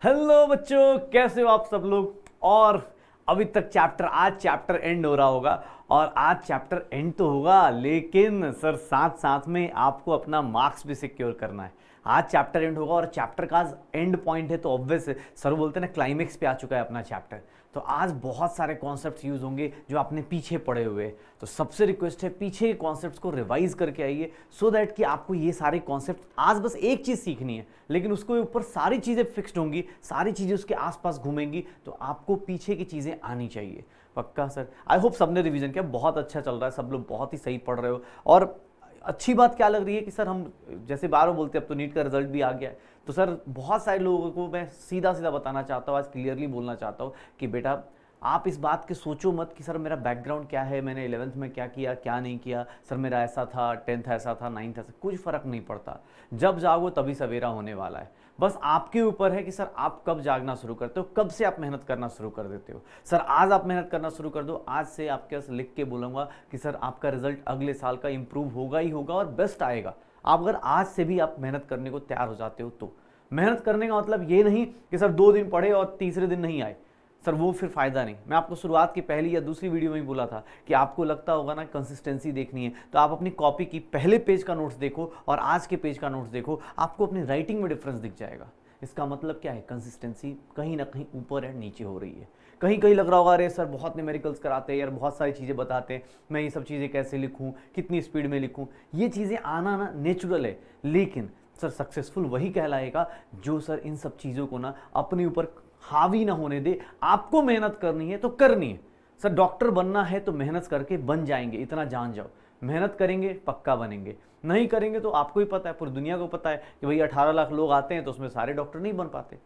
Hello बच्चों, कैसे हो आप सब लोग। और अभी तक आज चैप्टर एंड हो रहा होगा और आज चैप्टर एंड तो होगा, लेकिन सर साथ साथ में आपको अपना मार्क्स भी सिक्योर करना है। आज चैप्टर एंड होगा और चैप्टर का एंड पॉइंट है, तो ऑब्वियस सर बोलते हैं ना, क्लाइमेक्स पे आ चुका है अपना चैप्टर। तो आज बहुत सारे कॉन्सेप्ट्स यूज होंगे जो आपने पीछे पढ़े हुए। तो सबसे रिक्वेस्ट है, पीछे के कॉन्सेप्ट्स को रिवाइज करके आइए, सो दैट कि आपको ये सारे कॉन्सेप्ट, आज बस एक चीज सीखनी है लेकिन उसके ऊपर सारी चीजें फिक्स्ड होंगी, सारी चीजें उसके आसपास घूमेंगी, तो आपको पीछे की चीजें आनी चाहिए। पक्का सर। आई होप सबने रिवीजन किया, बहुत अच्छा चल रहा है, सब लोग बहुत ही सही पढ़ रहे हो। और अच्छी बात क्या लग रही है कि सर हम जैसे बार बार बोलते हैं, अब तो नीट का रिजल्ट भी आ गया है, तो सर बहुत सारे लोगों को मैं सीधा सीधा बताना चाहता हूँ, आज क्लियरली बोलना चाहता हूँ कि बेटा आप इस बात के सोचो मत कि सर मेरा बैकग्राउंड क्या है, मैंने 11th में क्या किया क्या नहीं किया, सर मेरा ऐसा था, 10th ऐसा था, 9th ऐसा, कुछ फर्क नहीं पड़ता। जब जागो तभी सवेरा होने वाला है। बस आपके ऊपर है कि सर आप कब जागना शुरू करते हो, कब से आप मेहनत करना शुरू कर देते हो। सर आज आप मेहनत करना शुरू कर दो, आज से आपके पास लिख के बोलूँगा कि सर आपका रिजल्ट अगले साल का इंप्रूव होगा ही होगा और बेस्ट आएगा। आप अगर आज से भी आप मेहनत करने को तैयार हो जाते हो तो। मेहनत करने का मतलब ये नहीं कि सर 2 दिन पढ़े और तीसरे दिन नहीं आए, सर वो फिर फायदा नहीं। मैं आपको शुरुआत की पहली या दूसरी वीडियो में ही बोला था कि आपको लगता होगा ना कंसिस्टेंसी देखनी है, तो आप अपनी कॉपी की पहले पेज का नोट्स देखो और आज के पेज का नोट्स देखो, आपको अपनी राइटिंग में डिफरेंस दिख जाएगा। इसका मतलब क्या है, कंसिस्टेंसी कहीं ना कहीं ऊपर है नीचे हो रही है। कहीं कहीं लग रहा होगा अरे सर बहुत न्यूमेरिकल्स कराते हैं यार, बहुत सारी चीज़ें बताते हैं, मैं ये सब चीज़ें कैसे लिखूं, कितनी स्पीड में लिखूं। ये चीज़ें आना ना नेचुरल है, लेकिन सर सक्सेसफुल वही कहलाएगा जो सर इन सब चीज़ों को ना अपने ऊपर हावी ना होने दे। आपको मेहनत करनी है तो करनी है। सर डॉक्टर बनना है तो मेहनत करके बन जाएंगे, इतना जान जाओ। मेहनत करेंगे पक्का बनेंगे, नहीं करेंगे तो आपको ही पता है, पूरी दुनिया को पता है कि भाई 18 लाख लोग आते हैं तो उसमें सारे डॉक्टर नहीं बन पाते।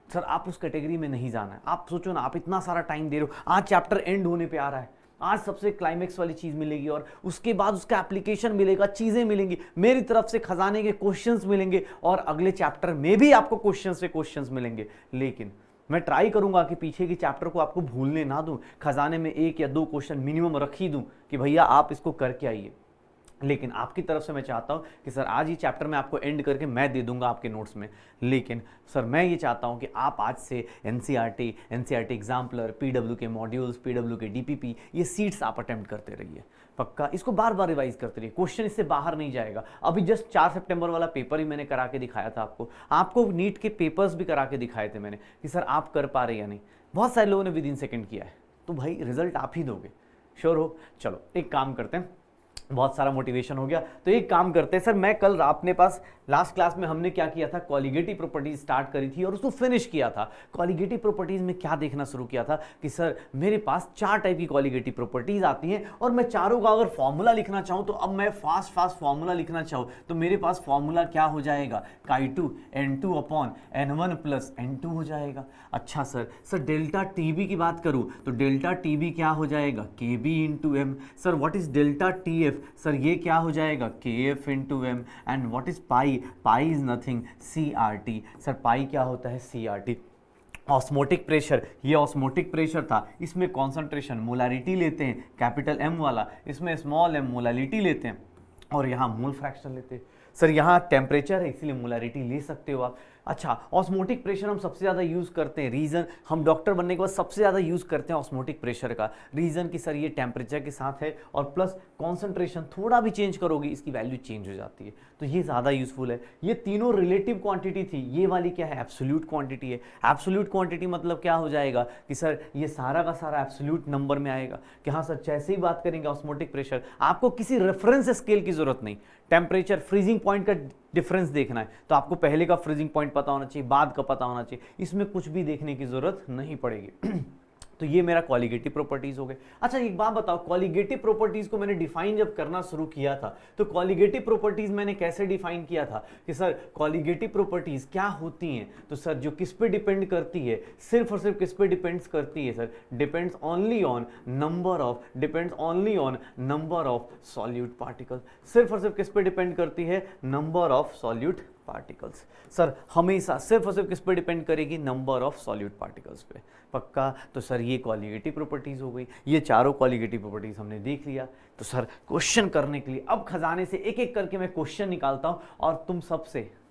सर आप उस कैटेगरी में नहीं जाना है। आप सोचो ना, आप इतना सारा टाइम दे रहे हो, आज चैप्टर एंड होने पे आ रहा है, आज सबसे क्लाइमेक्स वाली चीज मिलेगी और उसके बाद उसका एप्लीकेशन मिलेगा, चीजें मिलेंगी, मेरी तरफ से खजाने के क्वेश्चंस मिलेंगे और अगले चैप्टर में भी आपको क्वेश्चंस से क्वेश्चंस मिलेंगे। लेकिन मैं ट्राई करूंगा कि पीछे की चैप्टर को आपको भूलने ना दूं, खजाने में 1 या 2 क्वेश्चन मिनिमम रख ही दूं कि भैया आप इसको करके आइए। लेकिन आपकी तरफ से मैं चाहता हूं कि सर आज ही चैप्टर में आपको एंड करके मैं दे दूंगा आपके नोट्स में, लेकिन सर मैं ये चाहता हूं कि आप आज से एनसीईआरटी एग्जाम्पलर, पीडब्ल्यू के मॉड्यूल्स, पीडब्ल्यू के डीपीपी, ये सीट्स आप अटेम्प्ट करते रहिए। पक्का इसको बार बार रिवाइज करते रहिए, क्वेश्चन इससे बाहर नहीं जाएगा। अभी जस्ट 4 सितंबर वाला पेपर ही मैंने करा के दिखाया था आपको नीट के पेपर्स भी करा के दिखाए थे मैंने कि सर आप कर पा रहे या नहीं। बहुत सारे लोगों ने विद इन सेकेंड किया है, तो भाई रिजल्ट आप ही दोगे, श्योर हो। चलो एक काम करते हैं, बहुत सारा मोटिवेशन हो गया, तो एक काम करते हैं सर, मैं कल अपने पास लास्ट क्लास में हमने क्या किया था, कॉलिगेटिव प्रॉपर्टीज स्टार्ट करी थी और उसको फिनिश किया था। कॉलिगेटिव प्रॉपर्टीज में क्या देखना शुरू किया था कि सर मेरे पास 4 टाइप की कॉलिगेटिव प्रॉपर्टीज आती हैं और मैं चारों का अगर फॉर्मूला लिखना चाहूं, तो अब मैं फास्ट फॉर्मूला लिखना चाहूं तो मेरे पास फॉर्मूला क्या हो जाएगा, chi2 n2 upon n1 plus n2 हो जाएगा। अच्छा सर डेल्टा टीबी की बात करूं तो डेल्टा टीबी क्या हो जाएगा, kb into M. Sir what is delta TF, sir ये क्या हो जाएगा, kf into M. And what is pi is nothing, CRT। Sir pi क्या होता है, CRT। ऑस्मोटिक प्रेशर, ये ऑस्मोटिक प्रेशर था, इसमें कॉन्सेंट्रेशन मोलारिटी लेते हैं कैपिटल M वाला, इसमें स्मॉल m मोलारिटी लेते हैं और यहाँ मोल फ्रैक्शन लेते हैं। सर यहाँ टेम्परेचर है इसलिए मोलारिटी ले सकते हो आप। अच्छा ऑस्मोटिक प्रेशर हम सबसे ज़्यादा यूज़ करते हैं, रीज़न हम डॉक्टर बनने के बाद सबसे ज़्यादा यूज़ करते हैं ऑस्मोटिक प्रेशर का, रीज़न कि सर ये टेम्परेचर के साथ है और प्लस कॉन्सेंट्रेशन थोड़ा भी चेंज करोगे इसकी वैल्यू चेंज हो जाती है, तो ये ज़्यादा यूज़फुल है। ये तीनों रिलेटिव क्वांटिटी थी, ये वाली क्या है, एब्सोल्यूट क्वांटिटी है। एब्सोल्यूट क्वांटिटी मतलब क्या हो जाएगा कि सर ये सारा का सारा एब्सोल्यूट नंबर में आएगा कि हाँ सर जैसे ही बात करेंगे ऑस्मोटिक प्रेशर, आपको किसी रेफरेंस स्केल की जरूरत नहीं। टेम्परेचर फ्रीजिंग पॉइंट का डिफरेंस देखना है तो आपको पहले का फ्रीजिंग पॉइंट पता होना चाहिए, बाद का पता होना चाहिए, इसमें कुछ भी देखने की जरूरत नहीं पड़ेगी। तो ये मेरा कॉलिगेटिव प्रॉपर्टीज हो गए। अच्छा एक बात बताओ, कॉलिगेटिव प्रॉपर्टीज को मैंने डिफाइन जब करना शुरू किया था तो कॉलिगेटिव प्रॉपर्टीज मैंने कैसे डिफाइन किया था कि सर कॉलिगेटिव प्रॉपर्टीज क्या होती हैं, तो सर जो किस पे डिपेंड करती है, सिर्फ और सिर्फ किस पे डिपेंड्स करती है, sir depends only on number of solute particle. सिर्फ और सिर्फ किस पे डिपेंड करती है, number of solute particles. Sir हमेशा सिर्फ और सिर्फ किस पे डिपेंड करेगी, नंबर ऑफ सॉल्यूट पार्टिकल्स पे। पक्का, तो सर ये कॉलिगेटिव प्रॉपर्टीज हो गई, ये चारों कॉलिगेटिव प्रॉपर्टीज हमने देख लिया। तो सर क्वेश्चन करने के लिए अब खजाने से एक एक करके मैं क्वेश्चन निकालता हूं और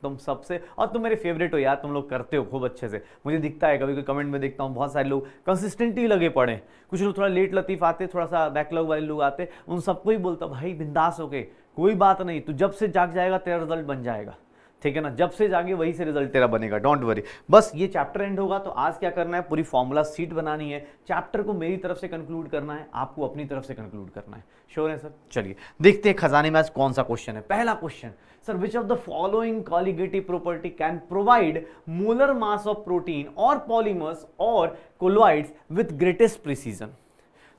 तुम सबसे, और तुम मेरे फेवरेट हो यार, तुम लोग करते हो खूब अच्छे से, मुझे दिखता है कभी कोई कमेंट में देखता हूँ बहुत सारे लोग कंसिस्टेंटली लगे पड़े, कुछ लोग थोड़ा लेट लतीफ आते, थोड़ा सा बैकलॉग वाले लोग आते, उन सबको ही बोलता भाई बिंदास हो के कोई बात नहीं, तू जब से जाग जाएगा तेरा रिजल्ट बन जाएगा, ठीक है ना, जब से जागे वही से रिजल्ट तेरा बनेगा, डोंट वरी। बस ये चैप्टर एंड होगा तो आज क्या करना है, पूरी फॉर्मूला सीट बनानी है, चैप्टर को मेरी तरफ से कंक्लूड करना है, आपको अपनी तरफ से कंक्लूड करना है। श्योर है सर? चलिए देखते हैं खजाने में आज कौन सा क्वेश्चन है। पहला question, sir which of the following colligative property can provide molar mass of protein और पॉलीमर्स और कोलोइड्स विद ग्रेटेस्ट प्रिसीजन।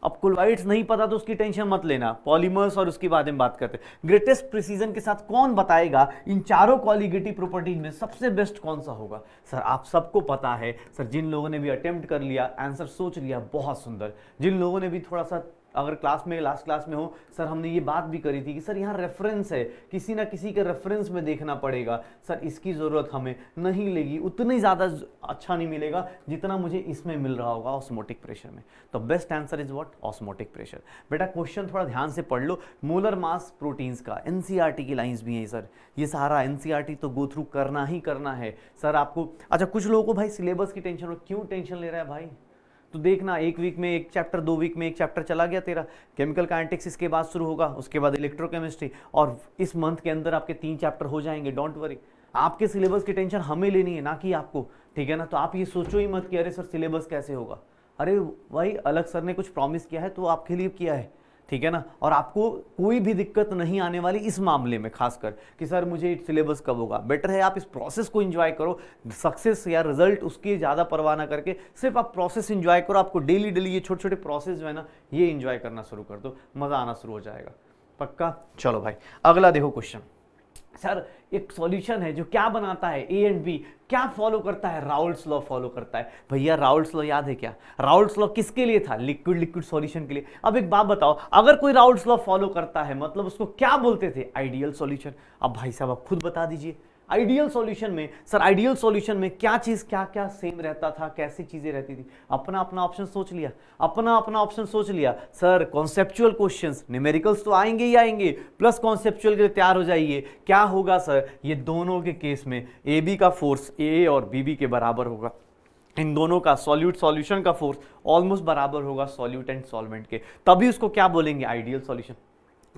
अब कोलोइड्स नहीं पता तो उसकी टेंशन मत लेना, पॉलीमर्स और उसके बारे में बात करते हैं। ग्रेटेस्ट प्रिसीजन के साथ कौन बताएगा इन चारों कॉलिगेटिव प्रॉपर्टीज में सबसे बेस्ट कौन सा होगा? सर आप सबको पता है सर, जिन लोगों ने भी अटेम्प्ट कर लिया, आंसर सोच लिया, बहुत सुंदर। जिन लोगों ने भी थोड़ा सा अगर क्लास में लास्ट क्लास में हो, सर हमने ये बात भी करी थी कि सर यहाँ रेफरेंस है, किसी ना किसी के रेफरेंस में देखना पड़ेगा। सर इसकी ज़रूरत हमें नहीं लेगी, उतनी ज़्यादा अच्छा नहीं मिलेगा जितना मुझे इसमें मिल रहा होगा ऑस्मोटिक प्रेशर में। तो best answer is what? Osmotic pressure. बेटा क्वेश्चन थोड़ा ध्यान से पढ़ लो, मोलर मास प्रोटीन्स का एनसीईआरटी की लाइंस भी हैं सर, ये सारा एनसीईआरटी तो गो थ्रू करना ही करना है सर आपको। अच्छा कुछ लोगों को भाई सिलेबस की टेंशन हो, क्यों टेंशन ले रहा है भाई? तो देखना एक वीक में एक चैप्टर, 2 वीक में एक चैप्टर चला गया तेरा, केमिकल काइनेटिक्स इसके बाद शुरू होगा, उसके बाद इलेक्ट्रोकेमिस्ट्री, और इस मंथ के अंदर आपके 3 चैप्टर हो जाएंगे। डोंट वरी, आपके सिलेबस की टेंशन हमें लेनी है, ना कि आपको, ठीक है ना। तो आप ये सोचो ही मत कि अरे सर सिलेबस कैसे होगा, अरे भाई अलग सर ने कुछ प्रॉमिस किया है तो आपके लिए किया है, ठीक है ना। और आपको कोई भी दिक्कत नहीं आने वाली इस मामले में, खासकर कि सर मुझे सिलेबस कब होगा। बेटर है आप इस प्रोसेस को एंजॉय करो, सक्सेस या रिजल्ट उसकी ज़्यादा परवाह ना करके सिर्फ आप प्रोसेस एंजॉय करो। आपको डेली डेली ये छोटे छोटे प्रोसेस जो है ना, ये एंजॉय करना शुरू कर दो, मज़ा आना शुरू हो जाएगा, पक्का। चलो भाई अगला देखो क्वेश्चन। सर एक सॉल्यूशन है जो क्या बनाता है, ए एंड बी, क्या फॉलो करता है? राउल्ट्स लॉ फॉलो करता है। भैया राउल्ट्स लॉ याद है क्या? राउल्ट्स लॉ किसके लिए था? लिक्विड लिक्विड सॉल्यूशन के लिए। अब एक बात बताओ, अगर कोई राउल्ट्स लॉ फॉलो करता है मतलब उसको क्या बोलते थे? Ideal solution. अब भाई साहब आप खुद बता दीजिए, आइडियल सॉल्यूशन में, सर आइडियल सॉल्यूशन में क्या चीज क्या क्या सेम रहता था, कैसी चीजें रहती थी? अपना अपना ऑप्शन सोच लिया, अपना अपना ऑप्शन सोच लिया। सर कॉन्सेप्चुअल क्वेश्चंस, न्यूमेरिकल्स तो आएंगे ही आएंगे, प्लस कॉन्सेप्चुअल के लिए तैयार हो जाइए। क्या होगा सर? ये दोनों के केस में ए बी का फोर्स ए और बी बी के बराबर होगा। इन दोनों का सॉल्यूट सॉल्यूशन का फोर्स ऑलमोस्ट बराबर होगा सॉल्यूट एंड सॉल्वेंट के, तभी उसको क्या बोलेंगे? Ideal solution.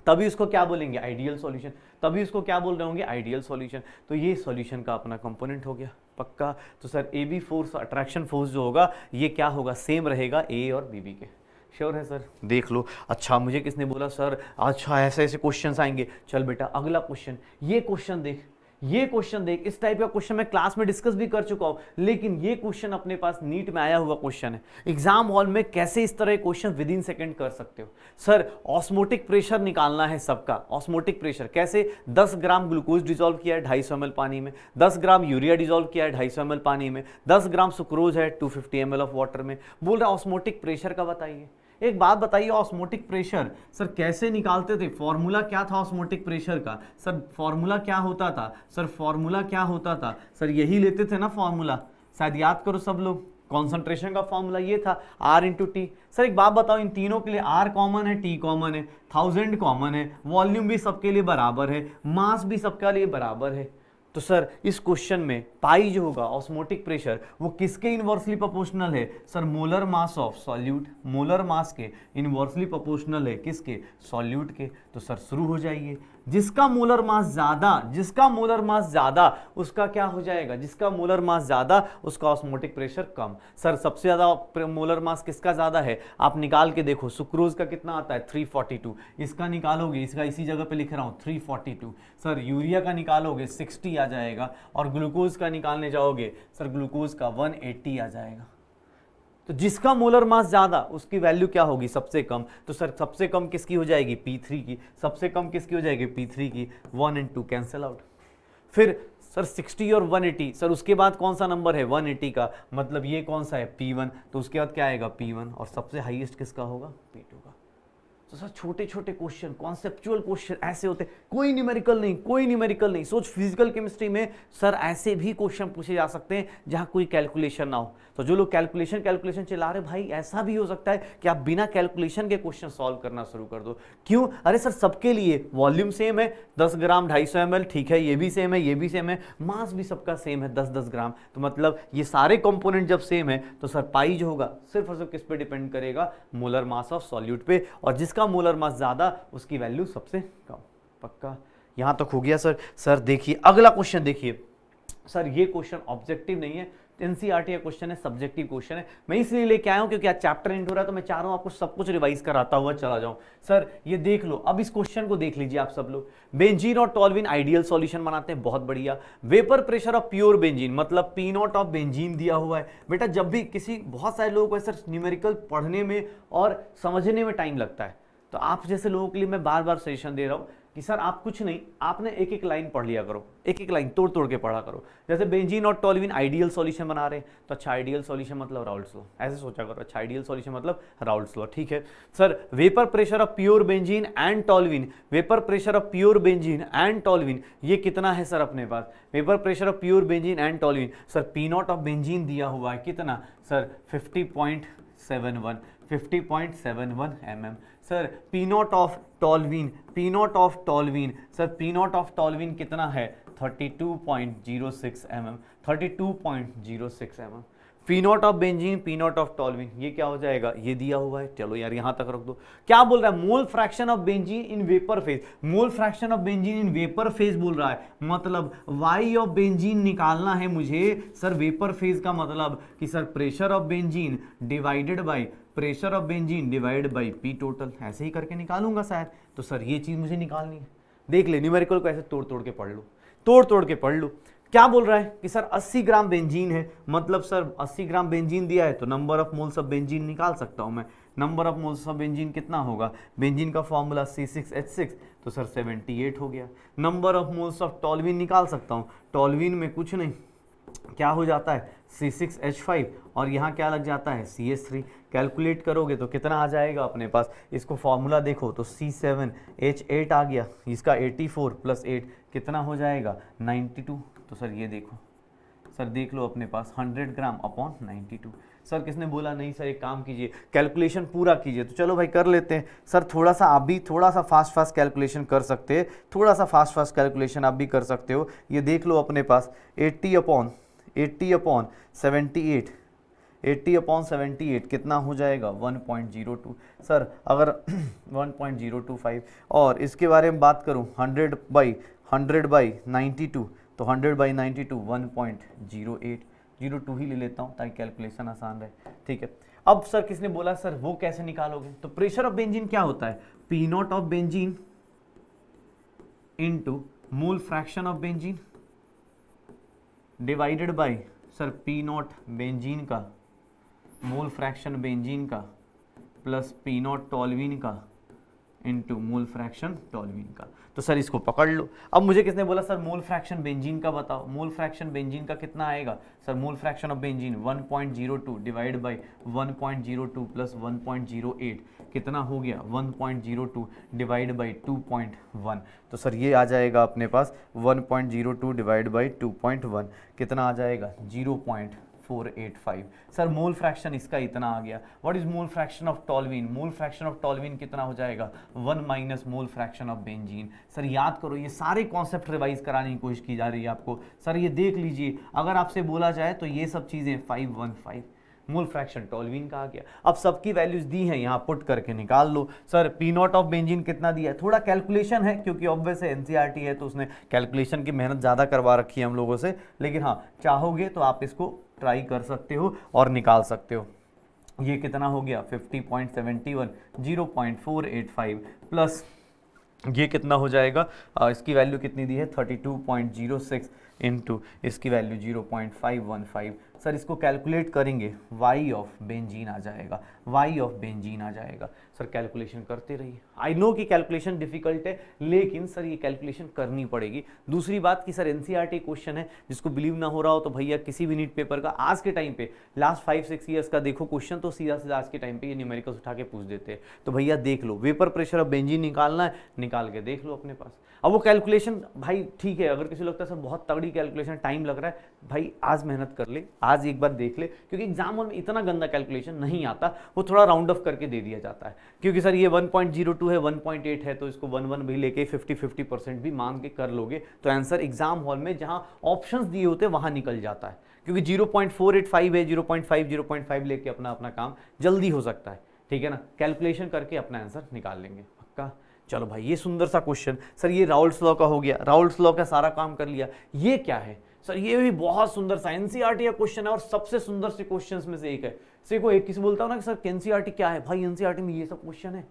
तभी उसको क्या बोलेंगे? Ideal solution. तभी उसको क्या बोल रहे होंगे? Ideal solution. तो ये सॉल्यूशन का अपना कंपोनेंट हो गया, पक्का। तो sir A B force, attraction force जो होगा ये क्या होगा? सेम रहेगा ए और बी बी के। श्योर है सर? देख लो। अच्छा मुझे किसने बोला सर अच्छा ऐसे ऐसे क्वेश्चंस आएंगे। चल बेटा अगला क्वेश्चन, ये क्वेश्चन देख, ये क्वेश्चन देख। इस टाइप का क्वेश्चन मैं क्लास में डिस्कस भी कर चुका हूं, लेकिन ये क्वेश्चन अपने पास नीट में आया हुआ क्वेश्चन है। एग्जाम हॉल में कैसे इस तरह क्वेश्चन विद इन सेकंड कर सकते हो? सर ऑस्मोटिक प्रेशर निकालना है सबका। ऑस्मोटिक प्रेशर कैसे? 10 ग्राम ग्लूकोज डिजोल्व किया है 250 ml पानी में, 10 ग्राम यूरिया डिजोल्व किया है 250 ml पानी में, 10 ग्राम सुक्रोज है 250 ml ऑफ वाटर में। बोल रहा ऑस्मोटिक प्रेशर का बताइए। एक बात बताइए, ऑस्मोटिक प्रेशर सर कैसे निकालते थे? फॉर्मूला क्या था ऑस्मोटिक प्रेशर का? सर फॉर्मूला क्या होता था? सर फॉर्मूला क्या होता था? सर यही लेते थे ना फॉर्मूला, शायद याद करो सब लोग। कॉन्सेंट्रेशन का फॉर्मूला ये था R इंटू टी। सर एक बात बताओ, इन तीनों के लिए R कॉमन है, T कॉमन है, 1000 कॉमन है, वॉल्यूम भी सबके लिए बराबर है, मास भी सबके लिए बराबर है। तो सर इस क्वेश्चन में पाई जो होगा ऑस्मोटिक प्रेशर वो किसके इनवर्सली प्रोपोर्शनल है? Sir molar mass of solute, molar mass के इनवर्सली प्रोपोर्शनल है किसके? सॉल्यूट के। तो सर शुरू हो जाइए। जिसका मोलर मास ज्यादा, जिसका मोलर मास ज्यादा उसका क्या हो जाएगा? जिसका मोलर मास ज्यादा उसका ऑस्मोटिक प्रेशर कम। सर सबसे ज्यादा मोलर मास किसका ज्यादा है? आप निकाल के देखो, सुक्रोज का कितना आता है? 342। इसका निकालोगे, इसका इसी जगह पे लिख रहा हूं 342। सर यूरिया का निकालोगे 60 आ जाएगा, और ग्लूकोज का निकालने जाओगे सर ग्लूकोज का 180 आ जाएगा। तो जिसका मोलर मास ज्यादा उसकी वैल्यू क्या होगी? सबसे कम। तो सर सबसे कम किसकी हो जाएगी? P3 की। सबसे कम किसकी हो जाएगी? P3 की। 1 और 2 कैंसिल आउट। फिर सर 60 और 180, सर उसके बाद कौन सा नंबर है? 180 का, मतलब ये कौन सा है? P1। तो उसके बाद क्या आएगा? P1। और सबसे हाईएस्ट किसका होगा? P2 का। तो सर छोटे छोटे क्वेश्चन, कॉन्सेप्चुअल क्वेश्चन ऐसे होते, कोई न्यूमेरिकल नहीं, कोई न्यूमेरिकल नहीं। सोच फिजिकल केमिस्ट्री में सर ऐसे भी क्वेश्चन पूछे जा सकते हैं जहां कोई कैलकुलेशन ना हो। तो जो लोग कैलकुलेशन चला रहे भाई, ऐसा भी हो सकता है कि आप बिना कैलकुलेशन के क्वेश्चन सॉल्व करना शुरू कर दो। क्यों? अरे सर सबके लिए वॉल्यूम सेम है 10 ग्राम 250 ml, ठीक है, ये भी सेम है, ये भी सेम है, मास भी सबका सेम है 10-10 ग्राम। तो मतलब ये सारे कंपोनेंट जब सेम है तो सर पाई जो होगा सिर्फ और सिर्फ किस पे डिपेंड करेगा? मोलर मास ऑफ सॉल्यूट पे, और जिसका मोलर मास ज्यादा उसकी वैल्यू सबसे कम। पक्का यहां तक हो गया सर? सर देखिए अगला क्वेश्चन देखिए सर, ये क्वेश्चन ऑब्जेक्टिव नहीं है, एनसीईआरटी का क्वेश्चन है, सब्जेक्टिव क्वेश्चन है। मैं इसलिए लेके आया हूं क्योंकि आज चैप्टर एंड हो रहा है, तो मैं चाह रहा हूं आपको सब कुछ रिवाइज कराता हुआ चला जाऊं। सर ये देख लो, अब इस क्वेश्चन को देख लीजिए आप सब लोग। बेंजीन और टॉल्विन आइडियल सॉल्यूशन बनाते हैं, बहुत बढ़िया। Vapour pressure of pure benzene, मतलब पी नॉट ऑफ बेंजीन दिया हुआ है। बेटा जब भी किसी, बहुत सारे लोगों को सर न्यूमेरिकल पढ़ने में और समझने में टाइम लगता है, तो आप जैसे लोगों के लिए मैं बार बार सजेशन दे रहा हूं कि सर आप कुछ नहीं, आपने एक एक लाइन पढ़ लिया करो, एक एक लाइन तोड़ तोड़ के पढ़ा करो। जैसे बेंजीन और टॉल्विन आइडियल सॉल्यूशन बना रहे हैं, तो अच्छा आइडियल सॉल्यूशन मतलब राउल्ट्स लॉ, ऐसे सोचा करो। अच्छा आइडियल सॉल्यूशन मतलब राउल्ट्स लॉ, ठीक है। Sir vapour pressure of pure benzene and toluene, vapour pressure of pure benzene and toluene ये कितना है सर अपने पास? Vapour pressure of pure benzene and toluene, sir P nought of benzene दिया हुआ है कितना sir? 50.71 mm। Sir P nought of toluene, P nought of toluene, sir P nought of toluene कितना है? 32.06 mm, 32.06 mm। P nought of benzene, P nought of toluene, ये क्या हो जाएगा? ये दिया हुआ है, चलो यार यहां तक रख दो। क्या बोल रहा है? मोल fraction of benzene in vapour phase, mole fraction of benzene in vapour phase बोल रहा है, मतलब वाई ऑफ बेंजीन निकालना है मुझे। सर वेपर फेज का मतलब कि sir pressure of benzene divided by pressure of benzene divide by P total, ऐसे ही करके निकालूंगा शायद। तो सर ये चीज मुझे निकालनी है। देख ले न्यूमेरिकल को ऐसे तोड़ तोड़ के पढ़ लो, तोड़ तोड़ के पढ़ लो। क्या बोल रहा है कि सर 80 ग्राम बेंजीन है, मतलब सर 80 ग्राम बेंजीन दिया है तो number of moles of benzene निकाल सकता हूं मैं। Number of moles of benzene कितना होगा? बेंजीन का फॉर्मूला C6H6, तो सर 78 हो गया। नंबर ऑफ मोल्स ऑफ टॉल्विन निकाल सकता हूं, टॉल्विन में कुछ नहीं, क्या हो जाता है? C6H5, और यहाँ क्या लग जाता है? CH3। कैलकुलेट करोगे तो कितना आ जाएगा अपने पास? इसको फॉर्मूला देखो तो C7H8 आ गया, इसका 84 + 8 कितना हो जाएगा? 92। तो सर ये देखो, सर देख लो अपने पास 100 ग्राम अपॉन 92। सर किसने बोला नहीं सर एक काम कीजिए कैलकुलेशन पूरा कीजिए? तो चलो भाई कर लेते हैं। सर थोड़ा सा आप भी थोड़ा सा फास्ट कैलकुलेशन कर सकते हैं, थोड़ा सा फास्ट कैलकुलेशन आप भी कर सकते हो। ये देख लो अपने पास 80 अपॉन 78, 80 अपॉन 78 कितना हो जाएगा? 1.02। सर अगर 1.025, और इसके बारे में बात करूं 100/92, तो 100/92 1.08, 02 ही ले लेता हूं ताकि कैलकुलेशन आसान रहे, ठीक है। अब सर किसने बोला सर वो कैसे निकालोगे? तो प्रेशर ऑफ बेंजीन क्या होता है? P nought of benzene into mole fraction of benzene divided by sir P not benzene का मोल फ्रैक्शन बेंजीन का प्लस पी नॉट टॉल्विन का इनटू मोल फ्रैक्शन टॉल्विन का। तो सर इसको पकड़ लो। अब मुझे किसने बोला सर मोल फ्रैक्शन बेंजीन का बताओ? मोल फ्रैक्शन बेंजीन का कितना आएगा? Sir mole fraction of benzene 1.02 divide by 1.02 plus 1.08 कितना हो गया? 1.02 डिवाइड बाई 2.1। तो सर ये आ जाएगा अपने पास 1.02 डिवाइड बाई 2.1 कितना आ जाएगा? 0.485। सर मोल फ्रैक्शन इसका इतना आ गया। What is mole fraction of toluene? Mole fraction of toluene कितना हो जाएगा? 1 minus mole fraction of benzene. Sir याद करो, ये सारे कॉन्सेप्ट रिवाइज कराने की कोशिश की जा रही है आपको। सर ये देख लीजिए, अगर आपसे बोला जाए तो ये सब चीजें 515 मोल फ्रैक्शन टॉल्विन का आ गया। अब सबकी वैल्यूज दी हैं, यहाँ पुट करके निकाल लो। Sir P nought of benzene कितना दिया है? थोड़ा कैलकुलेशन है क्योंकि ऑब्वियस है एनसीईआरटी है तो उसने कैलकुलेशन की मेहनत ज़्यादा करवा रखी है हम लोगों से, लेकिन हाँ चाहोगे तो आप इसको ट्राई कर सकते हो और निकाल सकते हो। ये कितना हो गया? 50.71, 0.485 प्लस ये कितना हो जाएगा? इसकी वैल्यू कितनी दी है? 32.06, इंटू इसकी वैल्यू 0.515। सर इसको कैलकुलेट करेंगे, y ऑफ बेंजीन आ जाएगा, y ऑफ बेंजीन आ जाएगा। सर कैलकुलेशन करते रहिए। आई नो कि कैलकुलेशन डिफिकल्ट है, लेकिन सर ये कैलकुलेशन करनी पड़ेगी। दूसरी बात कि सर एनसीईआरटी क्वेश्चन है, जिसको बिलीव ना हो रहा हो तो भैया किसी भी नीट पेपर का आज के टाइम पे लास्ट 5-6 ईयर्स का देखो क्वेश्चन, तो सीधा सीधा आज के टाइम पे ये न्यूमेरिकल्स उठा के पूछ देते हैं। तो भैया देख लो, वेपर प्रेशर ऑफ बेंजीन निकालना है, निकाल के देख लो अपने पास। अब वो कैलकुलेशन भाई ठीक है, अगर किसी लगता है सर बहुत तगड़ी कैलकुलेशन टाइम लग रहा है, भाई आज मेहनत कर ले, आज एक बार देख ले, क्योंकि एग्जाम हॉल में इतना गंदा कैलकुलेशन नहीं आता, वो थोड़ा राउंड ऑफ करके दे दिया जाता है। क्योंकि सर ये 1.02 है, 1.8 है, तो इसको 1 भी लेके 50% भी मान के कर लोगे तो आंसर एग्जाम हॉल में जहां ऑप्शंस दिए होते हैं वहां निकल जाता है। क्योंकि 0.485 है, 0.5 लेके अपना अपना काम जल्दी हो सकता है, ठीक है ना। कैलकुलेशन करके अपना आंसर निकाल लेंगे पक्का। चलो भाई, ये सुंदर सा क्वेश्चन, सर ये राउल्ट्स लॉ का हो गया, राउल्ट्स लॉ का सारा काम कर लिया। ये क्या है सर? ये भी बहुत सुंदर सा एनसीईआरटी का क्वेश्चन है और सबसे सुंदर से क्वेश्चंस में से एक है। से को एक किसी बोलता हो ना कि सर एनसीईआरटी क्या है, भाई एनसीईआरटी में ये सब क्वेश्चन है,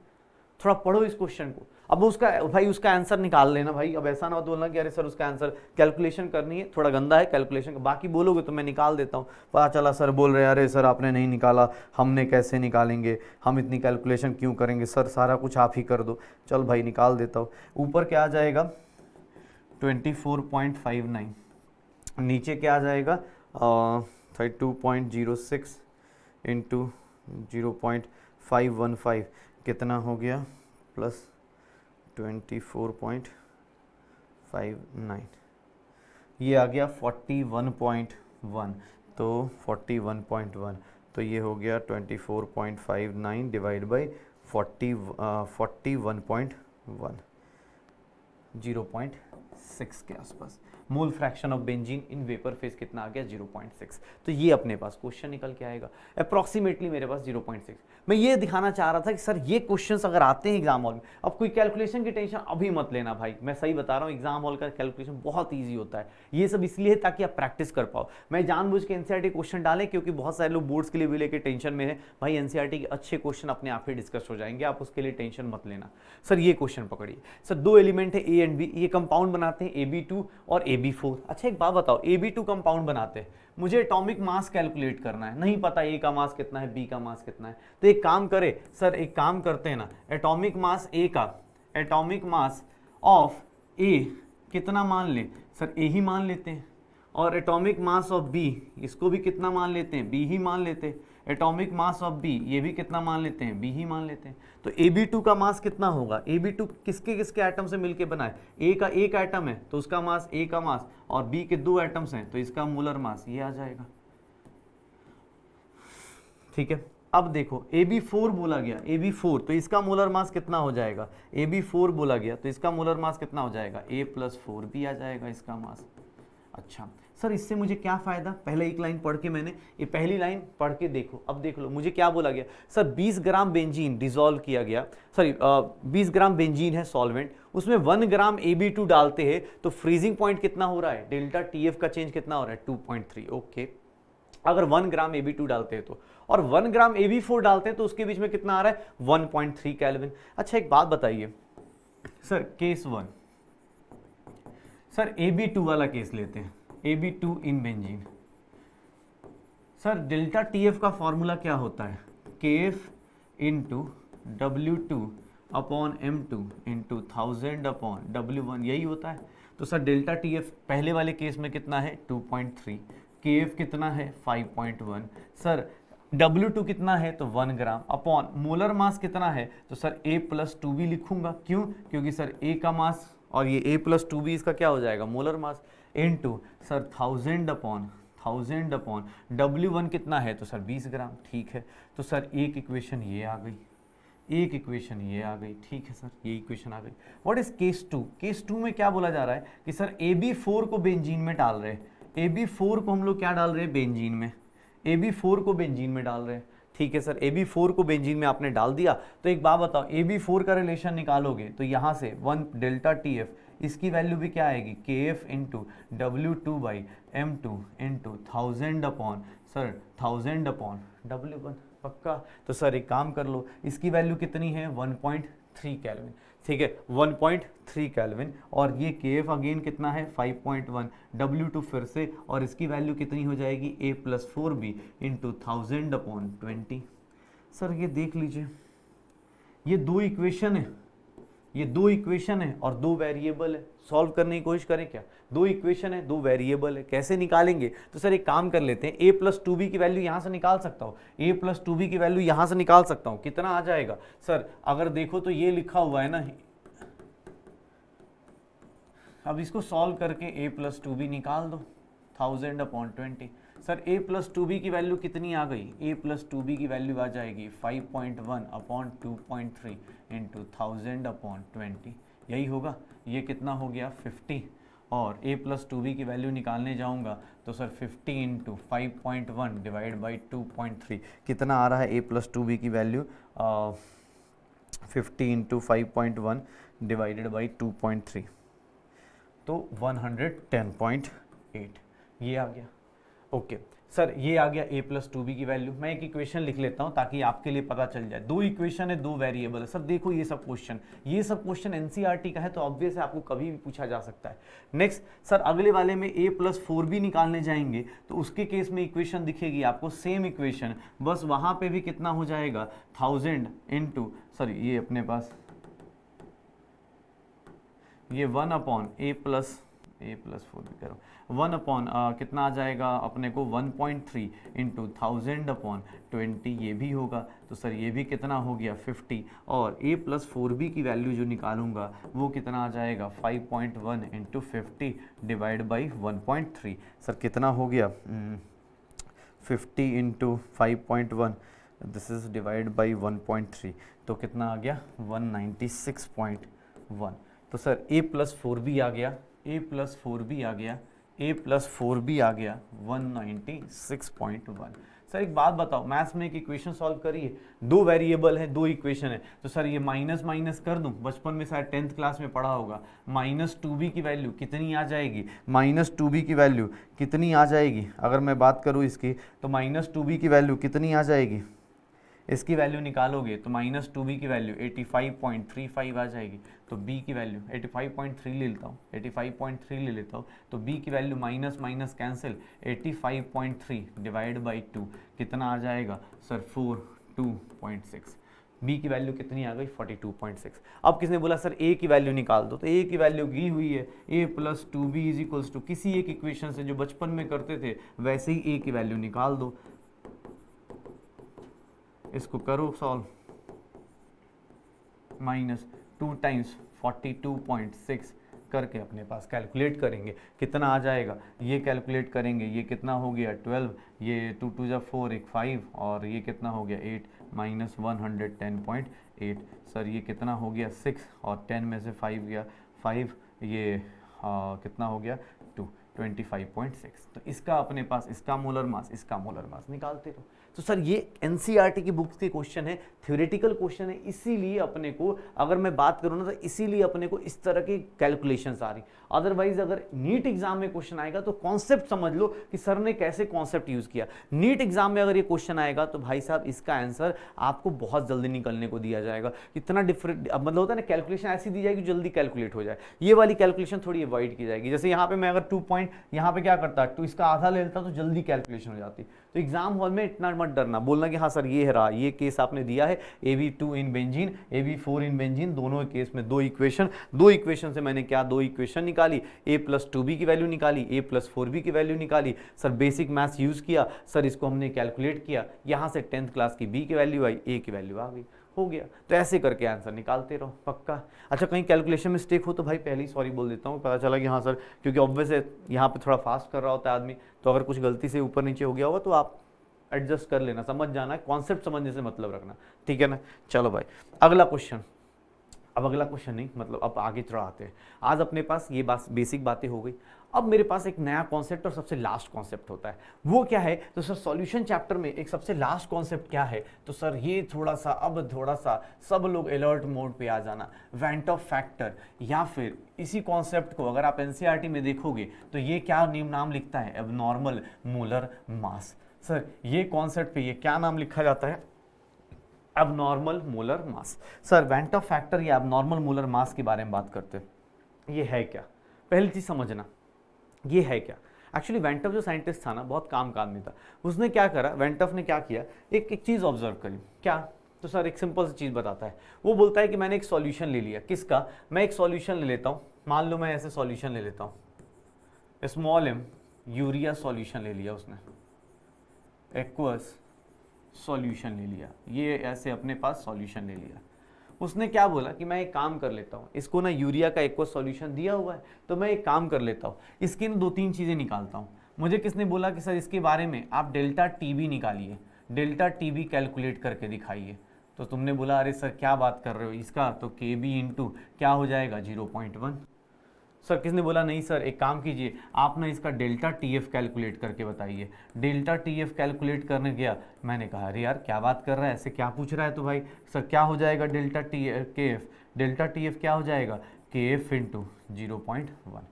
थोड़ा पढ़ो इस क्वेश्चन को। अब उसका आंसर निकाल लेना भाई। अब ऐसा ना बोलना कि अरे सर उसका आंसर कैलकुलेशन करनी है, थोड़ा गंदा है कैलकुलेशन का, बाकी बोलोगे तो मैं निकाल देता हूँ। पता चला सर बोल रहे हैं अरे सर आपने नहीं निकाला, हमने कैसे निकालेंगे, हम इतनी कैलकुलेशन क्यों करेंगे, सर सारा कुछ आप ही कर दो। चल भाई निकाल देता हूँ। ऊपर क्या आ जाएगा 24.59, नीचे क्या आ जाएगा 32.06 इंटू 0.515 कितना हो गया प्लस 24.59, ये आ गया 41.1, तो 41.1, तो ये हो गया 24.59 डिवाइड बाई 41.1, 0.6 के आसपास। मोल fraction of benzene in vapour phase कितना आ गया 0.6। तो ये अपने पास क्वेश्चन निकल के आएगा अप्रॉक्सीमेटली मेरे पास 0.6। मैं ये दिखाना चाह रहा था कि सर ये क्वेश्चंस अगर आते हैं एग्जाम हॉल में, अब कोई कैलकुलेशन की टेंशन अभी मत लेना भाई, मैं सही बता रहा हूँ, एग्जाम हॉल का कैलकुलेशन बहुत ईजी होता है। ये सब इसलिए है ताकि आप प्रैक्टिस कर पाओ। मैं जानबूझ के एनसीईआरटी क्वेश्चन डाले क्योंकि बहुत सारे लोग बोर्ड्स के लिए भी लेके टेंशन में है, भाई एनसीईआरटी के अच्छे क्वेश्चन अपने आप ही डिस्कस हो जाएंगे, आप उसके लिए टेंशन मत लेना। सर ये क्वेश्चन पकड़िए, सर दो एलिमेंट है ए एंड बी, ये कंपाउंड बनाते हैं AB2 और AB4। अच्छा एक बात बताओ, AB2 कंपाउंड बनाते हैं, मुझे एटॉमिक मास कैलकुलेट करना है, नहीं पता ए का मास कितना है, बी का मास कितना है, तो एक काम करे सर, एक काम करते हैं ना, एटॉमिक मास ए का, एटॉमिक मास ऑफ ए कितना मान ले सर, ए ही मान लेते हैं, और एटॉमिक मास ऑफ बी, इसको भी कितना मान लेते हैं, बी ही मान लेते हैं। एटॉमिक मास ऑफ बी, ये भी कितना मान लेते हैं, बी ही मान लेते हैं। तो AB2 का मास कितना होगा, AB2 किसके किसके एटम से मिलके बना है, ए का एक एटम है तो उसका मास, ए का मास, और बी के दो एटम्स हैं तो इसका मोलर मास, ये आ जाएगा। ठीक है, अब देखो AB4 बोला गया, AB4 तो इसका मोलर मास कितना हो जाएगा, AB4 बोला गया तो इसका मोलर मास कितना हो जाएगा, A+4B आ जाएगा इसका मास। अच्छा सर इससे मुझे क्या फ़ायदा, पहले एक लाइन पढ़ के मैंने, ये पहली लाइन पढ़ के देखो, अब देख लो मुझे क्या बोला गया सर, 20 ग्राम बेंजीन डिसॉल्व किया गया, सॉरी 20 ग्राम बेंजीन है सॉल्वेंट, उसमें 1 ग्राम AB2 डालते हैं तो फ्रीजिंग पॉइंट कितना हो रहा है, डेल्टा TF का चेंज कितना हो रहा है 2.3। ओके, अगर 1 ग्राम AB2 डालते हैं तो, और 1 ग्राम AB4 डालते हैं तो उसके बीच में कितना आ रहा है 1.3 केल्विन। अच्छा एक बात बताइए सर, केस 1, सर AB2 वाला केस लेते हैं, AB2 in benzene. Sir delta TF का फॉर्मूला क्या होता है, KF into W2 upon M2 into 1000 upon W1, यही होता है। तो सर डेल्टा TF पहले वाले केस में कितना है 2.3, KF कितना है 5.1, सर W2 कितना है तो 1 ग्राम, अपॉन मोलर मास कितना है तो सर A+2B लिखूंगा, क्यों, क्योंकि सर A का मास और ये A+2B इसका क्या हो जाएगा molar mass, into sir 1000 upon W1 कितना है तो सर 20 ग्राम। ठीक है, तो सर एक इक्वेशन ये आ गई, एक इक्वेशन ये आ गई, ठीक है सर ये इक्वेशन आ गई। व्हाट इज केस 2, केस 2 में क्या बोला जा रहा है कि सर AB4 को बेंजीन में डाल रहे हैं, AB4 को हम लोग क्या डाल रहे हैं बेंजीन में, AB4 को बेंजीन में डाल रहे हैं। ठीक है सर, AB4 को बेंजीन में आपने डाल दिया, तो एक बात बताओ AB4 का रिलेशन निकालोगे तो यहाँ से 1 डेल्टा TF, इसकी वैल्यू भी क्या आएगी KF into W2 by M2 into 1000 upon sir 1000 upon W1, पक्का। तो सर एक काम कर लो, इसकी वैल्यू कितनी है 1.3 1.3 केल्विन, ठीक है 1.3 केल्विन। और ये KF अगेन कितना है 5.1, W2 फिर से, और इसकी वैल्यू कितनी हो जाएगी A+4B इंटू 1000/20। सर ये देख लीजिए, ये दो इक्वेशन है, ये दो इक्वेशन है और दो वेरिएबल है। सॉल्व करने की कोशिश करें क्या, दो इक्वेशन है दो वेरिएबल है, कैसे निकालेंगे? तो सर एक काम कर लेते हैं, A+2B की वैल्यू यहां से निकाल सकता हूं, A+2B की वैल्यू यहां से निकाल सकता हूं, कितना आ जाएगा सर? अगर देखो तो ये लिखा हुआ है ना, अब इसको सॉल्व करके A+2B निकाल दो 1000/20। सर A+2B की वैल्यू कितनी आ गई? A+2B की वैल्यू आ जाएगी 5.1/2.3 इंटू 1000/20, यही होगा। ये कितना हो गया 50, और A+2B की वैल्यू निकालने जाऊंगा तो सर 50 इंटू 5.1 डिवाइड बाई 2.3 कितना आ रहा है A+2B की वैल्यू 50 इंटू 5.1 डिवाइडेड बाई 2.3 तो 110.8 ये आ गया। ओके सर ये आ गया A+2B की वैल्यू। मैं एक इक्वेशन लिख लेता हूं ताकि आपके लिए पता चल जाए, दो इक्वेशन है दो वेरिएबल है। सर देखो ये सब क्वेश्चन NCERT का है तो ऑब्वियस है आपको कभी भी पूछा जा सकता है। नेक्स्ट सर अगले वाले में A+4B निकालने जाएंगे तो उसके केस में इक्वेशन दिखेगी आपको सेम इक्वेशन, बस वहां पे भी कितना हो जाएगा 1000 इंटू सॉरी ये अपने पास ये 1/A+4 करो 1 कितना आ जाएगा अपने को 1.3 इंटू 1000/20 ये भी होगा। तो सर ये भी कितना हो गया 50, और A+4B की वैल्यू जो निकालूंगा वो कितना आ जाएगा 5.1 इंटू 50 डिवाइड बाई 1.3। सर कितना हो गया 50 into 5.1 this is divide by 1.3 तो कितना आ गया 196.1। तो सर A+4B आ गया, A+4B आ गया, A+4B आ गया 196.1। सर एक बात बताओ, मैथ्स में एक इक्वेशन सॉल्व करिए, दो वेरिएबल है दो इक्वेशन है, तो सर ये माइनस माइनस कर दूं, बचपन में शायद 10th क्लास में पढ़ा होगा, -2b की वैल्यू कितनी आ जाएगी, -2b की वैल्यू कितनी आ जाएगी? अगर मैं बात करूं इसकी तो -2b की वैल्यू कितनी आ जाएगी? इसकी वैल्यू निकालोगे तो -2b की वैल्यू 85.35 आ जाएगी। तो b की वैल्यू 85.3 ले लेता हूँ, 85.3 ले लेता हूँ, तो b की value minus minus cancel 85.3 divide by 2 कितना आ जाएगा सर 42.6। b की वैल्यू कितनी आ गई 42.6। अब किसने बोला सर a की वैल्यू निकाल दो, तो a की वैल्यू दी हुई है A+2B इज इक्वल्स टू किसी एक इक्वेशन से जो बचपन में करते थे वैसे ही a की वैल्यू निकाल दो। इसको करो सॉल्व, -2 टाइम्स 42.6 करके अपने पास कैलकुलेट करेंगे कितना आ जाएगा, ये कैलकुलेट करेंगे ये कितना हो गया 12, ये 2 2 जा 4 एक 5 और ये कितना हो गया 8 -110.8। सर ये कितना हो गया 6 और 10 में से 5 गया 5, ये कितना हो गया 25.6। तो इसका अपने पास इसका मोलर मास इसका मोलर मास निकालते रहो। तो सर ये NCERT की बुक्स के क्वेश्चन है, थ्योरेटिकल क्वेश्चन है, इसीलिए अपने को अगर मैं बात करूँ ना तो इसीलिए अपने को इस तरह की कैलकुलेशंस आ रही। अदरवाइज अगर नीट एग्जाम में क्वेश्चन आएगा तो कॉन्सेप्ट समझ लो कि सर ने कैसे कॉन्सेप्ट यूज किया। नीट एग्जाम में अगर ये क्वेश्चन आएगा तो भाई साहब इसका आंसर आपको बहुत जल्दी निकलने को दिया जाएगा। इतना डिफरेंट मतलब होता है ना, कैलकुलेशन ऐसी दी जाएगी जल्दी कैलकुलेट हो जाए, ये वाली कैलकुलेशन थोड़ी अवॉइड की जाएगी। जैसे यहाँ पे मैं अगर 2 पॉइंट यहाँ पे क्या करता 2 इसका आधा ले लेता तो जल्दी कैलकुलेशन हो जाती। तो एग्जाम हॉल में इतना मत डरना, बोलना कि हाँ सर ये रहा, ये केस आपने दिया है AB2 in benzene AB4 in benzene, दोनों केस में दो इक्वेशन से मैंने क्या दो इक्वेशन निकाली, A+2B की वैल्यू निकाली, A+4B की वैल्यू निकाली। सर बेसिक मैथ्स यूज किया, सर इसको हमने कैलकुलेट किया, यहाँ से 10th क्लास की B की वैल्यू आई, A की वैल्यू आ गई, हो गया। तो ऐसे करके आंसर निकालते रहो पक्का। अच्छा कहीं कैलकुलेशन मिस्टेक हो तो भाई पहले ही सॉरी बोल देता हूँ, पता चला कि हाँ सर, क्योंकि ऑब्वियस है यहाँ पे थोड़ा फास्ट कर रहा होता है आदमी, तो अगर कुछ गलती से ऊपर नीचे हो गया होगा तो आप एडजस्ट कर लेना, समझ जाना, कॉन्सेप्ट समझने से मतलब रखना, ठीक है ना। चलो भाई अगला क्वेश्चन, अब अगला क्वेश्चन नहीं मतलब अब आगे थोड़ा आते हैं। आज अपने पास ये बेसिक बातें हो गई, अब मेरे पास एक नया कॉन्सेप्ट और सबसे लास्ट कॉन्सेप्ट होता है, वो क्या है? तो सर सॉल्यूशन चैप्टर में एक सबसे लास्ट कॉन्सेप्ट क्या है? तो सर ये थोड़ा सा सब लोग अलर्ट मोड पे आ जाना, वेंट ऑफ फैक्टर, या फिर इसी कॉन्सेप्ट को अगर आप NCERT में देखोगे तो ये क्या नाम लिखता है, एबनॉर्मल मोलर मास। सर ये कॉन्सेप्ट पे ये क्या नाम लिखा जाता है? Abnormal molar mass. Sir went of factor या एबनॉर्मल मोलर मास के बारे में बात करते हैं, ये है क्या? पहली चीज समझना, ये है क्या? एक्चुअली वेंटफ जो साइंटिस्ट था ना, बहुत काम का आदमी था। उसने क्या करा, वेंटफ ने क्या किया, एक चीज ऑब्जर्व करी। क्या? तो सर एक सिंपल सी चीज बताता है। वो बोलता है कि मैंने एक सॉल्यूशन ले लिया। किसका? मैं एक सॉल्यूशन ले लेता हूँ, मान लो मैं ऐसे सॉल्यूशन ले लेता हूँ, स्मॉल एम यूरिया सॉल्यूशन ले लिया उसने, एक्वस सॉल्यूशन ले लिया, ये ऐसे अपने पास सॉल्यूशन ले लिया। उसने क्या बोला कि मैं एक काम कर लेता हूँ, इसको ना यूरिया का एक्वस सॉल्यूशन दिया हुआ है, तो मैं एक काम कर लेता हूँ, इसकी ना 2-3 चीज़ें निकालता हूँ। मुझे किसने बोला कि सर इसके बारे में आप डेल्टा टीबी निकालिए, डेल्टा टीबी कैलकुलेट करके दिखाइए। तो तुमने बोला अरे सर क्या बात कर रहे हो इसका, तो के बी इंटू क्या हो जाएगा 0.1। सर किसने बोला नहीं सर एक काम कीजिए, आप ना इसका डेल्टा टीएफ कैलकुलेट करके बताइए। डेल्टा टीएफ कैलकुलेट करने गया, मैंने कहा अरे यार क्या बात कर रहा है, ऐसे क्या पूछ रहा है? तो भाई सर क्या हो जाएगा डेल्टा टी के एफ, डेल्टा टीएफ क्या हो जाएगा के एफ इंटू 0.1,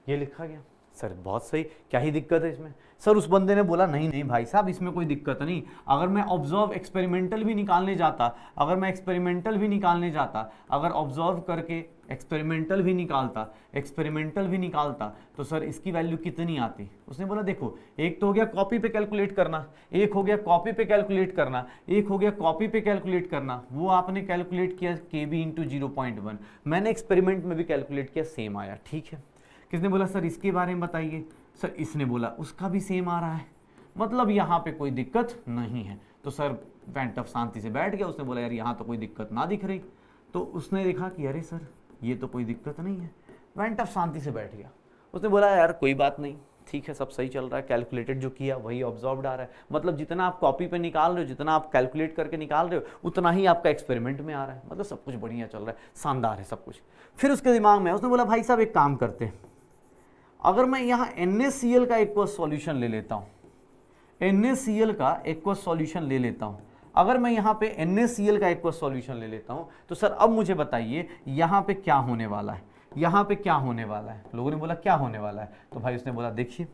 ये लिखा गया। सर बहुत सही, क्या ही दिक्कत है इसमें? सर उस बंदे ने बोला नहीं नहीं भाई साहब इसमें कोई दिक्कत नहीं, अगर मैं ऑब्जर्व एक्सपेरिमेंटल भी निकालने जाता, अगर मैं एक्सपेरिमेंटल भी निकालने जाता, अगर ऑब्जर्व करके एक्सपेरिमेंटल भी निकालता तो सर इसकी वैल्यू कितनी आती? उसने बोला देखो एक तो हो गया कॉपी पे कैलकुलेट करना, एक हो गया कॉपी पे कैलकुलेट करना, एक हो गया कॉपी पे कैलकुलेट करना। वो आपने कैलकुलेट किया के बी इंटू 0.1, मैंने एक्सपेरिमेंट में भी कैलकुलेट किया, सेम आया। ठीक है, किसने बोला सर इसके बारे में बताइए? सर इसने बोला उसका भी सेम आ रहा है, मतलब यहाँ पे कोई दिक्कत नहीं है। तो सर वेंटफ शांति से बैठ गया, उसने बोला यार यहाँ तो कोई दिक्कत ना दिख रही। तो उसने देखा कि अरे सर ये तो कोई दिक्कत नहीं है, वेंटफ शांति से बैठ गया। उसने बोला यार कोई बात नहीं, ठीक है सब सही चल रहा है, कैलकुलेटेड जो किया वही ऑब्जर्व्ड आ रहा है, मतलब जितना आप कॉपी पे निकाल रहे हो, जितना आप कैलकुलेट करके निकाल रहे हो उतना ही आपका एक्सपेरिमेंट में आ रहा है, मतलब सब कुछ बढ़िया चल रहा है, शानदार है सब कुछ। फिर उसके दिमाग में उसने बोला भाई साहब एक काम करते हैं, अगर मैं यहाँ NaCl का एक्वस सॉल्यूशन ले लेता हूँ, NaCl का एक्वस सॉल्यूशन ले लेता हूँ, अगर मैं यहाँ पे NaCl का एक्वस सॉल्यूशन ले लेता हूँ, तो सर अब मुझे बताइए यहाँ पे क्या होने वाला है, यहाँ पे क्या होने वाला है? लोगों ने बोला क्या होने वाला है? तो भाई उसने बोला देखिए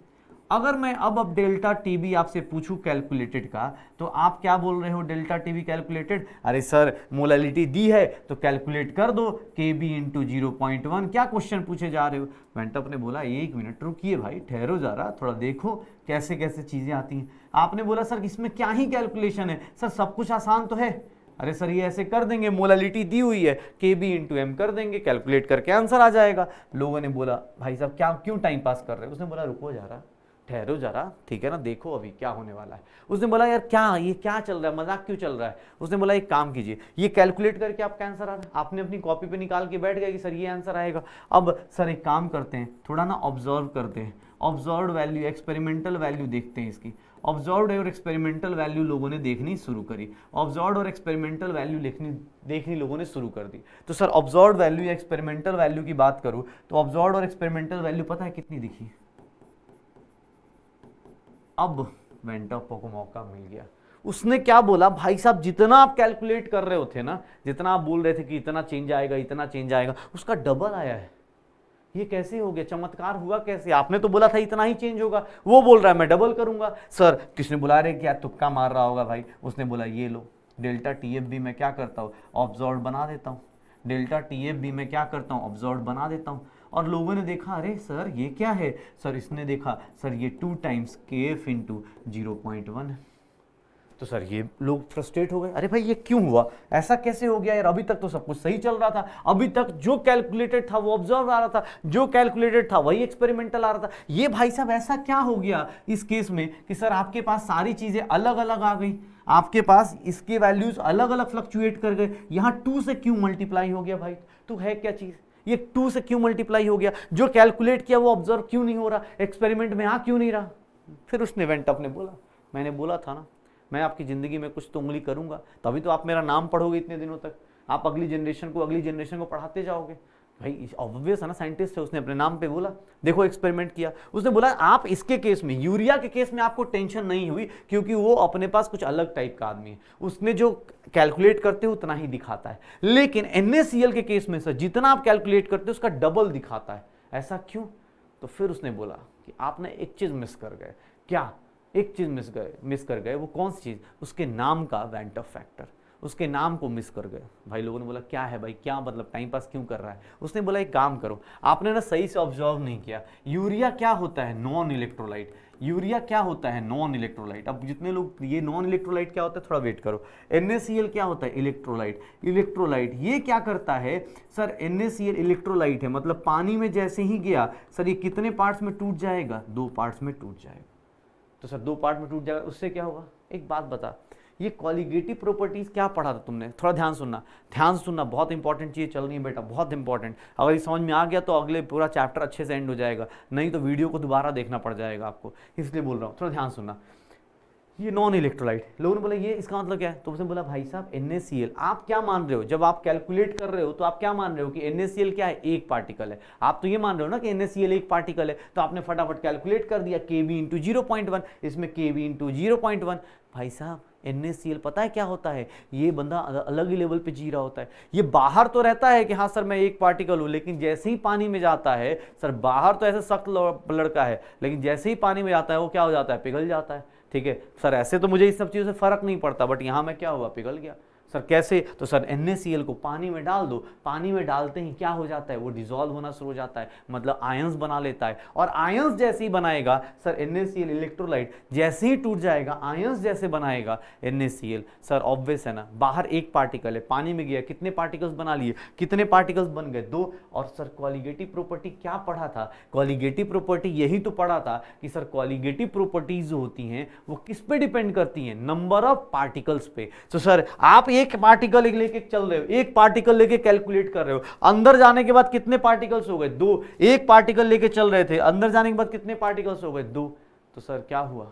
अगर मैं अब डेल्टा टीबी आपसे पूछूं कैलकुलेटेड का, तो आप क्या बोल रहे हो डेल्टा टीबी कैलकुलेटेड? अरे सर मोलालिटी दी है तो कैलकुलेट कर दो के बी इंटू 0.1, क्या क्वेश्चन पूछे जा रहे हो? वेंटफ ने बोला 1 मिनट रुकिए भाई, ठहरो जरा, थोड़ा देखो कैसे कैसे चीजें आती हैं। आपने बोला सर इसमें क्या ही कैलकुलेशन है, सर सब कुछ आसान तो है। अरे सर ये ऐसे कर देंगे, मोलालिटी दी हुई है, के बी इंटू एम कर देंगे, कैलकुलेट करके आंसर आ जाएगा। लोगों ने बोला भाई साहब क्या क्यों टाइम पास कर रहे हो? उसने बोला रुको जरा, ठहरो जरा, ठीक है ना, देखो अभी क्या होने वाला है। उसने बोला यार क्या ये क्या चल रहा है, मजाक क्यों चल रहा है? उसने बोला एक काम कीजिए, ये कैलकुलेट करके आपका आंसर आ रहा है, आपने अपनी कॉपी पे निकाल के बैठ गया कि सर ये आंसर आएगा। अब सर एक काम करते हैं, थोड़ा ना ऑब्जर्व करते हैं, ऑब्जर्व्ड वैल्यू एक्सपेरिमेंटल वैल्यू देखते हैं इसकी। ऑब्जर्व्ड और एक्सपेरिमेंटल वैल्यू लोगों ने देखनी शुरू करी, ऑब्जर्व्ड और एक्सपेरिमेंटल वैल्यू देखनी लोगों ने शुरू कर दी। तो sir observed value experimental value की बात करूं तो ऑब्जर्व्ड और एक्सपेरिमेंटल वैल्यू पता है कितनी दिखी? अब वेंटफ को मौका मिल गया, उसने क्या बोला भाई साहब जितना आप कैलकुलेट कर रहे होते ना, जितना आप बोल रहे थे कि इतना चेंज आएगा इतना चेंज आएगा, उसका डबल आया है। ये कैसे हो गया, चमत्कार हुआ कैसे? आपने तो बोला था इतना ही चेंज होगा, वो बोल रहा है मैं डबल करूंगा। सर किसने बुला रहे, क्या तुक्का मार रहा होगा भाई? उसने बोला ये लो डेल्टा टीएफ भी मैं क्या करता हूँ ऑब्जर्व बना देता हूँ, डेल्टा टीएफ भी मैं क्या करता हूँ ऑब्जर्व बना देता हूँ। और लोगों ने देखा अरे सर ये क्या है? सर इसने देखा सर ये 2 टाइम्स के एफ इंटू 0.1 है। तो सर ये लोग फ्रस्ट्रेट हो गए, अरे भाई ये क्यों हुआ, ऐसा कैसे हो गया यार, अभी तक तो सब कुछ सही चल रहा था, अभी तक जो कैलकुलेटेड था वो ऑब्जर्व आ रहा था, जो कैलकुलेटेड था वही एक्सपेरिमेंटल आ रहा था, ये भाई साहब ऐसा क्या हो गया इस केस में कि सर आपके पास सारी चीजें अलग अलग आ गई, आपके पास इसके वैल्यूज अलग अलग फ्लक्चुएट कर गए, यहाँ 2 से क्यों मल्टीप्लाई हो गया भाई? तो है क्या चीज ये 2 से क्यों मल्टीप्लाई हो गया? जो कैलकुलेट किया वो ऑब्जर्व क्यों नहीं हो रहा, एक्सपेरिमेंट में आ क्यों नहीं रहा? फिर उसने वेंटफ ने बोला मैंने बोला था ना मैं आपकी ज़िंदगी में कुछ तो उंगली करूंगा, तभी तो आप मेरा नाम पढ़ोगे इतने दिनों तक, आप अगली जनरेशन को पढ़ाते जाओगे। भाई ऑब्वियस है ना, साइंटिस्ट है, उसने अपने नाम पे बोला, देखो एक्सपेरिमेंट किया। उसने बोला आप इसके केस में, यूरिया के केस में आपको टेंशन नहीं हुई क्योंकि वो अपने पास कुछ अलग टाइप का आदमी है, उसने जो कैलकुलेट करते हो उतना ही दिखाता है, लेकिन NaCl के केस में सर जितना आप कैलकुलेट करते हो उसका डबल दिखाता है, ऐसा क्यों? तो फिर उसने बोला कि आपने एक चीज मिस कर गए। क्या? एक चीज मिस कर गए, वो कौन सी चीज? उसके नाम का वेंटफ फैक्टर। उसके नाम को मिस कर गए। भाई लोगों ने बोला क्या है भाई, क्या मतलब टाइम पास क्यों कर रहा है। उसने बोला एक काम करो, आपने ना सही से ऑब्जर्व नहीं किया, यूरिया क्या होता है, नॉन इलेक्ट्रोलाइट। यूरिया क्या होता है, नॉन इलेक्ट्रोलाइट। अब जितने लोग ये नॉन इलेक्ट्रोलाइट क्या होता है थोड़ा वेट करो। NaCl क्या होता है, इलेक्ट्रोलाइट। इलेक्ट्रोलाइट ये क्या करता है सर, NaCl इलेक्ट्रोलाइट है, मतलब पानी में जैसे ही गया सर ये कितने पार्ट्स में टूट जाएगा, 2 पार्ट्स में टूट जाएगा। तो सर 2 पार्ट में टूट जाएगा, उससे क्या होगा। एक बात बता, ये कॉलिगेटिव प्रॉपर्टीज क्या पढ़ा था तुमने, थोड़ा ध्यान सुनना, बहुत इंपॉर्टेंट चीज चल रही है बेटा, बहुत इंपॉर्टेंट। अगर ये समझ में आ गया तो अगले पूरा चैप्टर अच्छे से एंड हो जाएगा, नहीं तो वीडियो को दोबारा देखना पड़ जाएगा आपको, इसलिए बोल रहा हूँ थोड़ा ध्यान सुनना। ये नॉन इलेक्ट्रोलाइट, लोगों ने बोला ये इसका मतलब क्या है, तो उसने बोला भाई साहब NaCl, आप क्या मान रहे हो जब आप कैलकुलेट कर रहे हो, तो आप क्या मान रहे हो कि NaCl क्या है, एक पार्टिकल है। आप तो ये मान रहे हो ना कि NaCl एक पार्टिकल है, तो आपने फटाफट कैलकुलेट कर दिया Kb इंटू 0.1, इसमें Kb इंटू 0.1। भाई साहब NaCl पता है क्या होता है, ये बंदा अलग ही लेवल पे जी रहा होता है। ये बाहर तो रहता है कि हाँ सर मैं एक पार्टिकल हूँ, लेकिन जैसे ही पानी में जाता है सर, बाहर तो ऐसे सख्त लड़का है, लेकिन जैसे ही पानी में जाता है वो क्या हो जाता है, पिघल जाता है। ठीक है सर, ऐसे तो मुझे इस सब चीज़ों से फर्क नहीं पड़ता, बट यहाँ मैं क्या हुआ, पिघल गया। सर कैसे, तो सर NaCl को पानी में डाल दो, पानी में डालते ही क्या हो जाता है, वो डिसॉल्व होना शुरू हो जाता है, मतलब आयंस बना लेता है। और आयंस जैसे ही बनाएगा सर NaCl इलेक्ट्रोलाइट, जैसे ही टूट जाएगा आयंस जैसे बनाएगा NaCl। सर ऑब्वियस है ना, बाहर एक पार्टिकल है, पानी में गया कितने पार्टिकल्स बना लिए, कितने पार्टिकल्स बन गए, 2। और सर कॉलिगेटिव प्रॉपर्टी क्या पढ़ा था, कॉलिगेटिव प्रॉपर्टी यही तो पढ़ा था कि सर कॉलिगेटिव प्रॉपर्टीज जो होती हैं वो किस पे डिपेंड करती हैं, नंबर ऑफ पार्टिकल्स पे। तो सर आप एक पार्टिकल लेके चल रहे हो, एक पार्टिकल लेके कैलकुलेट कर रहे हो, अंदर जाने के बाद कितने पार्टिकल्स हो गए, 2। एक पार्टिकल लेके चल रहे थे, अंदर जाने के बाद कितने पार्टिकल्स हो गए, 2। तो सर क्या हुआ,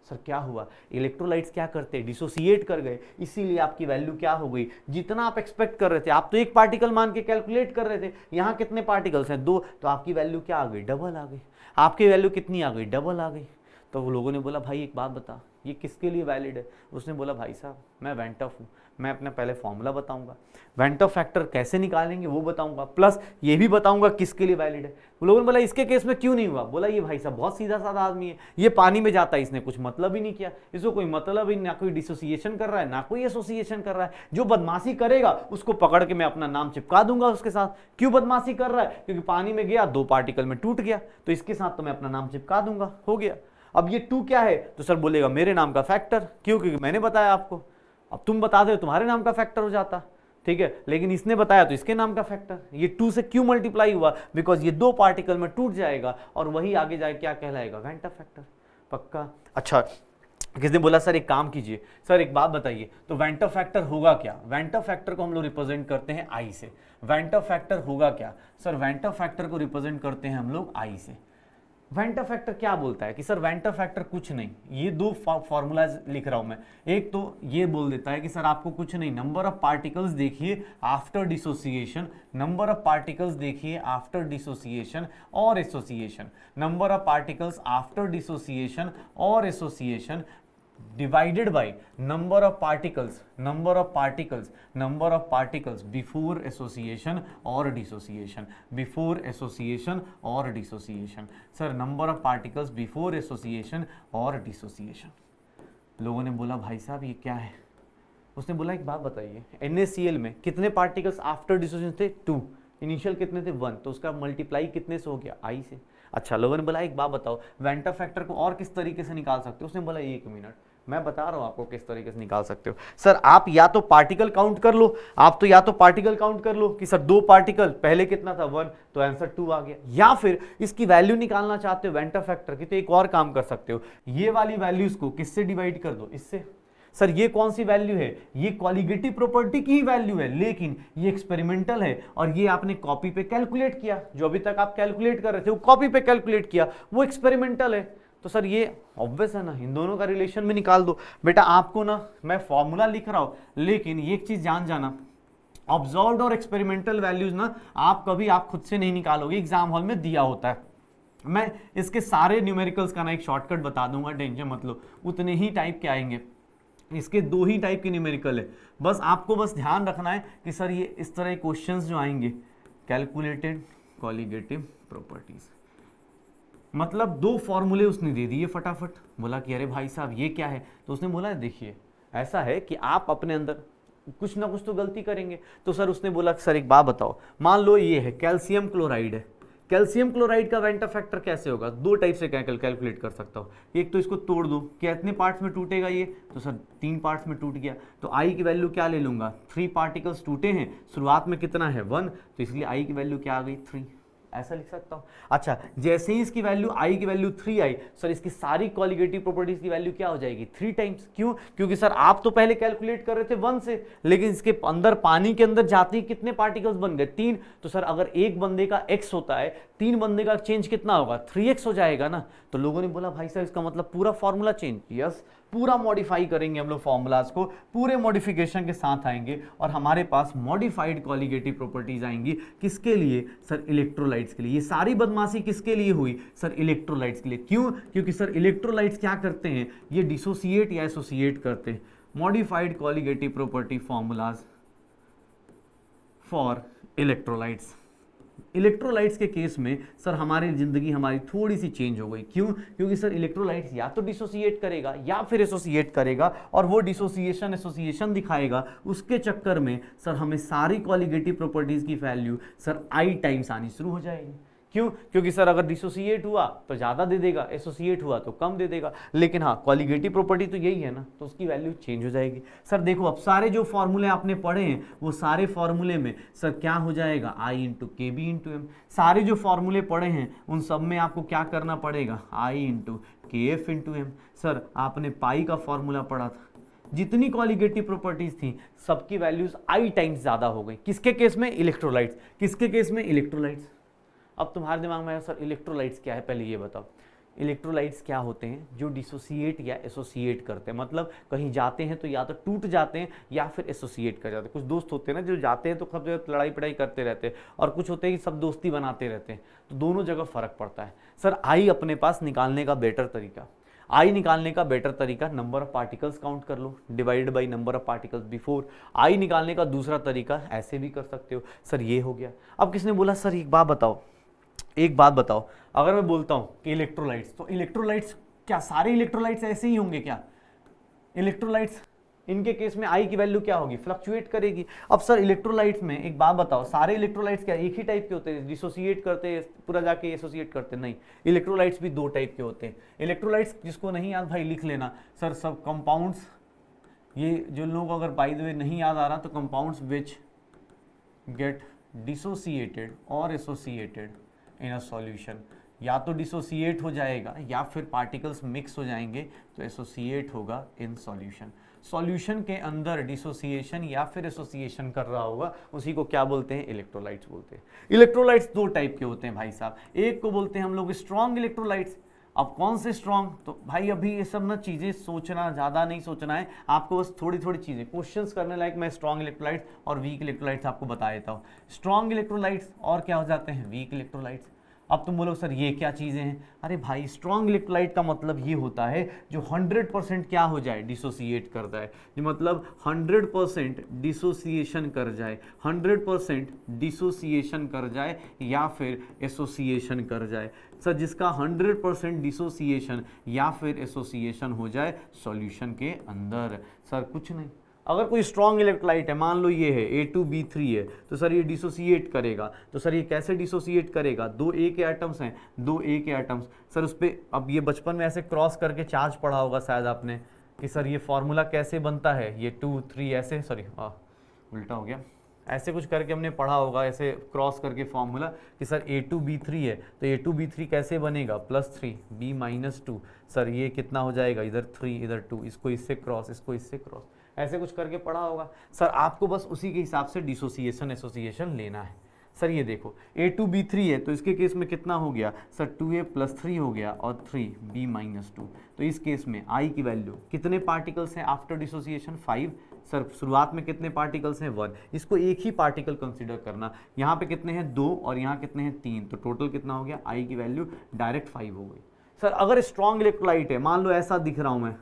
सर क्या हुआ, इलेक्ट्रोलाइट्स क्या करते हैं, डिसोसिएट कर गए, इसीलिए आपकी वैल्यू क्या हो गई, जितना आप एक्सपेक्ट कर रहे थे, आप तो एक पार्टिकल मान के कैलकुलेट कर रहे थे, यहां कितने पार्टिकल्स हैं, 2, तो आपकी वैल्यू क्या आ गई, डबल आ गई। आपकी वैल्यू कितनी आ गई, डबल आ गई। तो वो लोगों ने बोला भाई एक बात बता, ये किसके लिए वैलिड है। उसने बोला भाई साहब मैं वेंट ऑफ हूँ, मैं अपना पहले फॉर्मूला बताऊंगा, वेंट ऑफ फैक्टर कैसे निकालेंगे वो बताऊंगा, प्लस ये भी बताऊंगा किसके लिए वैलिड है। वो लोगों ने बोला इसके केस में क्यों नहीं हुआ। बोला ये भाई साहब बहुत सीधा साधा आदमी है, ये पानी में जाता है, इसने कुछ मतलब ही नहीं किया, इसको कोई मतलब ही ना, कोई डिसोसिएशन कर रहा है ना कोई एसोसिएशन कर रहा है। जो बदमाशी करेगा उसको पकड़ के मैं अपना नाम चिपका दूंगा उसके साथ। क्यों बदमाशी कर रहा है, क्योंकि पानी में गया 2 पार्टिकल में टूट गया, तो इसके साथ तो मैं अपना नाम चिपका दूंगा, हो गया। अब ये 2 क्या है, तो सर बोलेगा मेरे नाम का फैक्टर, क्यों, क्योंकि मैंने बताया आपको। अब तुम बता दो तुम्हारे नाम का फैक्टर हो जाता, ठीक है, लेकिन इसने बताया तो इसके नाम का फैक्टर। ये 2 से क्यों मल्टीप्लाई हुआ, बिकॉज ये 2 पार्टिकल में टूट जाएगा और वही आगे जाए क्या कहलाएगा, वेंट ऑफ फैक्टर। पक्का। अच्छा किसने बोला सर एक काम कीजिए, सर एक बात बताइए, तो वेंट ऑफ फैक्टर होगा क्या। वेंट ऑफ फैक्टर को हम लोग रिप्रेजेंट करते हैं आई से। वेंट ऑफ फैक्टर होगा क्या, सर वेंट ऑफ फैक्टर को रिप्रेजेंट करते हैं हम लोग आई से। वेंट ऑफ फैक्टर क्या बोलता है कि सर वेंट ऑफ फैक्टर कुछ नहीं, ये 2 फॉर्मूलाज लिख रहा हूं मैं। एक तो ये बोल देता है कि सर आपको कुछ नहीं, नंबर ऑफ पार्टिकल्स देखिए after dissociation, number of particles देखिए आफ्टर डिसोसिएशन और association, number of particles after dissociation और association divided by number of particles before association or dissociation, before association or dissociation। Sir number of particles before association और dissociation। लोगों ने बोला भाई साहब ये क्या है। उसने बोला एक बात बताइए, NaCl में कितने पार्टिकल्स आफ्टर डिसोसिएशन थे, 2, इनिशियल कितने थे, 1, तो उसका मल्टीप्लाई कितने से हो गया, आई से। अच्छा लोगों ने बोला एक बात बताओ, वेंट ऑफ फैक्टर को और किस तरीके से निकाल सकते हो। उसने बोला 1 मिनट, मैं बता रहा हूं आपको किस तरीके से निकाल सकते हो। सर आप या तो पार्टिकल काउंट कर लो, पार्टिकल काउंट कर लो कि सर 2 पार्टिकल, पहले कितना था 1, तो आंसर 2 आ गया। या फिर इसकी वैल्यू निकालना चाहते हो वेंट ऑफ फैक्टर की, तो एक और काम कर सकते हो, ये वाली वैल्यूज को किससे डिवाइड कर दो, इससे। सर ये कौन सी वैल्यू है, ये कॉलिगेटिव प्रॉपर्टी की ही वैल्यू है, लेकिन ये एक्सपेरिमेंटल है और ये आपने कॉपी पे कैलकुलेट किया, जो अभी तक आप कैलकुलेट कर रहे थे वो कॉपी पे कैलकुलेट किया, वो एक्सपेरिमेंटल है। तो सर ये ऑब्वियस है ना, इन दोनों का रिलेशन में निकाल दो। बेटा आपको ना मैं फॉर्मूला लिख रहा हूं, लेकिन एक चीज जान जाना, ऑब्जर्व्ड और एक्सपेरिमेंटल वैल्यूज ना आप कभी आप खुद से नहीं निकालोगे, एग्जाम हॉल में दिया होता है। मैं इसके सारे न्यूमेरिकल्स का ना एक शॉर्टकट बता दूंगा, टेंशन मत लो, उतने ही टाइप के आएंगे। इसके 2 ही टाइप के न्यूमेरिकल है, बस आपको बस ध्यान रखना है कि सर ये इस तरह के क्वेश्चंस जो आएंगे, कैलकुलेटेड कॉलिगेटिव प्रॉपर्टीज, मतलब 2 फॉर्मूले उसने दे दिए फटाफट। बोला कि अरे भाई साहब ये क्या है, तो उसने बोला देखिए ऐसा है कि आप अपने अंदर कुछ ना कुछ तो गलती करेंगे। तो सर उसने बोला सर एक बात बताओ, मान लो ये है कैल्शियम क्लोराइड है, कैल्शियम क्लोराइड का वेंटर फैक्टर कैसे होगा, दो टाइप से कैलकुलेट कर सकता हूँ। एक तो इसको तोड़ दो, कितने पार्ट्स में टूटेगा ये, तो सर 3 पार्ट्स में टूट गया, तो आई की वैल्यू क्या ले लूंगा, 3 पार्टिकल्स टूटे हैं, शुरुआत में कितना है 1, तो इसलिए आई की वैल्यू क्या आ गई 3, ऐसा लिख सकता हूं। अच्छा, जैसे ही इसकी वैल्यू आई की वैल्यू 3 आई, सर इसकी सारी कॉलिगेटिव प्रॉपर्टीज की वैल्यू क्या हो जाएगी 3 टाइम्स। क्यों? क्योंकि सर आप तो पहले कैलकुलेट कर रहे थे 1 से, लेकिन इसके अंदर पानी के अंदर जाते ही कितने पार्टिकल्स बन गए 3, तो सर अगर एक बंदे का x होता है, 3 बंदे का चेंज कितना होगा 3x हो जाएगा ना। तो लोगों ने बोला भाई साहब इसका मतलब पूरा फॉर्मूला चेंज, यस पूरा मॉडिफाई करेंगे हम लोग फॉर्मूलाज को, पूरे मॉडिफिकेशन के साथ आएंगे और हमारे पास मॉडिफाइड कॉलिगेटिव प्रॉपर्टीज आएंगी। किसके लिए सर, इलेक्ट्रोलाइट्स के लिए। ये सारी बदमाशी किसके लिए हुई सर, इलेक्ट्रोलाइट्स के लिए। क्यों? क्योंकि सर इलेक्ट्रोलाइट्स क्या करते हैं, ये डिसोसिएट या एसोसिएट करते हैं। Modified colligative property formulas for electrolytes. Electrolytes के केस में सर हमारी जिंदगी हमारी थोड़ी सी चेंज हो गई। क्यों? क्योंकि सर इलेक्ट्रोलाइट्स या तो डिसोसिएट करेगा या फिर एसोसिएट करेगा, और वो डिसोसिएशन एसोसिएशन दिखाएगा, उसके चक्कर में सर हमें सारी कॉलिगेटिव प्रॉपर्टीज की वैल्यू सर आई टाइम्स आनी शुरू हो जाएगी। क्यों? क्योंकि सर अगर डिसोसिएट हुआ तो ज़्यादा दे देगा, एसोसिएट हुआ तो कम दे देगा, लेकिन हाँ कॉलिगेटिव प्रॉपर्टी तो यही है ना, तो उसकी वैल्यू चेंज हो जाएगी। सर देखो अब सारे जो फॉर्मूले आपने पढ़े हैं वो सारे फॉर्मूले में सर क्या हो जाएगा I इंटू के बी इंटू एम। सारे जो फॉर्मूले पढ़े हैं उन सब में आपको क्या करना पड़ेगा, I इंटू के एफ इंटू एम। सर आपने पाई का फॉर्मूला पढ़ा था, जितनी कॉलिगेटिव प्रॉपर्टीज थी सबकी वैल्यूज आई टाइम्स ज़्यादा हो गई। किसके केस में? इलेक्ट्रोलाइट्स। किसके केस में? इलेक्ट्रोलाइट्स। अब तुम्हारे दिमाग में आया सर इलेक्ट्रोलाइट्स क्या है, पहले ये बताओ। इलेक्ट्रोलाइट्स क्या होते हैं? जो डिसोसिएट या एसोसिएट करते हैं, मतलब कहीं जाते हैं तो या तो टूट जाते हैं या फिर एसोसिएट कर जाते हैं। कुछ दोस्त होते हैं ना जो जाते हैं तो सब जगह लड़ाई पढ़ाई करते रहते हैं, और कुछ होते हैं कि सब दोस्ती बनाते रहते हैं, तो दोनों जगह फर्क पड़ता है। सर आई अपने पास निकालने का बेटर तरीका, आई निकालने का बेटर तरीका नंबर ऑफ पार्टिकल्स काउंट कर लो divided by number of particles before. I निकालने का दूसरा तरीका ऐसे भी कर सकते हो। सर ये हो गया। अब किसने बोला सर एक बात बताओ, अगर मैं बोलता हूं कि इलेक्ट्रोलाइट्स, तो इलेक्ट्रोलाइट्स क्या सारे इलेक्ट्रोलाइट्स ऐसे ही होंगे क्या? इलेक्ट्रोलाइट्स इनके केस में आई की वैल्यू क्या होगी, फ्लक्चुएट करेगी। अब सर इलेक्ट्रोलाइट्स में एक बात बताओ, सारे इलेक्ट्रोलाइट्स क्या एक ही टाइप के होते हैं, डिसोसिएट करते हैं पूरा जाके एसोसिएट करते? नहीं, इलेक्ट्रोलाइट्स भी 2 टाइप के होते हैं। इलेक्ट्रोलाइट्स जिसको नहीं याद भाई लिख लेना सर, सब कंपाउंड्स, ये जो लोग अगर बाय द वे नहीं याद आ रहा तो कंपाउंड्स विच गेट डिसोसिएटेड और एसोसिएटेड इन अ सॉल्यूशन, या तो डिसोसिएट हो जाएगा या फिर पार्टिकल्स मिक्स हो जाएंगे तो एसोसिएट होगा इन सॉल्यूशन। सॉल्यूशन के अंदर डिसोसिएशन या फिर एसोसिएशन कर रहा होगा, उसी को क्या बोलते हैं, इलेक्ट्रोलाइट्स बोलते हैं। इलेक्ट्रोलाइट्स 2 टाइप के होते हैं भाई साहब, एक को बोलते हैं हम लोग स्ट्रॉन्ग इलेक्ट्रोलाइट्स। अब कौन से स्ट्रॉन्ग, तो भाई अभी ये सब ना चीज़ें सोचना, ज़्यादा नहीं सोचना है आपको, बस थोड़ी थोड़ी चीज़ें क्वेश्चंस करने लायक। मैं स्ट्रॉन्ग इलेक्ट्रोलाइट्स और वीक इलेक्ट्रोलाइट्स आपको बता देता हूँ। स्ट्रॉन्ग इलेक्ट्रोलाइट्स और क्या हो जाते हैं, वीक इलेक्ट्रोलाइट्स। अब तुम बोलो सर ये क्या चीज़ें हैं, अरे भाई स्ट्रॉन्ग इलेक्ट्रोलाइट का मतलब ये होता है जो 100% क्या हो जाए, डिसोसिएट कर जाए, जो मतलब 100% डिसोसिएशन कर जाए, 100% डिसोसिएशन कर जाए या फिर एसोसिएशन कर जाए। सर जिसका 100% डिसोसिएशन या फिर एसोसिएशन हो जाए सॉल्यूशन के अंदर। सर कुछ नहीं, अगर कोई स्ट्रॉन्ग इलेक्ट्रोलाइट है, मान लो ये है A2B3 है, तो सर ये डिसोसिएट करेगा। तो सर ये कैसे डिसोसिएट करेगा, 2 A के एटम्स हैं, 2 A के एटम्स। सर उस पर अब ये बचपन में ऐसे क्रॉस करके चार्ज पढ़ा होगा शायद आपने, कि सर ये फॉर्मूला कैसे बनता है, ये 2 3 ऐसे, सॉरी उल्टा हो गया, ऐसे कुछ करके हमने पढ़ा होगा, ऐसे क्रॉस करके फॉर्मूला कि सर A2B3 है तो A2B3 कैसे बनेगा, +3 B-2। सर ये कितना हो जाएगा, इधर 3 इधर 2, इसको इससे क्रॉस, इसको इससे क्रॉस, ऐसे कुछ करके पढ़ा होगा। सर आपको बस उसी के हिसाब से डिसोसिएशन एसोसिएशन लेना है। सर ये देखो A2B3 है तो इसके केस में कितना हो गया सर, 2A + 3 हो गया और 3B-2। तो इस केस में I की वैल्यू कितने पार्टिकल्स हैं आफ्टर डिसोसिएशन, 5। सर शुरुआत में कितने पार्टिकल्स हैं, 1। इसको एक ही पार्टिकल कंसीडर करना, यहाँ पे कितने हैं 2 और यहाँ कितने हैं 3, तो टोटल कितना हो गया, I की वैल्यू डायरेक्ट 5 हो गई। सर अगर स्ट्रॉन्ग इलेक्ट्रोलाइट है, मान लो ऐसा दिख रहा हूँ मैं,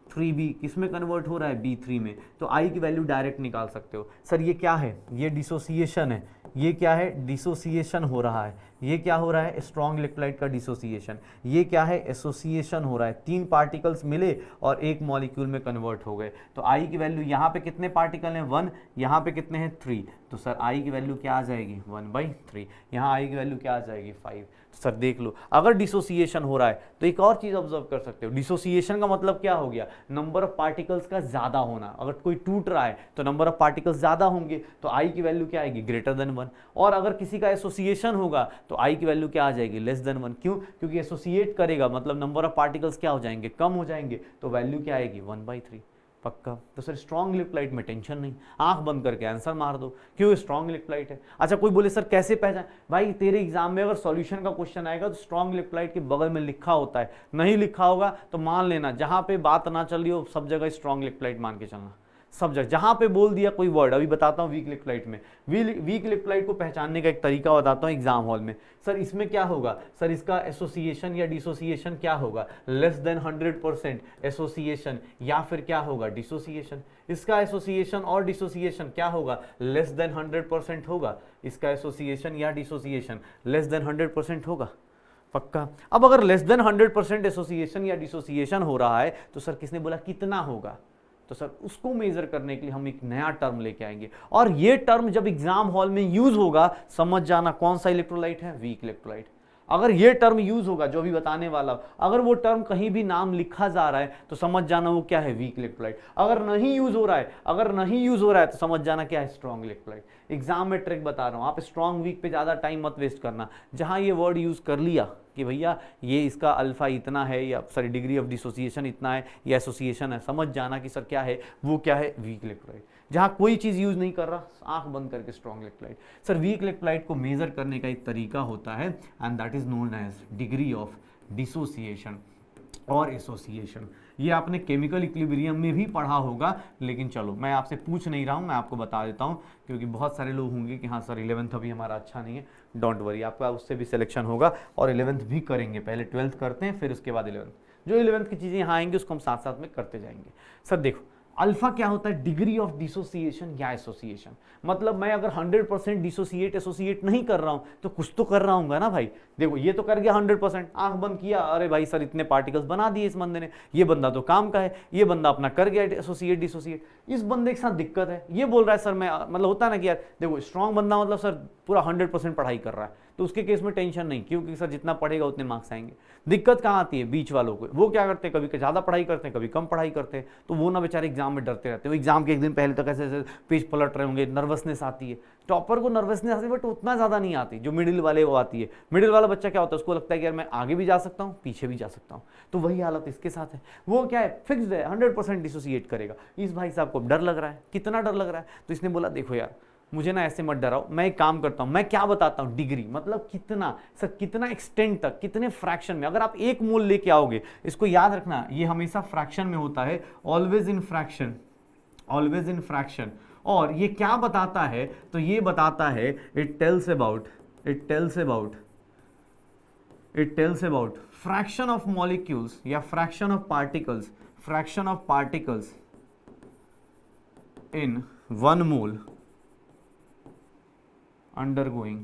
3B किस में कन्वर्ट हो रहा है, B3 में, तो I की वैल्यू डायरेक्ट निकाल सकते हो। सर ये क्या है, ये डिसोसिएशन है, ये क्या है, डिसोसिएशन हो रहा है, ये क्या हो रहा है, स्ट्रॉन्ग इलेक्ट्रोलाइट का डिसोसिएशन। ये क्या है, एसोसिएशन हो रहा है, 3 पार्टिकल्स मिले और एक मॉलिक्यूल में कन्वर्ट हो गए। तो आई की वैल्यू यहाँ पे कितने पार्टिकल हैं, 1, यहाँ पे कितने हैं, 3, तो सर आई की वैल्यू क्या आ जाएगी, 1/3। यहाँ आई की वैल्यू क्या आ जाएगी, 5। तो सर देख लो, अगर डिसोसिएशन हो रहा है तो एक और चीज ऑब्जर्व कर सकते हो, डिसोसिएशन का मतलब क्या हो गया, नंबर ऑफ पार्टिकल्स का ज्यादा होना। अगर कोई टूट रहा है तो नंबर ऑफ पार्टिकल्स ज्यादा होंगे, तो आई की वैल्यू क्या आएगी, ग्रेटर देन 1। और अगर किसी का एसोसिएशन होगा तो आई की वैल्यू क्या आ जाएगी, लेस देन 1। क्यों, क्योंकि एसोसिएट करेगा मतलब नंबर ऑफ पार्टिकल्स क्या हो जाएंगे, कम हो जाएंगे, तो वैल्यू क्या आएगी, 1/3। पक्का। तो सर स्ट्रॉन्ग इलेक्ट्रोलाइट में टेंशन नहीं, आंख बंद करके आंसर मार दो, क्यों स्ट्रॉन्ग इलेक्ट्रोलाइट है। अच्छा कोई बोले सर कैसे पहचान, भाई तेरे एग्जाम में अगर सॉल्यूशन का क्वेश्चन आएगा तो स्ट्रॉन्ग इलेक्ट्रोलाइट के बगल में लिखा होता है, नहीं लिखा होगा तो मान लेना जहां पे बात ना चल रही हो सब जगह स्ट्रॉन्ग इलेक्ट्रोलाइट मान के चलना, सब जगह जहां पे बोल दिया कोई वर्ड। अभी बताता हूँ वीक इलेक्ट्रोलाइट में, वीक इलेक्ट्रोलाइट को पहचानने का एक तरीका बताता हूँ एग्जाम हॉल में। सर इसमें क्या होगा, सर इसका एसोसिएशन या डिसोसिएशन क्या होगा, लेस देन 100% एसोसिएशन या फिर क्या होगा, डिसोसिएशन। इसका एसोसिएशन और डिसोसिएशन क्या होगा, लेस देन 100% होगा। इसका एसोसिएशन या डिसोसिएशन लेस देन 100% होगा। पक्का। अब अगर लेस देन 100% एसोसिएशन या डिसोसिएशन हो रहा है तो सर किसने बोला कितना होगा, तो सर उसको मेजर करने के लिए हम एक नया टर्म लेके आएंगे, और ये टर्म जब एग्जाम हॉल में यूज होगा समझ जाना कौन सा इलेक्ट्रोलाइट है, वीक इलेक्ट्रोलाइट। अगर ये टर्म यूज होगा जो अभी बताने वाला, अगर वो टर्म कहीं भी नाम लिखा जा रहा है तो समझ जाना वो क्या है, वीक इलेक्ट्रोलाइट। अगर नहीं यूज हो रहा है, अगर नहीं यूज हो रहा है तो समझ जाना क्या है, स्ट्रॉन्ग इलेक्ट्रोलाइट। एग्जाम में ट्रिक बता रहा हूं, आप स्ट्रॉन्ग वीक पे ज्यादा टाइम मत वेस्ट करना। जहां ये वर्ड यूज कर लिया कि भैया ये इसका अल्फा इतना है या सॉरी डिग्री ऑफ डिसोसिएशन इतना है या एसोसिएशन है, समझ जाना कि सर क्या है, वो क्या है, वीक इलेक्ट्रोलाइट। जहां कोई चीज यूज नहीं कर रहा आंख बंद करके strong electrolyte. Sir weak electrolyte को मेजर करने का एक तरीका होता है and that is known as degree of dissociation और एसोसिएशन। ये आपने केमिकल इक्विलिब्रियम में भी पढ़ा होगा, लेकिन चलो मैं आपसे पूछ नहीं रहा हूं, मैं आपको बता देता हूं, क्योंकि बहुत सारे लोग होंगे कि हाँ सर 11th अभी हमारा अच्छा नहीं है। डोंट वरी, आपका उससे भी सिलेक्शन होगा और 11th भी करेंगे, पहले 12th करते हैं फिर उसके बाद 11th। जो 11th की चीजें यहाँ आएंगी उसको हम साथ साथ में करते जाएंगे। सर देखो अल्फा क्या होता है, डिग्री ऑफ डिसोसिएशन या एसोसिएशन। मतलब मैं अगर 100% डिसोसिएट एसोसिएट नहीं कर रहा हूं तो कुछ तो कर रहा हूँ ना भाई। देखो ये तो कर गया 100%, आंख बंद किया, अरे भाई सर इतने पार्टिकल्स बना दिए इस बंदे ने, ये बंदा तो काम का है, ये बंदा अपना कर गया एसोसिएट डिसोसिएट। इस बंदे के साथ दिक्कत है, ये बोल रहा है सर मैं, मतलब होता है ना कि यार देखो स्ट्रॉन्ग बंदा मतलब सर पूरा 100% पढ़ाई कर रहा है, तो उसके केस में टेंशन नहीं, क्योंकि सर जितना पढ़ेगा उतने मार्क्स आएंगे। दिक्कत कहाँ आती है, बीच वालों को, वो क्या करते हैं कभी ज़्यादा पढ़ाई करते हैं कभी कम पढ़ाई करते हैं, तो वो ना बेचारे एग्जाम में डरते रहते हैं। एग्जाम के एक दिन पहले तक ऐसे पेज पलट रहे होंगे, नर्वसनेस आती है। टॉपर को नर्वसनेस आती है बट उतना ज़्यादा नहीं आती, जो मिडिल वाले वो आती है। मिडिल वाला बच्चा क्या होता है, उसको लगता है कि यार मैं आगे भी जा सकता हूँ पीछे भी जा सकता हूँ, तो वही हालत इसके साथ है। वो क्या है, फिक्स्ड है, 100% डिसोसिएट करेगा। इस भाई साहब को डर लग रहा है, कितना डर लग रहा है, तो इसने बोला देखो यार मुझे ना ऐसे मत डराओ, मैं एक काम करता हूं, मैं क्या बताता हूं, डिग्री मतलब कितना सर, कितना एक्सटेंट तक, कितने फ्रैक्शन में। अगर आप 1 मोल लेके आओगे, इसको याद रखना ये हमेशा फ्रैक्शन में होता है, always in fraction, always in fraction. और ये क्या बताता है, तो ये बताता है it tells about fraction of molecules या fraction of particles in 1 mole undergoing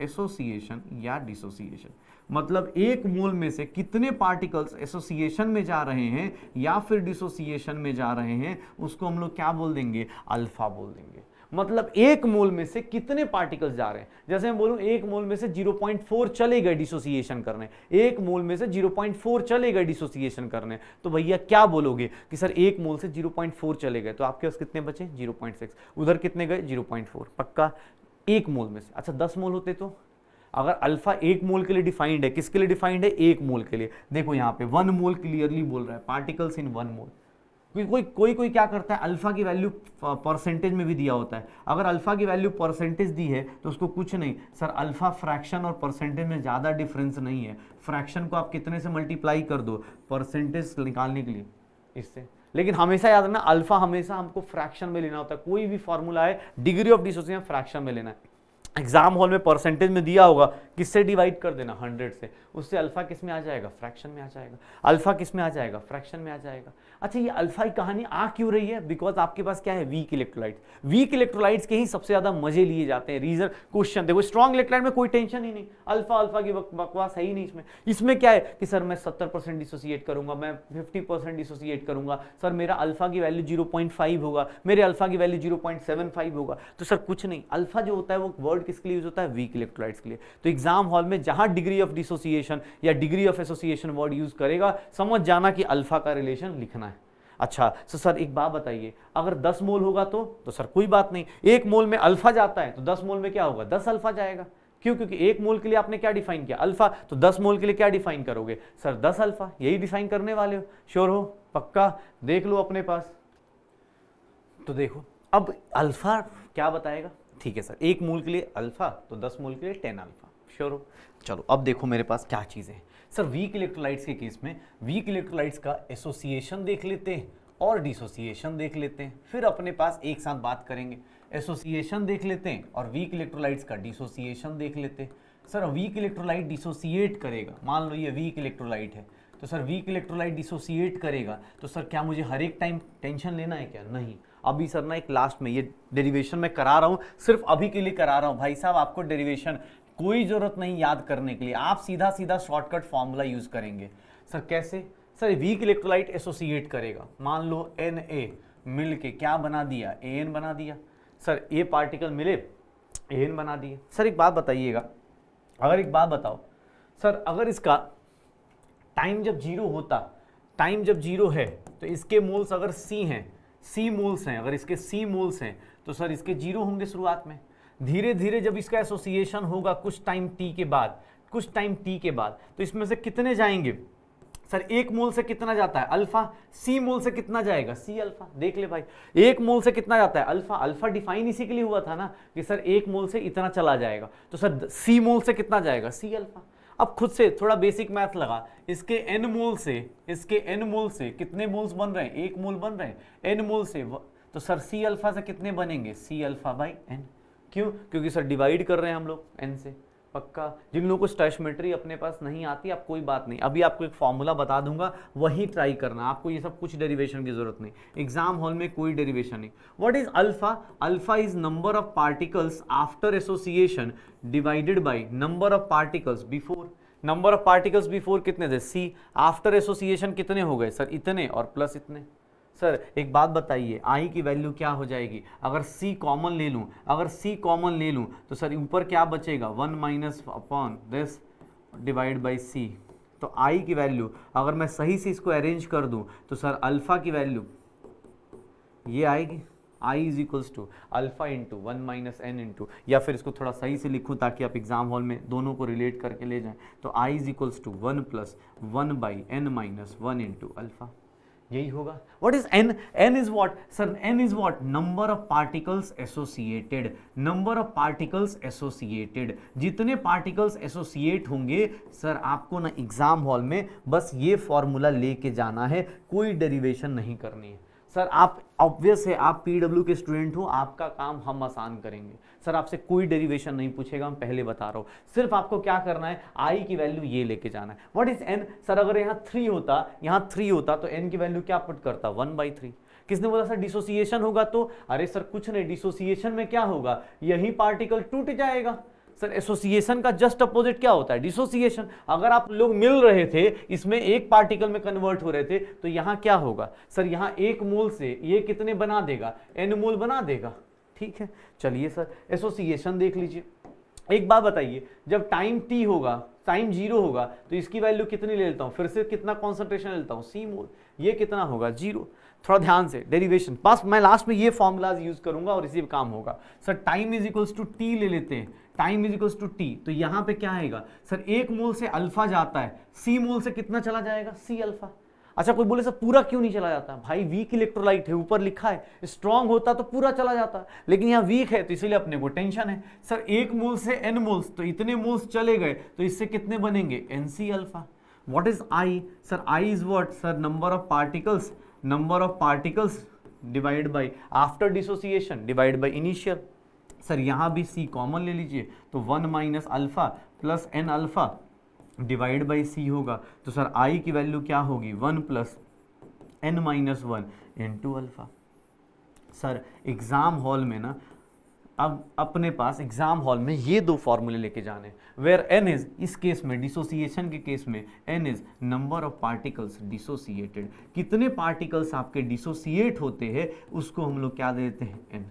association या डिसोसिएशन। मतलब 1 मोल में से कितने पार्टिकल्स एसोसिएशन में जा रहे हैं या फिर डिसोसिएशन में जा रहे हैं, उसको हम लोग क्या बोल देंगे, अल्फा बोल देंगे। मतलब 1 मोल में से कितने पार्टिकल्स जा रहे हैं, जैसे मैं बोलूं 1 मोल में से 0.4 चले गए डिसोसिएशन करने, 1 मोल में से 0.4 चले गए डिसोसिएशन करने, तो भैया क्या बोलोगे कि सर 1 मोल से 0.4 चले गए, तो आपके पास कितने बचे, 0.6, उधर कितने गए, 0.4। पक्का 1 मोल में से। अच्छा 10 मोल होते तो, अगर अल्फा 1 मोल के लिए डिफाइंड है, किसके लिए डिफाइंड है, 1 मोल के लिए। देखो यहाँ पे 1 मोल क्लियरली बोल रहा है, पार्टिकल्स इन 1 मोल। कोई क्या करता है, अल्फा की वैल्यू परसेंटेज में भी दिया होता है। अगर अल्फा की वैल्यू परसेंटेज दी है तो उसको कुछ नहीं, सर अल्फा फ्रैक्शन और परसेंटेज में ज्यादा डिफरेंस नहीं है। फ्रैक्शन को आप कितने से मल्टीप्लाई कर दो परसेंटेज निकालने के लिए, इससे। लेकिन हमेशा याद रखना अल्फा हमेशा हमको फ्रैक्शन में लेना होता है, कोई भी फॉर्मूला है डिग्री ऑफ डिसोसिएशन फ्रैक्शन में लेना है। एग्जाम हॉल में परसेंटेज में दिया होगा, किससे डिवाइड कर देना, 100 से, उससे अल्फा किस में आ जाएगा, फ्रैक्शन में आ जाएगा, अल्फा किस में आ जाएगा, फ्रैक्शन में आ जाएगा। अच्छा ये अल्फा की कहानी आ क्यों रही है, बिकॉज आपके पास क्या है, वीक इलेक्ट्रोलाइट्स, वीक इलेक्ट्रोलाइट्स के ही सबसे ज्यादा मजे लिए जाते हैं। रीजन क्वेश्चन देखो, स्ट्रॉन्ग इलेक्ट्रोलाइट में कोई टेंशन ही नहीं, अल्फा अल्फा की बकवास है ही नहीं इसमें। इसमें क्या है कि सर मैं 70% डिसोसिएट करूंगा, मैं 50% डिसोसिएट करूंगा, सर मेरा अल्फा की वैल्यू 0.5 होगा, मेरे अल्फा की वैल्यू 0.75 होगा। तो सर कुछ नहीं, अल्फा जो होता है वो वर्ड किसके लिए यूज होता है, वीक इलेक्ट्रोलाइट्स के लिए। तो एग्जाम हॉल में जहां डिग्री ऑफ डिसोसिएशन या degree of association word use करेगा, समझ जाना कि अल्फा का रिलेशन लिखना है। अच्छा तो सर एक बात बताइए, अगर 10 मोल होगा तो सर कोई बात नहीं, 1 मोल में अल्फा जाता है तो 10 मोल में क्या होगा, 10 अल्फा जाएगा। क्यों, क्योंकि 1 मोल के लिए आपने क्या डिफाइन किया, अल्फा, तो 10 मोल के लिए क्या डिफाइन करोगे, सर 10 अल्फा, यही डिफाइन करने वाले हो, श्योर हो, पक्का, देख लो अपने पास। तो देखो अब अल्फा क्या बताएगा, ठीक है सर 1 मोल के लिए अल्फा, तो 10 मोल के लिए 10 अल्फा, श्योर हो। चलो अब देखो मेरे पास क्या चीजें हैं सर, वीक इलेक्ट्रोलाइट्स के केस में वीक इलेक्ट्रोलाइट्स का एसोसिएशन देख लेते हैं और डिसोसिएशन देख लेते हैं, फिर अपने पास एक साथ बात करेंगे। एसोसिएशन देख लेते हैं और वीक इलेक्ट्रोलाइट्स का डिसोसिएशन देख लेते हैं। सर वीक इलेक्ट्रोलाइट डिसोसिएट करेगा, मान लो ये वीक इलेक्ट्रोलाइट है, तो सर वीक इलेक्ट्रोलाइट डिसोसिएट करेगा, तो सर क्या मुझे हर एक टाइम टेंशन लेना है क्या, नहीं। अभी सर ना एक लास्ट में ये डेरिवेशन मैं करा रहा हूँ, सिर्फ अभी के लिए करा रहा हूँ भाई साहब, आपको डेरिवेशन कोई जरूरत नहीं याद करने के लिए, आप सीधा सीधा शॉर्टकट फॉर्मूला यूज करेंगे। सर कैसे, सर वीक इलेक्ट्रोलाइट एसोसिएट करेगा, मान लो Na मिल के क्या बना दिया, An बना दिया, सर ए पार्टिकल मिले An बना दिए। सर एक बात बताइएगा, अगर एक बात बताओ सर, अगर इसका टाइम जब 0 होता, टाइम जब 0 है तो इसके मोल्स अगर C हैं, C मोल्स हैं, अगर इसके C मोल्स हैं तो सर इसके 0 होंगे शुरुआत में। धीरे धीरे जब इसका एसोसिएशन होगा कुछ टाइम t के बाद, कुछ टाइम t के बाद, तो इसमें से कितने जाएंगे, सर 1 मोल से कितना जाता है अल्फा, C मोल से कितना जाएगा, C अल्फा। देख ले भाई 1 मोल से कितना जाता है अल्फा, अल्फा डिफाइन इसी के लिए हुआ था ना कि सर 1 मोल से इतना चला जाएगा, तो सर C मोल से कितना जाएगा, C अल्फा। अब खुद से थोड़ा बेसिक मैथ लगा, इसके n मोल से कितने मोल्स बन रहे हैं, 1 मोल बन रहे हैं, n मोल से, तो सर C अल्फा से कितने बनेंगे, C अल्फा बाई n। क्यों, क्योंकि सर डिवाइड कर रहे हैं हम लोग n से, पक्का। जिन लोगों को स्टैशमेट्री अपने पास नहीं आती, आप कोई बात नहीं, अभी आपको एक फॉर्मूला बता दूंगा, वही ट्राई करना, आपको ये सब कुछ डेरिवेशन की जरूरत नहीं, एग्जाम हॉल में कोई डेरिवेशन नहीं। What is alpha, alpha is number of particles after association divided by number of particles before. Number of particles before कितने थे, C, आफ्टर एसोसिएशन कितने हो गए, सर इतने और प्लस इतने। सर एक बात बताइए, I की वैल्यू क्या हो जाएगी, अगर C कॉमन ले लूं, अगर C कॉमन ले लूं तो सर ऊपर क्या बचेगा, 1 minus upon this divide by C। तो I की वैल्यू अगर मैं सही से इसको अरेंज कर दूं तो सर अल्फा की वैल्यू ये आएगी, I is equals to alpha into 1 minus N into, या फिर इसको थोड़ा सही से लिखूं ताकि आप एग्जाम हॉल में दोनों को रिलेट करके ले जाएं, तो I is equals to 1 plus 1 by N minus 1 into alpha, यही होगा। What is n, n is what sir, n is what, number of particles associated, number of particles associated, जितने पार्टिकल्स एसोसिएट होंगे sir आपको ना exam hall में बस ये formula लेके जाना है, कोई डेरिवेशन नहीं करनी है। सर आप ऑब्वियस है, आप पीडब्ल्यू के स्टूडेंट हो, आपका काम हम आसान करेंगे, सर आपसे कोई डेरिवेशन नहीं पूछेगा, हम पहले बता रहा हूँ, सिर्फ आपको क्या करना है, I की वैल्यू ये लेके जाना है। व्हाट इज n, सर अगर यहाँ 3 होता तो n की वैल्यू क्या पुट करता, 1/3। किसने बोला सर डिसोसिएशन होगा तो, अरे सर कुछ नहीं, डिसोसिएशन में क्या होगा, यही पार्टिकल टूट जाएगा। सर एसोसिएशन का जस्ट अपोजिट क्या होता है, डिसोसिएशन। अगर आप लोग मिल रहे थे, इसमें एक पार्टिकल में कन्वर्ट हो रहे थे, तो यहाँ क्या होगा सर, यहाँ 1 मोल से ये कितने बना देगा, n मोल बना देगा, ठीक है। चलिए सर एसोसिएशन देख लीजिए। एक बात बताइए, जब टाइम t होगा, टाइम 0 होगा, तो इसकी वैल्यू कितनी ले लेता हूँ, फिर से कितना कॉन्सेंट्रेशन लेता हूँ, C मोल, ये कितना होगा 0। थोड़ा ध्यान से डेरिवेशन, बस मैं लास्ट में ये फॉर्मूलाज यूज करूंगा और इसी पे काम होगा। Sir time is equals to T ले लेते हैं, time is equals to T, तो यहाँ पे क्या आएगा सर, 1 मोल से अल्फा जाता है, C मोल से कितना चला जाएगा, C अल्फा। अच्छा कोई बोले सर पूरा क्यों नहीं चला जाता, भाई वीक इलेक्ट्रोलाइट है, ऊपर लिखा है, स्ट्रांग होता तो पूरा चला जाता, लेकिन यहाँ वीक है तो इसीलिए अपने को टेंशन है। सर 1 मोल से n मोल्स, तो इतने मोल्स चले गए, तो इससे कितने बनेंगे, NC अल्फा। What is I, sir I is what sir, number of particles divide by after dissociation divide by initial, sir यहाँ भी C कॉमन ले लीजिए, तो 1 minus alpha plus N alpha divide by C होगा। तो सर I की value क्या होगी, 1 plus N minus 1 into alpha. Sir exam hall में ना, अब अपने पास एग्जाम हॉल में ये दो फॉर्मूले लेके जाने, वेयर एन इज, इस केस में डिसोसिएशन के केस में N is number of particles dissociated, कितने पार्टिकल्स आपके डिसोसिएट होते हैं उसको हम लोग क्या देते हैं, एन।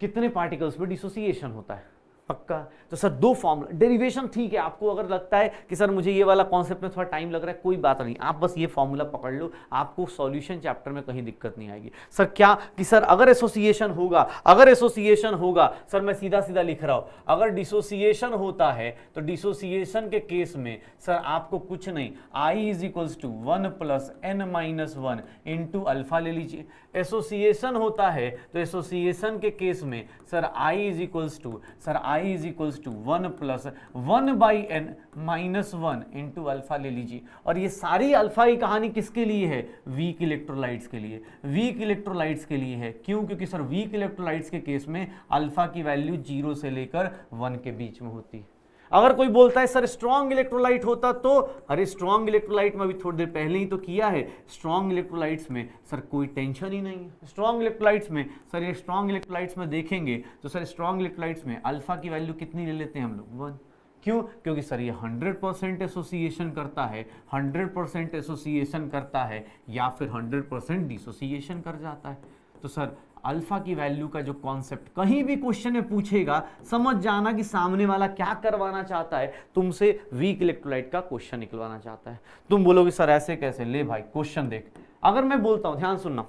कितने पार्टिकल्स में डिसोसिएशन होता है, पक्का। तो सर दो फॉर्मूला, डेरिवेशन ठीक है, आपको अगर लगता है कि सर मुझे ये वाला कॉन्सेप्ट में थोड़ा टाइम लग रहा है, कोई बात नहीं, आप बस ये फॉर्मूला पकड़ लो, आपको सॉल्यूशन चैप्टर में कहीं दिक्कत नहीं आएगी। सर क्या कि सर अगर एसोसिएशन होगा, अगर एसोसिएशन होगा, सर मैं सीधा सीधा लिख रहा हूं, अगर डिसोसिएशन होता है तो डिसोसिएशन के केस में सर आपको कुछ नहीं, i is equals to 1 plus N minus 1 into alpha ले लीजिए। एसोसिएशन होता है तो एसोसिएशन के केस में sir I is equals to, sir I is equals to 1 plus 1 by N minus 1 into alpha ले लीजिए। और ये सारी अल्फा की कहानी किसके लिए है, वीक इलेक्ट्रोलाइट्स के लिए, वीक इलेक्ट्रोलाइट्स के लिए है। क्यों, क्योंकि सर वीक इलेक्ट्रोलाइट्स के केस में अल्फा की वैल्यू 0 से लेकर 1 के बीच में होती है। अगर कोई बोलता है सर स्ट्रॉन्ग इलेक्ट्रोलाइट होता तो, अरे स्ट्रॉन्ग इलेक्ट्रोलाइट में अभी थोड़ी देर पहले ही तो किया है, स्ट्रॉन्ग इलेक्ट्रोलाइट्स में सर कोई टेंशन ही नहीं है। स्ट्रॉन्ग इलेक्ट्रोलाइट्स में सर, ये स्ट्रॉन्ग इलेक्ट्रोलाइट्स में देखेंगे तो सर स्ट्रॉन्ग इलेक्ट्रोलाइट्स में अल्फा की वैल्यू कितनी ले लेते हैं हम लोग, 1। क्यों, क्योंकि सर ये 100% एसोसिएशन करता है, 100% एसोसिएशन करता है या फिर 100% डिसोसिएशन कर जाता है। तो सर अल्फा की वैल्यू का जो कॉन्सेप्ट कहीं भी क्वेश्चन में पूछेगा, समझ जाना कि सामने वाला क्या करवाना चाहता है, तुमसे वीक इलेक्ट्रोलाइट का क्वेश्चन निकलवाना चाहता है। तुम बोलोगे सर ऐसे कैसे, ले भाई क्वेश्चन देख। अगर मैं बोलता हूं, ध्यान सुनना,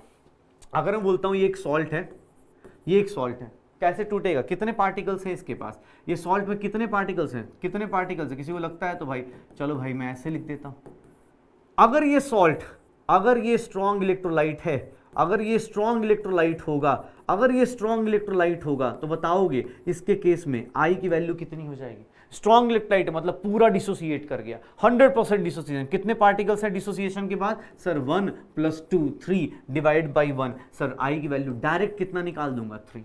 अगर मैं बोलता हूं ये एक सॉल्ट है, ये एक सॉल्ट है, कैसे टूटेगा, कितने पार्टिकल्स हैं इसके पास, ये सॉल्ट में कितने पार्टिकल्स हैं, कितने पार्टिकल्स हैं, किसी को लगता है तो भाई चलो भाई मैं ऐसे लिख देता हूं। अगर ये सॉल्ट, अगर ये स्ट्रॉन्ग इलेक्ट्रोलाइट है, अगर ये स्ट्रॉन्ग इलेक्ट्रोलाइट होगा, अगर ये स्ट्रॉन्ग इलेक्ट्रोलाइट होगा तो बताओगे इसके केस में आई की वैल्यू कितनी हो जाएगी। स्ट्रॉन्ग इलेक्ट्रोलाइट मतलब पूरा डिसोसिएट कर गया, 100% डिसोसिएशन। कितने पार्टिकल्स है डिसोसिएशन के बाद, sir 1 plus 2 3 divide by 1। Sir I की वैल्यू डायरेक्ट कितना निकाल दूंगा, 3।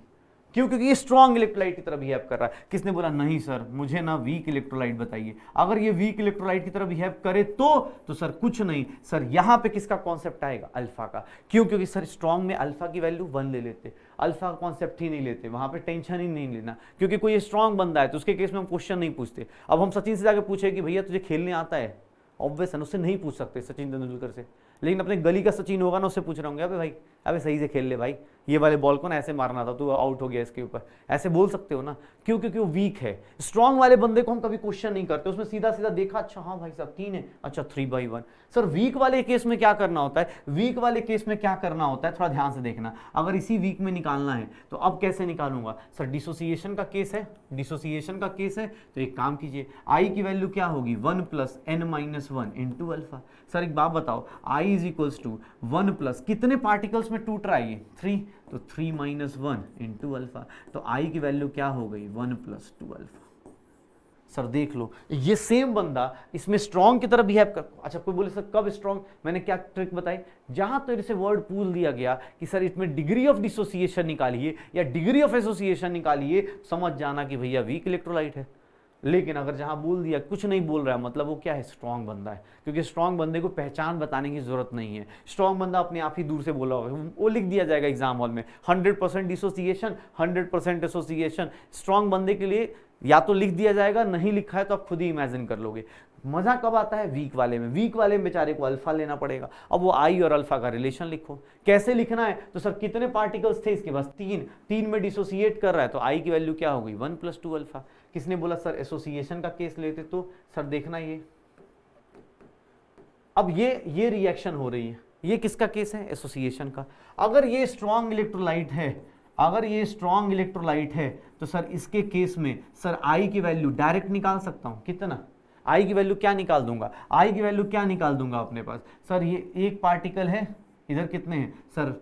क्यों, क्योंकि ये स्ट्रॉन्ग इलेक्ट्रोलाइट की तरह बिहेव कर रहा है। किसने बोला नहीं सर मुझे ना वीक इलेक्ट्रोलाइट बताइए। अगर ये वीक इलेक्ट्रोलाइट की तरह बिहेव करे तो सर कुछ नहीं, सर यहां पे किसका कॉन्सेप्ट आएगा, अल्फा का। क्यों, क्योंकि सर स्ट्रॉन्ग में अल्फा की वैल्यू 1 ले लेते, अल्फा का कॉन्सेप्ट ही नहीं लेते, वहां पे टेंशन ही नहीं लेना, क्योंकि कोई स्ट्रॉन्ग बंदा है तो उसके केस में हम क्वेश्चन नहीं पूछते। अब हम सचिन से जाकर पूछे कि भैया तुझे खेलने आता है, ऑब्वियस है उससे नहीं पूछ सकते सचिन तेंदुलकर से, लेकिन अपने गली का सचिन होगा ना उससे पूछ रहा हूँ, अबे भाई अबे सही से खेल ले भाई, ये वाले बॉल को ना ऐसे मारना था, तू आउट हो गया इसके ऊपर, ऐसे बोल सकते हो ना। क्यों, क्योंकि वो वीक है। स्ट्रॉन्ग वाले बंदे को हम कभी क्वेश्चन नहीं करते, उसमें सीधा सीधा देखा, अच्छा हाँ भाई साहब 3 है, अच्छा 3/1। सर वीक वाले केस में क्या करना होता है, वीक वाले केस में क्या करना होता है, थोड़ा ध्यान से देखना। अगर इसी वीक में निकालना है तो अब कैसे निकालूंगा, सर डिसोसिएशन का केस है, डिसोसिएशन का केस है, तो एक काम कीजिए, आई की वैल्यू क्या होगी, 1 plus N minus 1 into alpha. Sir एक बात बताओ, I is equals to 1 plus कितने पार्टिकल्स में टूट रहा है ये, 3, तो 3 माइनस 1 इंटू अल्फा। तो आई की वैल्यू क्या हो गई, 1 प्लस 2 अल्फा। सर देख लो ये सेम बंदा इसमें स्ट्रॉन्ग की तरह बिहेव कर, अच्छा कोई बोले सर कब स्ट्रॉन्ग, मैंने क्या ट्रिक बताई, जहां तेरे से वर्ड पूछ दिया गया कि सर इसमें डिग्री ऑफ डिसोसिएशन निकालिए या डिग्री ऑफ एसोसिएशन निकालिए, समझ जाना कि भैया वीक इलेक्ट्रोलाइट है। लेकिन अगर जहां बोल दिया कुछ नहीं बोल रहा है, मतलब वो क्या है, स्ट्रॉन्ग बंदा है, क्योंकि स्ट्रॉन्ग बंदे को पहचान बताने की जरूरत नहीं है। स्ट्रॉन्ग बंदा अपने आप ही दूर से बोला होगा, वो लिख दिया जाएगा एग्जाम हॉल में, 100% डिसोसिएशन 100% एसोसिएशन। स्ट्रॉन्ग बंदे के लिए या तो लिख दिया जाएगा, नहीं लिखा है तो आप खुद ही इमेजिन कर लोगे। मजा कब आता है, वीक वाले में, वीक वाले में बेचारे को अल्फा लेना पड़ेगा। अब वो आई और अल्फा का रिलेशन लिखो, कैसे लिखना है, तो सर कितने पार्टिकल्स थे इसके पास, 3 में डिसोसिएट कर रहा है, तो आई की वैल्यू क्या हो गई, 1 प्लस 2 अल्फा। किसने बोला सर एसोसिएशन का केस लेते, तो सर देखना ये, अब ये रिएक्शन हो रही है, ये किसका केस है, एसोसिएशन का। अगर ये स्ट्रॉन्ग इलेक्ट्रोलाइट है, अगर ये स्ट्रॉन्ग इलेक्ट्रोलाइट है तो सर इसके केस में सर आई की वैल्यू डायरेक्ट निकाल सकता हूं, कितना, आई की वैल्यू क्या निकाल दूंगा, आई की वैल्यू क्या निकाल दूंगा अपने पास, सर ये एक पार्टिकल है, इधर कितने हैं सर,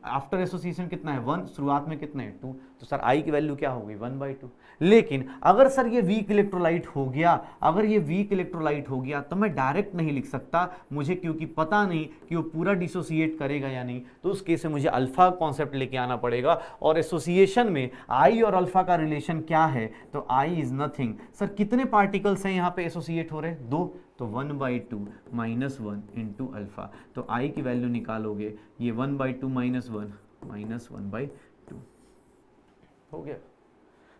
आफ्टर एसोसिएशन कितना है 1, शुरुआत में कितने हैं 2, तो सर आई की वैल्यू क्या होगी 1/2। लेकिन अगर सर ये वीक इलेक्ट्रोलाइट हो गया, अगर ये वीक इलेक्ट्रोलाइट हो गया तो मैं डायरेक्ट नहीं लिख सकता मुझे, क्योंकि पता नहीं कि वो पूरा डिसोसिएट करेगा या नहीं, तो उस केस में मुझे अल्फा कॉन्सेप्ट लेके आना पड़ेगा। और एसोसिएशन में आई और अल्फा का रिलेशन क्या है, तो आई इज नथिंग, सर कितने पार्टिकल्स हैं यहाँ पे एसोसिएट हो रहे हैं 2, तो 1/2 माइनस 1 इंटू अल्फा, तो आई की वैल्यू निकालोगे ये 1/2 माइनस 1 माइनस 1/2 हो गया।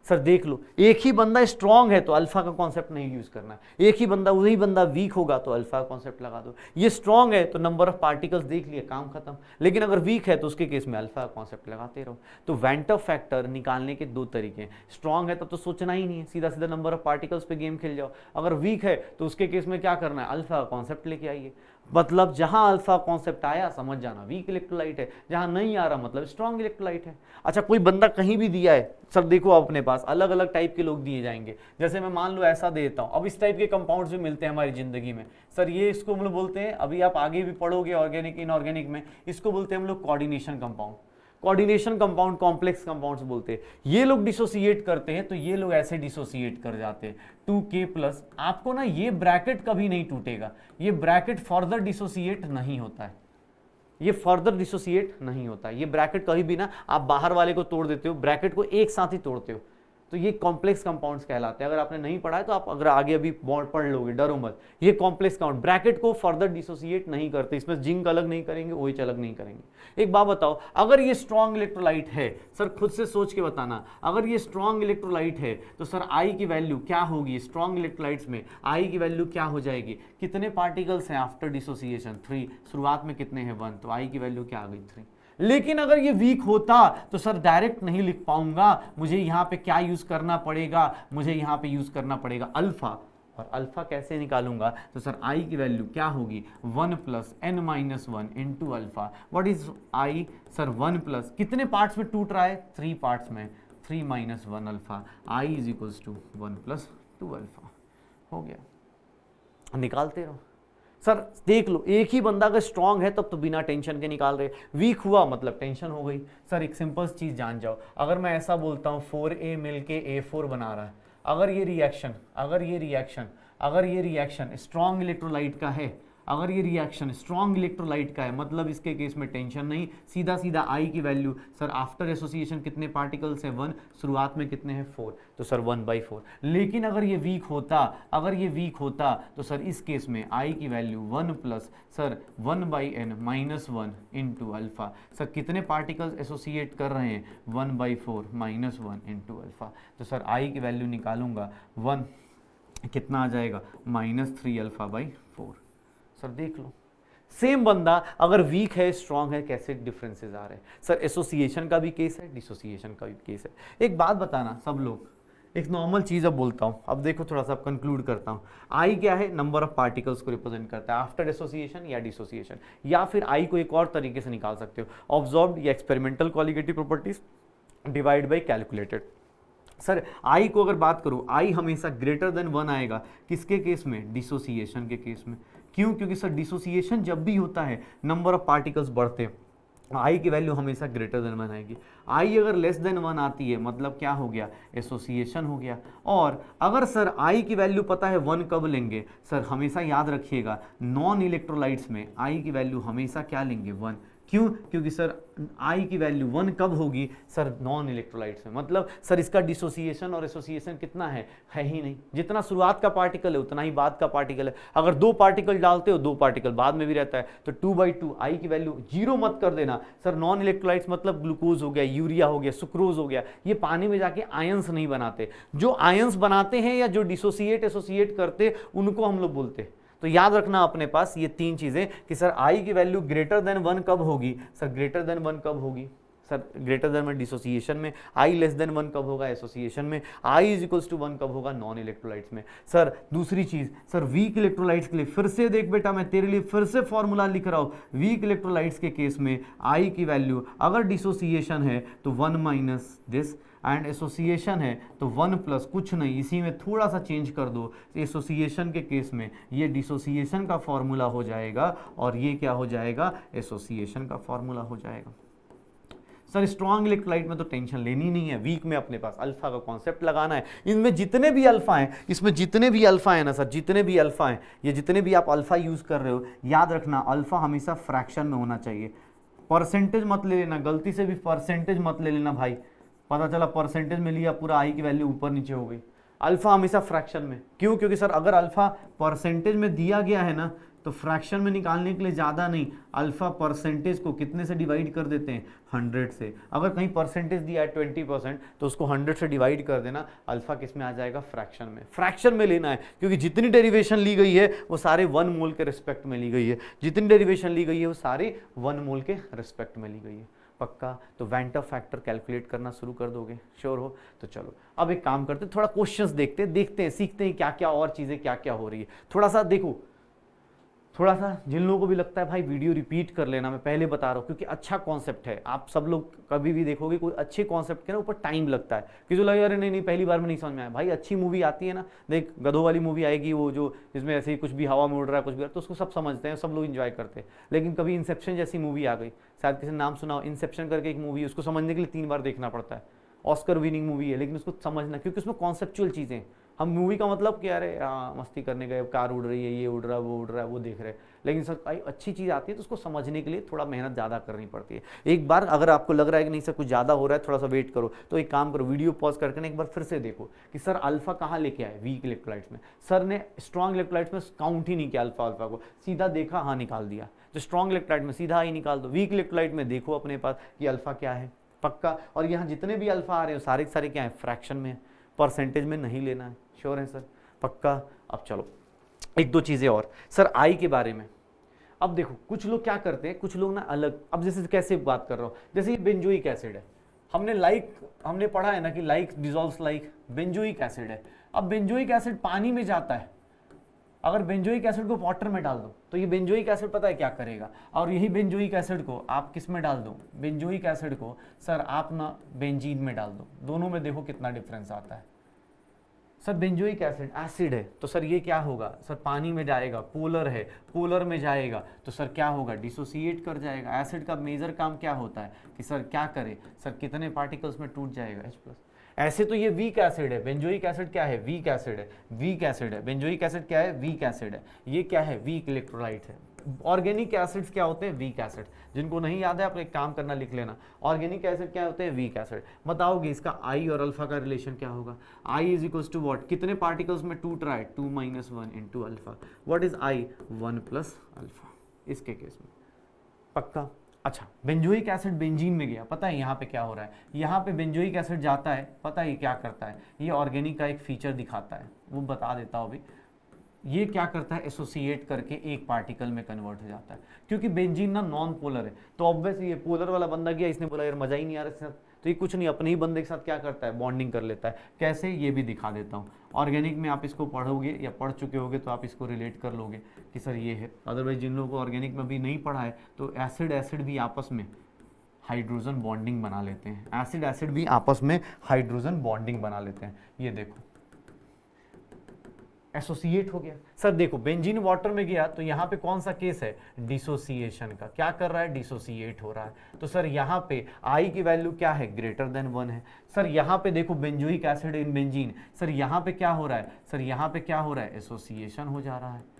सर देख लो, एक ही बंदा स्ट्रांग है तो अल्फा का कॉन्सेप्ट नहीं यूज करना है, एक ही बंदा वही बंदा वीक होगा तो अल्फा का कॉन्सेप्ट लगा दो। ये स्ट्रांग है तो नंबर ऑफ पार्टिकल्स देख लिए, काम खत्म। लेकिन अगर वीक है तो उसके केस में अल्फा का कॉन्सेप्ट लगाते रहो। तो वेंट ऑफ फैक्टर निकालने के 2 तरीके हैं, स्ट्रांग है तब तो सोचना ही नहीं है, सीधा सीधा नंबर ऑफ पार्टिकल्स पे गेम खेल जाओ। अगर वीक है तो उसके केस में क्या करना है, अल्फा का कॉन्सेप्ट लेके आइए। मतलब जहां अल्फा कॉन्सेप्ट आया समझ जाना वीक इलेक्ट्रोलाइट है, जहां नहीं आ रहा मतलब स्ट्रांग इलेक्ट्रोलाइट है। अच्छा कोई बंदा कहीं भी दिया है, सर देखो अपने पास अलग अलग टाइप के लोग दिए जाएंगे, जैसे मैं मान लो ऐसा देता हूं, अब इस टाइप के कंपाउंड्स भी मिलते हैं हमारी जिंदगी में। सर ये इसको हम लोग बोलते हैं, अभी आप आगे भी पढ़ोगे ऑर्गेनिक इनऑर्गेनिक में, इसको बोलते हैं हम लोग coordination compound. Coordination compound, complex compounds बोलते हैं। ये लोग डिसोसिएट करते हैं तो ये लोग ऐसे डिसोसिएट कर जाते हैं 2K+। आपको ना ये ब्रैकेट कभी नहीं टूटेगा, ये ब्रैकेट फर्दर डिसोसिएट नहीं होता है, ये फर्दर डिसोसिएट नहीं होता है। ये ब्रैकेट कभी भी ना आप बाहर वाले को तोड़ देते हो, ब्रैकेट को एक साथ ही तोड़ते हो, तो ये कॉम्प्लेक्स कंपाउंड्स कहलाते हैं। अगर आपने नहीं पढ़ा है तो आप अगर आगे अभी पढ़ लोगे, डरो मत। ये कॉम्प्लेक्स कंपाउंड ब्रैकेट को फर्दर डिसोसिएट नहीं करते, इसमें जिंक अलग नहीं करेंगे, OH अलग नहीं करेंगे। एक बात बताओ, अगर ये स्ट्रॉन्ग इलेक्ट्रोलाइट है, सर खुद से सोच के बताना, अगर ये स्ट्रॉन्ग इलेक्ट्रोलाइट है तो सर आई की वैल्यू क्या होगी, स्ट्रॉन्ग इलेक्ट्रोलाइट्स में आई की वैल्यू क्या हो जाएगी, कितने पार्टिकल्स हैं आफ्टर डिसोसिएशन 3, शुरुआत में कितने हैं 1, तो आई की वैल्यू क्या आ गई 3। लेकिन अगर ये वीक होता तो सर डायरेक्ट नहीं लिख पाऊंगा, मुझे यहां पे क्या यूज करना पड़ेगा, मुझे यहां पे यूज करना पड़ेगा अल्फा। और अल्फा कैसे निकालूंगा, तो सर आई की वैल्यू क्या होगी 1 + n-1 into alpha. What is i, sir 1 plus कितने पार्ट्स में टूट रहा है 3 पार्ट्स में, 3 - 1 alpha, I is equals to 1 + 2 alpha. हो गया, निकालते रहो। सर देख लो, एक ही बंदा अगर स्ट्रांग है तब तो बिना टेंशन के निकाल रहे, वीक हुआ मतलब टेंशन हो गई। सर एक सिंपल चीज जान जाओ, अगर मैं ऐसा बोलता हूँ 4A मिलके A4 बना रहा है, अगर ये रिएक्शन स्ट्रांग इलेक्ट्रोलाइट का है, अगर ये रिएक्शन स्ट्रॉन्ग इलेक्ट्रोलाइट का है, मतलब इसके केस में टेंशन नहीं, सीधा सीधा आई की वैल्यू सर आफ्टर एसोसिएशन कितने पार्टिकल्स हैं 1, शुरुआत में कितने हैं 4, तो सर 1/4। लेकिन अगर ये वीक होता तो सर इस केस में आई की value 1 plus sir 1/n-1 into alpha. Sir कितने पार्टिकल्स एसोसिएट कर रहे हैं 1/4 - 1 इंटू अल्फा, तो सर आई की वैल्यू निकालूंगा 1 कितना आ जाएगा -3 अल्फा/4। सर देख लो, सेम बंदा अगर वीक है स्ट्रांग है, कैसे डिफरेंसेस आ रहे हैं। सर एसोसिएशन का भी केस है, डिसोसिएशन का भी केस है। एक बात बताना सब लोग, एक नॉर्मल चीज अब बोलता हूं, अब देखो थोड़ा सा कंक्लूड करता हूं। आई क्या है, नंबर ऑफ पार्टिकल्स को रिप्रेजेंट करता है आफ्टर एसोसिएशन या डिसोसिएशन, या फिर आई को एक और तरीके से निकाल सकते हो, ऑब्जर्व्ड या experimental colligative properties divide by calculated. Sir I को अगर बात करो, आई हमेशा ग्रेटर देन 1 आएगा, किसके केस में, डिसोसिएशन के केस में। क्यों, क्योंकि सर डिसोसिएशन जब भी होता है नंबर ऑफ पार्टिकल्स बढ़ते हैं, आई की वैल्यू हमेशा ग्रेटर देन 1 आएगी। आई अगर लेस देन 1 आती है मतलब क्या हो गया, एसोसिएशन हो गया। और अगर सर आई की वैल्यू पता है 1 कब लेंगे, सर हमेशा याद रखिएगा नॉन इलेक्ट्रोलाइट्स में आई की वैल्यू हमेशा क्या लेंगे 1। क्यों, क्योंकि सर आई की वैल्यू 1 कब होगी, सर नॉन इलेक्ट्रोलाइट्स में। मतलब सर इसका डिसोसिएशन और एसोसिएशन कितना है ही नहीं, जितना शुरुआत का पार्टिकल है उतना ही बाद का पार्टिकल है। अगर 2 पार्टिकल डालते हो 2 पार्टिकल बाद में भी रहता है, तो 2/2 आई की वैल्यू 0 मत कर देना। सर नॉन इलेक्ट्रोलाइट्स मतलब ग्लूकोज हो गया, यूरिया हो गया, सुक्रोज हो गया, ये पानी में जाके आयंस नहीं बनाते। जो आयंस बनाते हैं या जो डिसोसिएट एसोसिएट करते उनको हम लोग बोलते हैं। तो याद रखना अपने पास ये 3 चीजें कि सर आई की वैल्यू ग्रेटर देन 1 कब होगी, सर ग्रेटर देन 1 कब होगी, सर ग्रेटर देन में डिसोसिएशन में, आई लेस देन 1 कब होगा, एसोसिएशन में, आई इज इक्वल्स टू 1 कब होगा, नॉन इलेक्ट्रोलाइट्स में। सर दूसरी चीज, सर वीक इलेक्ट्रोलाइट्स के लिए फिर से देख बेटा, मैं तेरे लिए फिर से फॉर्मूला लिख रहा हूं। वीक इलेक्ट्रोलाइट्स के केस में आई की वैल्यू अगर डिसोसिएशन है तो 1 माइनस दिस, एंड एसोसिएशन है तो 1 प्लस कुछ नहीं, इसी में थोड़ा सा चेंज कर दो। एसोसिएशन के केस में ये डिसोसिएशन का फॉर्मूला हो जाएगा और ये क्या हो जाएगा, एसोसिएशन का फॉर्मूला हो जाएगा। सर स्ट्रॉन्ग इलेक्ट्रोलाइट में तो टेंशन लेनी नहीं है, वीक में अपने पास अल्फा का कॉन्सेप्ट लगाना है। इनमें जितने भी अल्फा हैं, इसमें जितने भी अल्फा हैं ना सर, जितने भी अल्फा हैं, ये जितने भी आप अल्फा यूज कर रहे हो, याद रखना अल्फा हमेशा फ्रैक्शन में होना चाहिए। परसेंटेज मत ले लेना, गलती से भी परसेंटेज मत ले लेना भाई, पता चला परसेंटेज में लिया पूरा आई की वैल्यू ऊपर नीचे हो गई। अल्फा हमेशा फ्रैक्शन में, क्यों? क्योंकि सर अगर अल्फा परसेंटेज में दिया गया है ना, तो फ्रैक्शन में निकालने के लिए ज़्यादा नहीं, अल्फा परसेंटेज को कितने से डिवाइड कर देते हैं, 100 से। अगर कहीं परसेंटेज दिया है 20% तो उसको 100 से डिवाइड कर देना, अल्फा किस में आ जाएगा, फ्रैक्शन में। फ्रैक्शन में लेना है, क्योंकि जितनी डेरिवेशन ली गई है वो सारे 1 मोल के रिस्पेक्ट में ली गई है, जितनी डेरिवेशन ली गई है वो सारे 1 मोल के रिस्पेक्ट में ली गई है। पक्का? तो वेंटर फैक्टर कैलकुलेट करना शुरू कर दोगे, श्योर हो? तो चलो अब एक काम करते, थोड़ा क्वेश्चंस देखते हैं, सीखते हैं क्या क्या और चीज़ें क्या क्या हो रही है। थोड़ा सा देखो, थोड़ा सा जिन लोगों को भी लगता है भाई वीडियो रिपीट कर लेना, मैं पहले बता रहा हूँ, क्योंकि अच्छा कॉन्सेप्ट है। आप सब लोग कभी भी देखोगे कोई अच्छे कॉन्सेप्ट के ना ऊपर टाइम लगता है, किसी लगे अरे नहीं पहली बार में नहीं समझ में आया। भाई अच्छी मूवी आती है ना, देख गधों वाली मूवी आएगी वो जो जिसमें ऐसे ही कुछ भी हवा में उड़ रहा है कुछ भी, तो उसको सब समझते हैं, सब लोग इंजॉय करते हैं। लेकिन कभी इंसेप्शन जैसी मूवी आ गई, शायद किसी ने नाम सुना हो, इंसेप्शन करके एक मूवी, उसको समझने के लिए 3 बार देखना पड़ता है। ऑस्कर विनिंग मूवी है, लेकिन उसको समझना, क्योंकि उसमें कॉन्सेप्चुअल चीज़ें, हम मूवी का मतलब क्या, अरे मस्ती करने गए, कार उड़ रही है, ये उड़ रहा है, वो उड़ रहा है, वो देख रहे हैं। लेकिन सर अच्छी चीज़ आती है तो उसको समझने के लिए थोड़ा मेहनत ज़्यादा करनी पड़ती है। एक बार अगर आपको लग रहा है कि नहीं सर कुछ ज़्यादा हो रहा है, थोड़ा सा वेट करो, तो एक काम करो, वीडियो पॉज करके एक बार फिर से देखो कि सर अल्फा कहाँ लेके आए, वीक इलेक्ट्रोलाइट्स में। सर ने स्ट्रॉन्ग इलेक्ट्रोलाइट्स में काउंट ही नहीं किया अल्फा को, सीधा देखा, हाँ निकाल दिया। तो स्ट्रॉन्ग इलेक्ट्रोलाइट में सीधा ही निकाल दो, वीक इलेक्ट्रोलाइट में देखो अपने पास कि अल्फा क्या है। पक्का? और यहाँ जितने भी अल्फा आ रहे हैं सारे के सारे क्या है, फ्रैक्शन में, परसेंटेज में नहीं लेना है। श्योर है सर? पक्का? अब चलो एक दो चीज़ें और सर आई के बारे में। अब देखो कुछ लोग क्या करते हैं, कुछ लोग ना अलग, अब जैसे कैसे बात कर रहा हूँ, जैसे ये बेंजोइक एसिड है, हमने पढ़ा है ना कि like dissolves like, benzoic acid है। अब बेंजोइक एसिड पानी में जाता है, अगर बेंजोइक एसिड को वाटर में डाल दो तो ये बेंजोइक एसिड पता है क्या करेगा, और यही बेंजोइक एसिड को आप किस में डाल दो, बेंजोइक एसिड को सर आप ना बेंजीन में डाल दो, दोनों में देखो कितना डिफरेंस आता है। सर बेंजोइक एसिड एसिड है तो सर ये क्या होगा, सर पानी में जाएगा, पोलर है, पोलर में जाएगा तो सर क्या होगा, डिसोसिएट कर जाएगा। एसिड का मेजर काम क्या होता है कि सर क्या करे, सर कितने पार्टिकल्स में टूट जाएगा, H+। ऐसे तो ये वीक एसिड है, बेंजोइक एसिड क्या है, वीक एसिड है, वीक एसिड है, बेंजोइक एसिड क्या है, वीक एसिड है। ये क्या है, वीक इलेक्ट्रोलाइट है। ऑर्गेनिक एसिड्स क्या होते हैं, वीक एसिड। जिनको नहीं याद है आप एक काम करना, लिख लेना, ऑर्गेनिक एसिड क्या होते हैं, वीक एसिड। बताओगे इसका आई और अल्फा का रिलेशन क्या होगा, आई इज इक्वल्स टू व्हाट, कितने पार्टिकल्स में टूट रहा है, 2 - 1 into alpha. What is I, 1 plus alpha इसके केस में। पक्का? अच्छा बेंजोइक एसिड बेंजीन में गया, पता है यहाँ पे क्या हो रहा है, यहाँ पे बेंजोइक एसिड जाता है, पता है ये क्या करता है, ये ऑर्गेनिक का एक फीचर दिखाता है, वो बता देता हूँ अभी। ये क्या करता है, एसोसिएट करके एक पार्टिकल में कन्वर्ट हो जाता है, क्योंकि बेंजीन ना नॉन पोलर है। तो ऑब्वियसली ये पोलर वाला बंदा गया, इसने बोला यार मजा ही नहीं आ रहा इसके साथ, तो ये कुछ नहीं अपने ही बंदे के साथ क्या करता है, बॉन्डिंग कर लेता है। कैसे, ये भी दिखा देता हूँ। ऑर्गेनिक में आप इसको पढ़ोगे या पढ़ चुके होगे तो आप इसको रिलेट कर लोगे कि सर ये है। अदरवाइज जिन लोगों को ऑर्गेनिक में भी नहीं पढ़ा है तो एसिड एसिड भी आपस में हाइड्रोजन बॉन्डिंग बना लेते हैं, एसिड एसिड भी आपस में हाइड्रोजन बॉन्डिंग बना लेते हैं। ये देखो एसोसिएट हो गया। सर देखो बेंजीन वाटर में गया तो यहाँ पे कौन सा केस है, डिसोसिएशन का। क्या कर रहा है, डिसोसिएट हो रहा है। तो सर यहाँ पे आई की वैल्यू क्या है, ग्रेटर देन 1 है। सर यहाँ पे देखो benzoic acid in benzene, sir यहाँ पे क्या हो रहा है, सर यहाँ पे क्या हो रहा है, एसोसिएशन हो जा रहा है।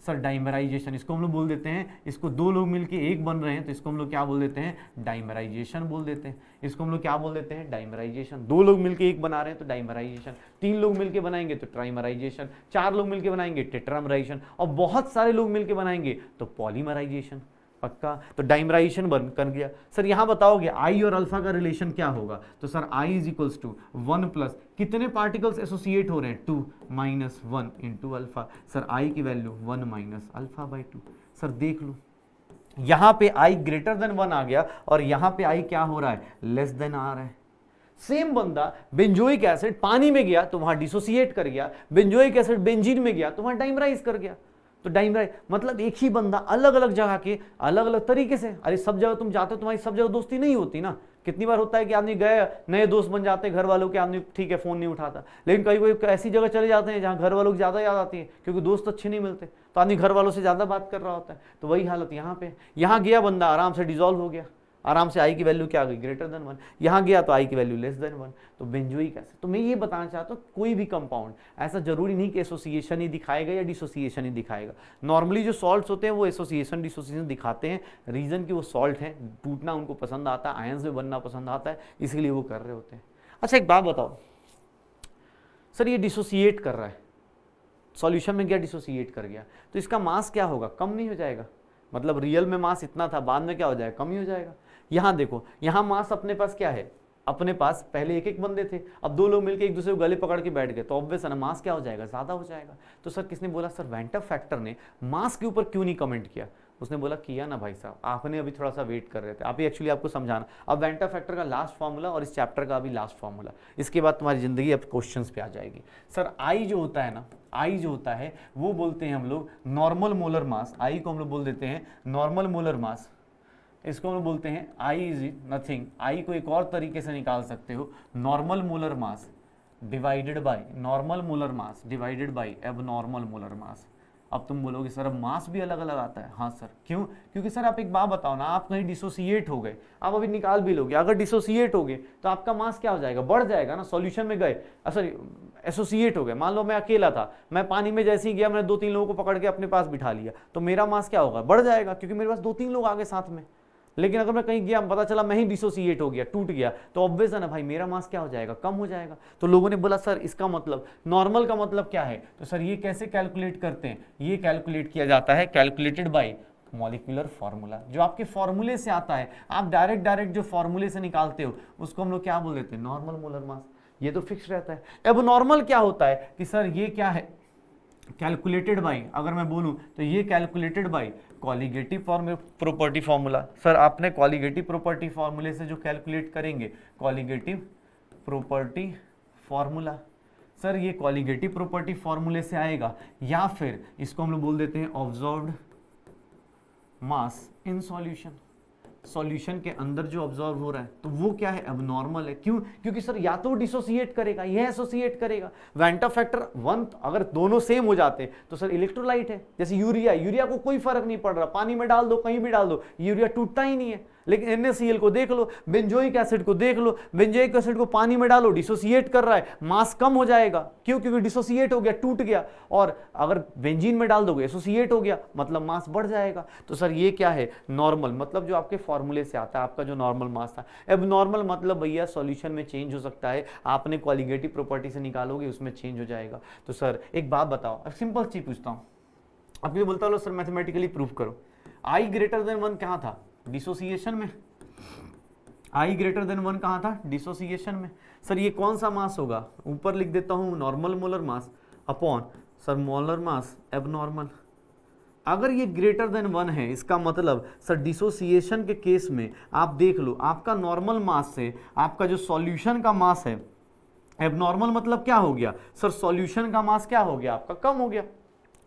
सर डाइमराइजेशन, इसको हम लोग बोल देते हैं, इसको दो लोग मिलके एक बन रहे हैं तो इसको हम लोग क्या बोल देते हैं, डाइमराइजेशन बोल देते हैं। इसको हम लोग क्या बोल देते हैं, डाइमराइजेशन। दो लोग मिलके एक बना रहे हैं तो डाइमराइजेशन, 3 लोग मिलके बनाएंगे तो ट्राइमराइजेशन, 4 लोग मिलके बनाएंगे टेट्रामराइजेशन, और बहुत सारे लोग मिलके बनाएंगे तो पॉलीमराइजेशन। पक्का? तो डाइमराइजेशन बन कर गया। सर यहाँ बताओगे आई और अल्फा का रिलेशन क्या होगा, तो sir I is equals to 1 plus कितने पार्टिकल्स एसोसिएट हो रहे हैं, 2 - 1 इंटू अल्फा। सर आई की वैल्यू 1 - अल्फा बाई 2। सर देख लो यहां पे आई ग्रेटर देन 1 आ गया और यहां पे आई क्या हो रहा है, लेस देन आ रहा है। सेम बंदा बेंजोइक एसिड पानी में गया तो वहां डिसोसिएट कर गया, बेंजोइक एसिड बेंजीन में गया तो वहां डाइमराइज कर गया। तो डाइमराइज मतलब एक ही बंदा अलग अलग जगह के अलग अलग तरीके से, अरे सब जगह तुम जाते हो, तुम्हारी सब जगह दोस्ती नहीं होती ना। कितनी बार होता है कि आदमी गए, नए दोस्त बन जाते हैं घर वालों के, आदमी ठीक है फोन नहीं उठाता, लेकिन कई कोई ऐसी जगह चले जाते हैं जहां घर वालों की ज्यादा याद आती है क्योंकि दोस्त अच्छे नहीं मिलते, तो आदमी घर वालों से ज्यादा बात कर रहा होता है। तो वही हालत यहाँ पे, यहाँ गया बंदा आराम से डिजोल्व हो गया, आराम से आई की वैल्यू क्या आ गई, ग्रेटर देन 1। यहाँ गया तो आई की वैल्यू लेस देन 1। तो बेंजोइक एसिड, तो मैं ये बताना चाहता हूँ कोई भी कंपाउंड ऐसा जरूरी नहीं कि एसोसिएशन ही दिखाएगा या डिसोसिएशन ही दिखाएगा। नॉर्मली जो सॉल्ट्स होते हैं वो एसोसिएशन डिसोसिएशन दिखाते हैं, रीजन कि वो सॉल्ट हैं, टूटना उनको पसंद आता है, आयंस में बनना पसंद आता है, इसलिए वो कर रहे होते हैं। अच्छा एक बात बताओ सर, ये डिसोसिएट कर रहा है, सॉल्यूशन में गया डिसोसिएट कर गया, तो इसका मास क्या होगा, कम नहीं हो जाएगा? मतलब रियल में मास इतना था, बाद में क्या हो जाएगा, कम ही हो जाएगा। यहां देखो, यहां मास अपने पास क्या है, अपने पास पहले एक एक बंदे थे, अब दो लोग मिलकर एक दूसरे को गले पकड़ के बैठ गए, तो ऑब्वियस है ना मास क्या हो जाएगा, ज्यादा हो जाएगा। तो सर किसने बोला, सर वेंटर फैक्टर ने मास के ऊपर क्यों नहीं कमेंट किया? उसने बोला किया ना भाई साहब, आपने अभी थोड़ा सा वेट कर रहे थे, अभी एक्चुअली आपको समझाना। अब वेंटर फैक्टर का लास्ट फॉर्मूला और इस चैप्टर का अभी लास्ट फॉर्मूला, इसके बाद तुम्हारी जिंदगी अब क्वेश्चंस पे आ जाएगी। सर आई जो होता है ना, आई जो होता है वो बोलते हैं हम लोग नॉर्मल मोलर मास, आई को हम लोग बोल देते हैं नॉर्मल मोलर मास, इसको हम लोग बोलते हैं आई इज नथिंग। आई को एक और तरीके से निकाल सकते हो, normal molar mass divided by normal molar mass divided by abnormal molar मास। अब तुम बोलोगे सर अब मास भी अलग अलग आता है, हाँ सर क्यों? क्योंकि सर आप एक बात बताओ ना, आप कहीं डिसोसिएट हो गए, आप अभी निकाल भी लोगे, अगर डिसोसिएट हो गए तो आपका मास क्या हो जाएगा, बढ़ जाएगा ना। सॉल्यूशन में गए, सॉरी एसोसिएट हो गए, मान लो मैं अकेला था, मैं पानी में जैसे ही गया मैंने 2-3 लोगों को पकड़ के अपने पास बिठा लिया, तो मेरा मास क्या होगा, बढ़ जाएगा, क्योंकि मेरे पास 2-3 लोग आ गए साथ में। लेकिन अगर मैं कहीं गया, पता चला मैं ही डिसोसिएट हो गया, टूट गया, तो ऑब्वियस है ना भाई मेरा मास क्या हो जाएगा, कम हो जाएगा। तो लोगों ने बोला सर इसका मतलब नॉर्मल का मतलब क्या है, तो सर ये कैसे कैलकुलेट करते हैं, ये कैलकुलेट किया जाता है कैलकुलेटेड बाय मॉलिक्यूलर फार्मूला, जो आपके फॉर्मूले से आता है, आप डायरेक्ट जो फॉर्मूले से निकालते हो उसको हम लोग क्या बोल देते हैं, नॉर्मल मोलर मास। ये तो फिक्स रहता है। अब नॉर्मल क्या होता है कि सर ये क्या है, कैलकुलेटेड बाई, अगर मैं बोलूं तो ये calculated by colligative property formula. Sir आपने कॉलिगेटिव प्रॉपर्टी फार्मूले से जो कैलकुलेट करेंगे, कॉलिगेटिव प्रॉपर्टी फार्मूला, सर ये कॉलिगेटिव प्रॉपर्टी फार्मूले से आएगा, या फिर इसको हम लोग बोल देते हैं observed mass in solution. Solution के अंदर जो ऑब्जर्व हो रहा है तो वो क्या है, अब नॉर्मल है। क्यों? क्योंकि सर या तो डिसोसिएट करेगा, यह एसोसिएट करेगा। वेंटर फैक्टर 1 अगर दोनों सेम हो जाते तो सर इलेक्ट्रोलाइट है, जैसे यूरिया, यूरिया को कोई फर्क नहीं पड़ रहा, पानी में डाल दो, कहीं भी डाल दो, यूरिया टूटता ही नहीं है। लेकिन NaCl को देख लो, बेंजोइक एसिड को देख लो, बेंजोइक एसिड को पानी में डालो, डिसोसिएट कर रहा है, मास कम हो जाएगा। क्यों? क्योंकि डिसोसिएट हो गया, टूट गया। और अगर बेंजीन में डाल दोगे, एसोसिएट हो गया, मतलब मास बढ़ जाएगा। तो सर ये क्या है, नॉर्मल, मतलब जो आपके फॉर्मूले से आता है, आपका जो नॉर्मल मास था। अब नॉर्मल मतलब भैया सॉल्यूशन में चेंज हो सकता है, आपने कॉलिगेटिव प्रॉपर्टी से निकालोगे उसमें चेंज हो जाएगा। तो सर एक बात बताओ, अब सिंपल चीज पूछता हूं, अब ये बोलता लो सर मैथमेटिकली प्रूफ करो, आई ग्रेटर देन 1 कहां था, डिसोसिएशन में। आई ग्रेटर देन 1 कहां था, डिसोसिएशन में। सर ये कौन सा मास होगा, ऊपर लिख देता हूं normal molar mass upon sir molar mass abnormal. अगर ये ग्रेटर देन 1 है, इसका मतलब सर डिसोसिएशन के केस में आप देख लो, आपका नॉर्मल मास से आपका जो सॉल्यूशन का मास है एबनॉर्मल, मतलब क्या हो गया सर, सॉल्यूशन का मास क्या हो गया आपका, कम हो गया।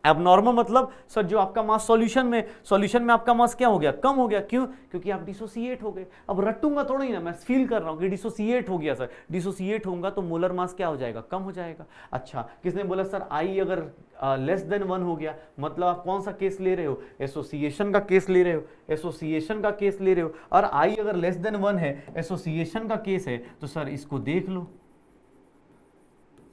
एबनॉर्मल मतलब सर जो आपका मास सॉल्यूशन में आपका मास क्या हो गया, कम हो गया। क्यों? क्योंकि आप डिसोसिएट हो गए। अब रटूंगा थोड़ा ही ना, मैं फील कर रहा हूं कि डिसोसिएट हो गया। सर डिसोसिएट होगा तो मोलर मास क्या हो जाएगा, कम हो जाएगा। अच्छा, किसने बोला सर आई अगर लेस देन 1 हो गया, मतलब आप कौन सा केस ले रहे हो, एसोसिएशन का केस ले रहे हो, एसोसिएशन का केस ले रहे हो। और आई अगर लेस देन 1 है, एसोसिएशन का केस है, तो सर इसको देख लो,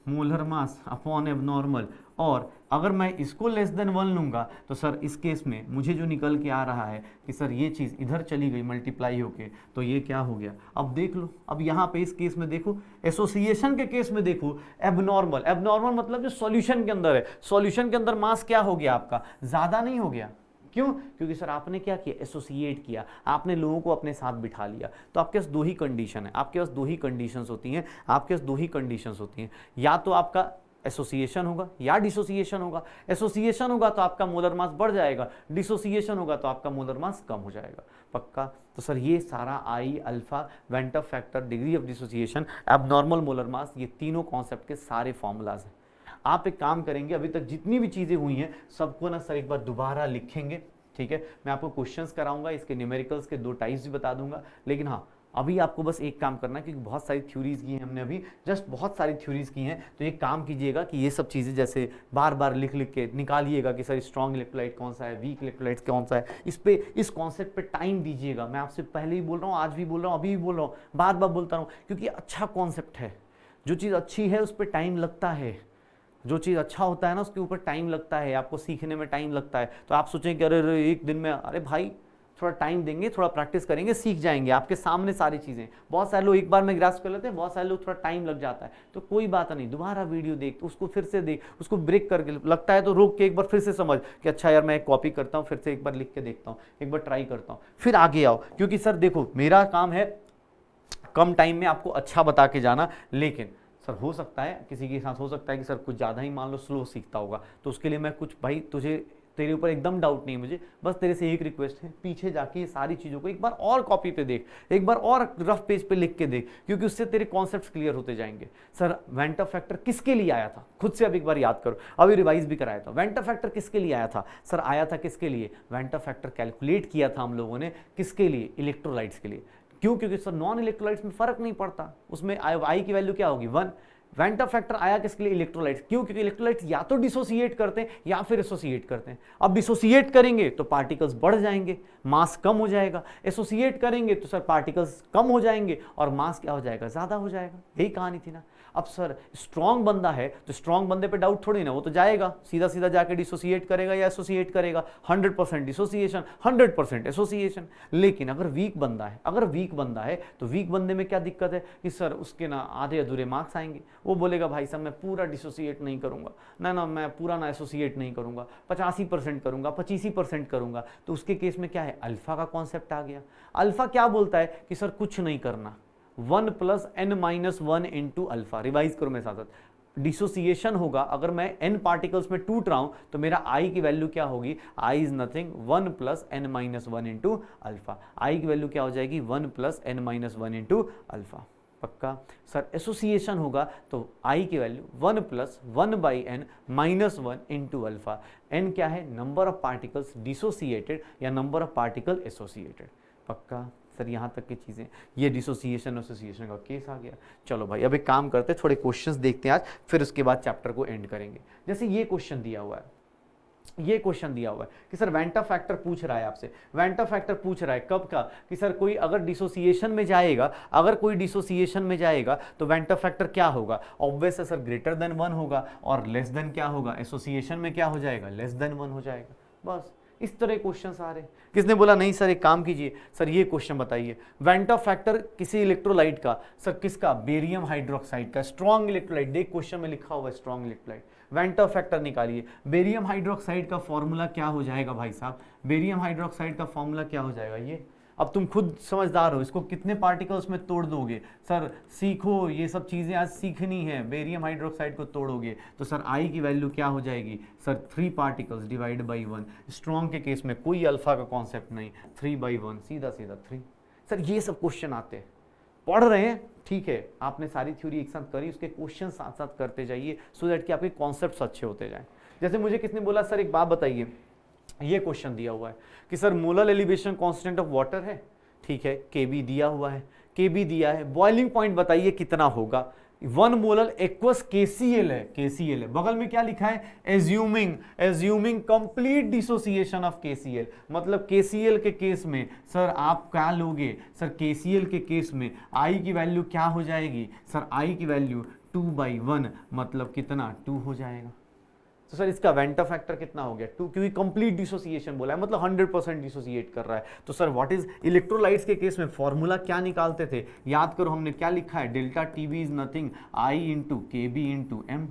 मोलर मास अपॉन एबनॉर्मल। और अगर मैं इसको लेस देन 1 लूंगा तो सर इस केस में मुझे जो निकल के आ रहा है कि सर ये चीज इधर चली गई मल्टीप्लाई होके, तो ये क्या हो गया। अब देख लो, अब यहाँ पे इस केस में देखो, एसोसिएशन के केस में देखो एबनॉर्मल। एबनॉर्मल मतलब जो सॉल्यूशन के अंदर है, सॉल्यूशन के अंदर मास क्या हो गया आपका, ज्यादा नहीं हो गया। क्यों? क्योंकि सर आपने क्या किया, एसोसिएट किया, आपने लोगों को अपने साथ बिठा लिया। तो आपके पास दो ही कंडीशन है, आपके पास दो ही कंडीशंस होती हैं, आपके पास दो ही कंडीशंस होती हैं, या तो आपका एसोसिएशन होगा या डिसोसिएशन होगा। एसोसिएशन होगा तो आपका मोलर मास बढ़ जाएगा, डिसोसिएशन होगा तो आपका मोलर मास कम हो जाएगा। पक्का? तो सर ये सारा आई, अल्फा, वेंटर factor, degree of dissociation, abnormal molar mass, ये तीनों कॉन्सेप्ट के सारे फॉर्मूलाज हैं। आप एक काम करेंगे, अभी तक जितनी भी चीज़ें हुई हैं सबको ना सर एक बार दोबारा लिखेंगे, ठीक है? मैं आपको क्वेश्चंस कराऊंगा, इसके न्यूमेरिकल्स के 2 टाइप्स भी बता दूंगा, लेकिन हाँ अभी आपको बस एक काम करना है, क्योंकि बहुत सारी थ्योरीज की हैं हमने अभी, जस्ट बहुत सारी थ्योरीज की हैं, तो एक काम कीजिएगा कि ये सब चीज़ें जैसे बार बार लिख लिख के निकालिएगा कि सर स्ट्रॉन्ग इलेक्ट्रोलाइट कौन सा है, वीक इलेक्ट्रोलाइट कौन सा है, इस कॉन्सेप्ट पे टाइम दीजिएगा। मैं आपसे पहले ही बोल रहा हूँ, आज भी बोल रहा हूँ, अभी भी बोल रहा हूँ, बार बार बोलता हूँ, क्योंकि अच्छा कॉन्सेप्ट है। जो चीज़ अच्छी है उस पर टाइम लगता है, जो चीज़ अच्छा होता है ना उसके ऊपर टाइम लगता है, आपको सीखने में टाइम लगता है। तो आप सोचें कि अरे एक दिन में, अरे भाई थोड़ा टाइम देंगे, थोड़ा प्रैक्टिस करेंगे, सीख जाएंगे, आपके सामने सारी चीज़ें। बहुत सारे लोग एक बार में ग्रास्प कर लेते हैं, बहुत सारे लोग थोड़ा टाइम लग जाता है, तो कोई बात नहीं, दोबारा वीडियो देख, उसको फिर से देख, उसको ब्रेक करके, लगता है तो रोक के एक बार फिर से समझ कि अच्छा यार मैं एक कॉपी करता हूँ, फिर से एक बार लिख के देखता हूँ, एक बार ट्राई करता हूँ, फिर आगे आओ। क्योंकि सर देखो मेरा काम है कम टाइम में आपको अच्छा बता के जाना, लेकिन सर हो सकता है किसी के साथ हो सकता है कि सर कुछ ज़्यादा ही मान लो स्लो सीखता होगा, तो उसके लिए मैं कुछ, भाई तुझे तेरे ऊपर एकदम डाउट नहीं है मुझे, बस तेरे से एक रिक्वेस्ट है, पीछे जाके ये सारी चीज़ों को एक बार और कॉपी पे देख, एक बार और रफ पेज पे लिख के देख, क्योंकि उससे तेरे कॉन्सेप्ट्स क्लियर होते जाएंगे। सर वेंटर फैक्टर किसके लिए आया था, खुद से अब एक बार याद करो, अभी रिवाइज भी कराया था। वेंटर फैक्टर किसके लिए आया था? सर आया था किसके लिए? वेंटर फैक्टर कैलकुलेट किया था हम लोगों ने, किसके लिए? इलेक्ट्रोलाइट्स के लिए। क्यों? क्योंकि सर नॉन इलेक्ट्रोलाइट्स में फर्क नहीं पड़ता, उसमें आई की वैल्यू क्या होगी? 1। वेंटर फैक्टर आया किसके लिए? इलेक्ट्रोलाइट्स। क्यों? क्योंकि इलेक्ट्रोलाइट्स या तो डिसोसिएट करते हैं या फिर एसोसिएट करते हैं। अब डिसोसिएट करेंगे तो पार्टिकल्स बढ़ जाएंगे, मास कम हो जाएगा, एसोसिएट करेंगे तो सर पार्टिकल्स कम हो जाएंगे और मास क्या हो जाएगा? ज्यादा हो जाएगा। यही कहानी थी ना। अब सर स्ट्रॉन्ग बंदा है तो स्ट्रॉन्ग बंदे पे डाउट थोड़ी ना, वो तो जाएगा सीधा सीधा जाके डिसोसिएट करेगा या एसोसिएट करेगा, 100% डिसोसिएशन, 100% एसोसिएशन। लेकिन अगर वीक बंदा है तो वीक बंदे में क्या दिक्कत है कि सर उसके ना आधे अधूरे मार्क्स आएंगे, वो बोलेगा भाई साहब मैं पूरा डिसोसिएट नहीं करूंगा, ना मैं पूरा ना एसोसिएट नहीं करूंगा, 85% करूंगा, 25% करूंगा। तो उसके केस में क्या है? अल्फा का कॉन्सेप्ट आ गया। अल्फा क्या बोलता है कि सर कुछ नहीं करना, 1 + n-1 इंटू अल्फा। रिवाइज करो मेरे साथ साथ, डिसोसिएशन होगा अगर मैं n पार्टिकल्स में टूट रहा हूं तो मेरा i की वैल्यू क्या होगी? i is nothing 1 + n-1 into alpha. i की वैल्यू क्या हो जाएगी? 1 + n-1 इंटू अल्फा। पक्का? सर एसोसिएशन होगा तो i की value 1 + 1/n-1 into alpha. n क्या है? नंबर ऑफ पार्टिकल्स डिसोसिएटेड या नंबर ऑफ पार्टिकल एसोसिएटेड। पक्का? सर यहाँ तक की चीज़ें, ये डिसोसिएशन एसोसिएशन का केस आ गया। चलो भाई अब एक काम करते हैं, थोड़े क्वेश्चंस देखते हैं आज, फिर उसके बाद चैप्टर को एंड करेंगे। जैसे ये क्वेश्चन दिया हुआ है, कि सर वेंटर फैक्टर पूछ रहा है आपसे, वेंटर फैक्टर पूछ रहा है कब का? कि सर कोई अगर डिसोसिएशन में जाएगा, तो वेंटर फैक्टर क्या होगा? ऑब्वियस है सर ग्रेटर देन 1 होगा, और लेस देन क्या होगा? एसोसिएशन में क्या हो जाएगा? लेस देन 1 हो जाएगा। बस इस तरह क्वेश्चन आ रहे। किसने बोला नहीं सर एक काम कीजिए, सर ये क्वेश्चन बताइए, वेंटर फैक्टर किसी इलेक्ट्रोलाइट का, सर किसका? बेरियम हाइड्रोक्साइड का, स्ट्रॉन्ग इलेक्ट्रोलाइट। देख क्वेश्चन में लिखा हुआ है स्ट्रॉन्ग इलेक्ट्रोलाइट, वेंटर फैक्टर निकालिए। बेरियम हाइड्रोक्साइड का फॉर्मूला क्या हो जाएगा भाई साहब? बेरियम हाइड्रोक्साइड का फॉर्मूला क्या हो जाएगा? ये अब तुम खुद समझदार हो, इसको कितने पार्टिकल्स में तोड़ दोगे? सर सीखो, ये सब चीज़ें आज सीखनी है। बेरियम हाइड्रोक्साइड को तोड़ोगे तो सर आई की वैल्यू क्या हो जाएगी? Sir 3 particles divide by 1। Strong के केस में कोई अल्फा का कॉन्सेप्ट नहीं, 3/1, सीधा सीधा 3। सर ये सब क्वेश्चन आते हैं, पढ़ रहे हैं ठीक है, आपने सारी थ्योरी एक साथ करी, उसके क्वेश्चन साथ साथ करते जाइए, सो दैट कि आपके कॉन्सेप्ट्स अच्छे होते जाएं। जैसे मुझे किसने बोला सर एक बात बताइए, ये क्वेश्चन दिया हुआ है कि sir molar elevation constant of water है, ठीक है, केबी दिया हुआ है, केबी दिया है, बॉइलिंग पॉइंट बताइए कितना होगा? 1 मोलर एक्वस KCl है, बगल में क्या लिखा है? Assuming complete dissociation of KCl। मतलब KCl के केस में सर आप क्या लोगे? सर KCl के केस में I की वैल्यू क्या हो जाएगी? सर I की वैल्यू 2/1, मतलब कितना? 2 हो जाएगा। तो सर इसका वेंटर फैक्टर कितना हो गया? 2, क्योंकि कंप्लीट डिसोसिएशन बोला है, मतलब 100% डिसोसिएट कर रहा है। तो सर व्हाट इज इलेक्ट्रोलाइट्स के केस में फॉर्मूला क्या निकालते थे? याद करो हमने क्या लिखा है? Delta TB is nothing I × KB × M,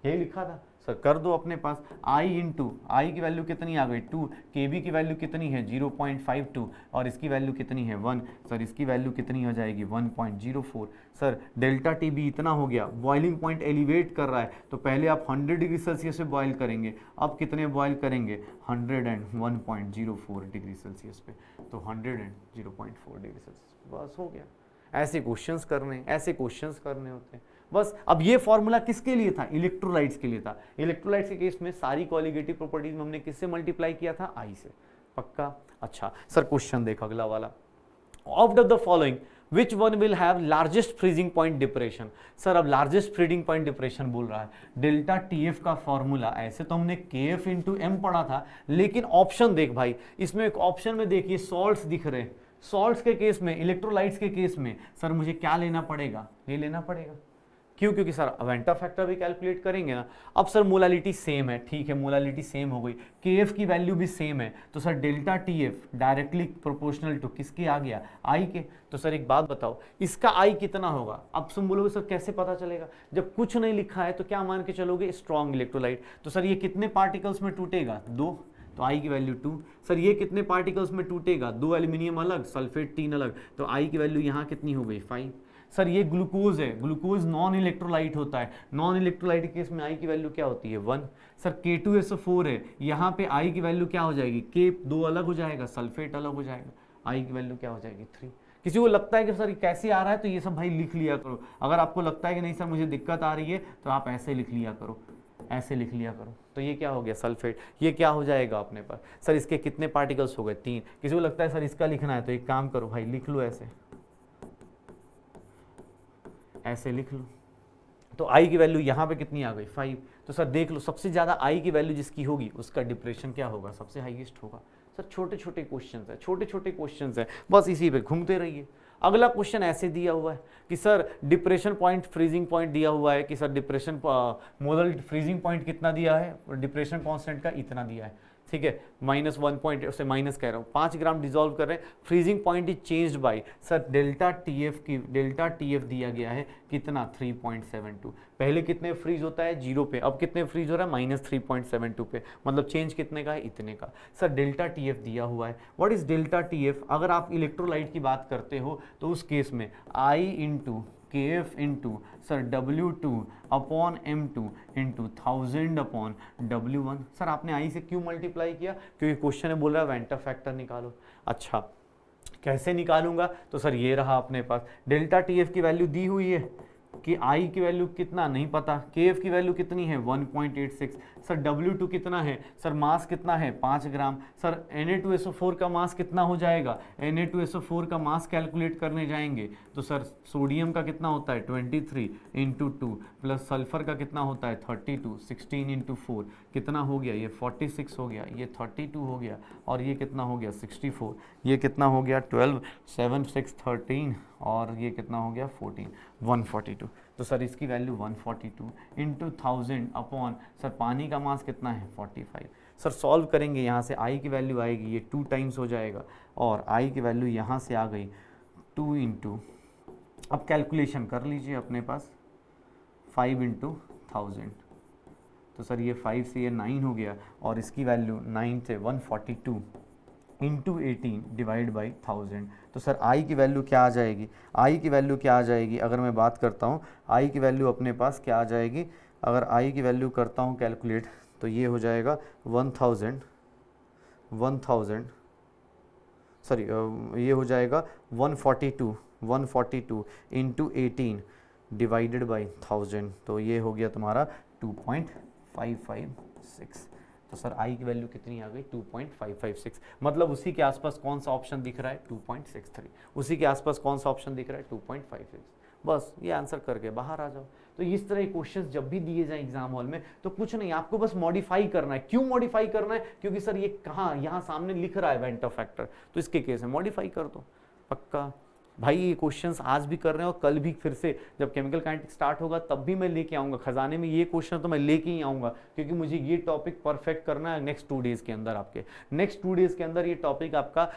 यही लिखा था। सर कर दो अपने पास, आई इंटू आई की वैल्यू कितनी आ गई 2, केबी की वैल्यू कितनी है 0.52 और इसकी वैल्यू कितनी है 1, सर इसकी वैल्यू कितनी हो जाएगी 1.04। सर डेल्टा टी बी इतना हो गया, बॉइलिंग पॉइंट एलिवेट कर रहा है तो पहले आप 100 डिग्री सेल्सियस पे बॉयल करेंगे, अब कितने बॉयल करेंगे 101.04 डिग्री सेल्सियस पे, तो 100.04 डिग्री सेल्सियस, बस हो गया। ऐसे क्वेश्चंस करने, ऐसे क्वेश्चंस करने होते हैं बस। अब ये फॉर्मूला किसके लिए था, इलेक्ट्रोलाइट्स के लिए था। इलेक्ट्रोलाइट्स के केस में सारी कॉलिगेटिव प्रॉपर्टीज में हमने किससे मल्टीप्लाई किया था, आई से, पक्का। अच्छा सर क्वेश्चन देखो अगला वाला, of the following which one will have largest freezing point depression. Sir अब लार्जेस्ट फ्रीजिंग पॉइंट डिप्रेशन बोल रहा है, डेल्टा टीएफ का फॉर्मूला, ऐसे तो हमने केएफ इंटू एम पढ़ा था, लेकिन ऑप्शन देख भाई, इसमें एक ऑप्शन में देखिए सॉल्ट्स दिख रहे हैं, सॉल्ट्स के केस में, इलेक्ट्रोलाइट्स के केस में सर मुझे क्या लेना पड़ेगा, ये लेना पड़ेगा, क्यों, क्योंकि सर वेंटा फैक्टर भी कैलकुलेट करेंगे ना। अब सर मोलालिटी सेम है, ठीक है मोलालिटी सेम हो गई, केएफ की वैल्यू भी सेम है, तो sir delta TF directly proportional to किसके आ गया, आई के। तो सर एक बात बताओ, इसका आई कितना होगा। अब तुम बोलोगे सर कैसे पता चलेगा, जब कुछ नहीं लिखा है तो क्या मान के चलोगे, स्ट्रॉन्ग इलेक्ट्रोलाइट। तो सर ये कितने पार्टिकल्स में टूटेगा, 2, तो आई की वैल्यू 2। सर ये कितने पार्टिकल्स में टूटेगा, 2 एल्यूमिनियम अलग, सल्फेट 3 अलग, तो आई की वैल्यू यहाँ कितनी हो गई 5। सर ये ग्लूकोज है, ग्लूकोज नॉन इलेक्ट्रोलाइट होता है, नॉन इलेक्ट्रोलाइट के केस में आई की वैल्यू क्या होती है 1। सर K2SO4 है, यहाँ पे आई की वैल्यू क्या हो जाएगी, K 2 अलग हो जाएगा, सल्फेट अलग हो जाएगा, आई की वैल्यू क्या हो जाएगी 3। किसी को लगता है कि सर कैसे आ रहा है, तो ये सब भाई लिख लिया करो। अगर आपको लगता है कि नहीं सर मुझे दिक्कत आ रही है, तो आप ऐसे लिख लिया करो, ऐसे लिख लिया करो। तो ये क्या हो गया सल्फेट, ये क्या हो जाएगा अपने पास, सर इसके कितने पार्टिकल्स हो गए 3। किसी को लगता है सर इसका लिखना है, तो एक काम करो भाई लिख लो ऐसे, ऐसे लिख लो। तो आई की वैल्यू यहाँ पे कितनी आ गई 5। तो सर देख लो सबसे ज्यादा आई की वैल्यू जिसकी होगी उसका डिप्रेशन क्या होगा, सबसे हाईएस्ट होगा। सर छोटे छोटे क्वेश्चंस है, छोटे छोटे क्वेश्चंस है, बस इसी पे घूमते रहिए। अगला क्वेश्चन ऐसे दिया हुआ है कि sir depression point, freezing point दिया हुआ है कि sir depression molal freezing point कितना दिया है, डिप्रेशन कांस्टेंट का इतना दिया है, ठीक है -1 से माइनस कह रहा हूँ 5 ग्राम डिजोल्व कर रहे हैं, freezing point is changed by sir delta TF दिया गया है कितना 3.72। पहले कितने फ्रीज होता है 0 पे, अब कितने फ्रीज हो रहा है -3.72 पे, मतलब चेंज कितने का है, इतने का। सर डेल्टा टीएफ दिया हुआ है, व्हाट इज डेल्टा टीएफ। अगर आप इलेक्ट्रोलाइट की बात करते हो तो उस केस में i into KF into sir W2 upon M2 into 1000 upon W1। Sir आपने आई से क्यों मल्टीप्लाई किया, क्योंकि क्वेश्चन में बोल रहा है वेंटा फैक्टर निकालो। अच्छा कैसे निकालूंगा, तो सर ये रहा अपने पास, डेल्टा TF की वैल्यू दी हुई है कि आई की वैल्यू कितना नहीं पता, KF की वैल्यू कितनी है 1.86, सर W2 कितना है, सर मास कितना है 5 ग्राम, सर Na2SO4 का मास कितना हो जाएगा, Na2SO4 का मास कैलकुलेट करने जाएंगे तो सर सोडियम का कितना होता है 23 इंटू 2 प्लस सल्फर का कितना होता है 32, 16 इंटू 4 कितना हो गया, ये 46 हो गया, ये 32 हो गया, और ये कितना हो गया 64, ये कितना हो गया 12, 7, 6, 13 और ये कितना हो गया 14, 142। तो सर इसकी वैल्यू 142 इंटू 1000 अपॉन सर पानी का मास कितना है 45। सर सॉल्व करेंगे, यहाँ से आई की वैल्यू आएगी, ये 2 टाइम्स हो जाएगा, और आई की वैल्यू यहाँ से आ गई 2 इंटू, अब कैलकुलेशन कर लीजिए अपने पास 5 इंटू 1000, तो सर ये 5 से ये 9 हो गया, और इसकी वैल्यू 9 से 142 इंटू 18 डिवाइड बाई 1000। तो सर आई की वैल्यू क्या आ जाएगी, आई की वैल्यू क्या आ जाएगी, अगर मैं बात करता हूँ आई की वैल्यू अपने पास क्या आ जाएगी, अगर आई की वैल्यू करता हूँ कैलकुलेट तो ये हो जाएगा 1000 सॉरी ये हो जाएगा 142 इंटू 18 डिवाइडेड बाई 1000, तो ये हो गया तुम्हारा 2.556। तो सर आई की वैल्यू कितनी आ गई 2.556, मतलब उसी के आसपास कौन सा ऑप्शन दिख रहा है 2.63, उसी के आसपास कौन सा ऑप्शन दिख रहा है 2.56। बस ये आंसर करके बाहर आ जाओ। तो इस तरह के क्वेश्चंस जब भी दिए जाएं एग्जाम हॉल में तो कुछ नहीं, आपको बस मॉडिफाई करना है। क्यों मॉडिफाई करना है, क्योंकि सर ये कहाँ यहाँ सामने लिख रहा है वेंटा फैक्टर, तो इसके केस में मॉडिफाई कर दो पक्का। भाई ये क्वेश्चंस आज भी कर रहे हैं और कल भी फिर से जब केमिकल काइनेटिक्स स्टार्ट होगा तब भी मैं लेके आऊँगा खजाने में, ये क्वेश्चन तो मैं लेके ही आऊँगा, क्योंकि मुझे ये टॉपिक परफेक्ट करना है नेक्स्ट 2 डेज़ के अंदर। आपके नेक्स्ट 2 डेज़ के अंदर ये टॉपिक आपका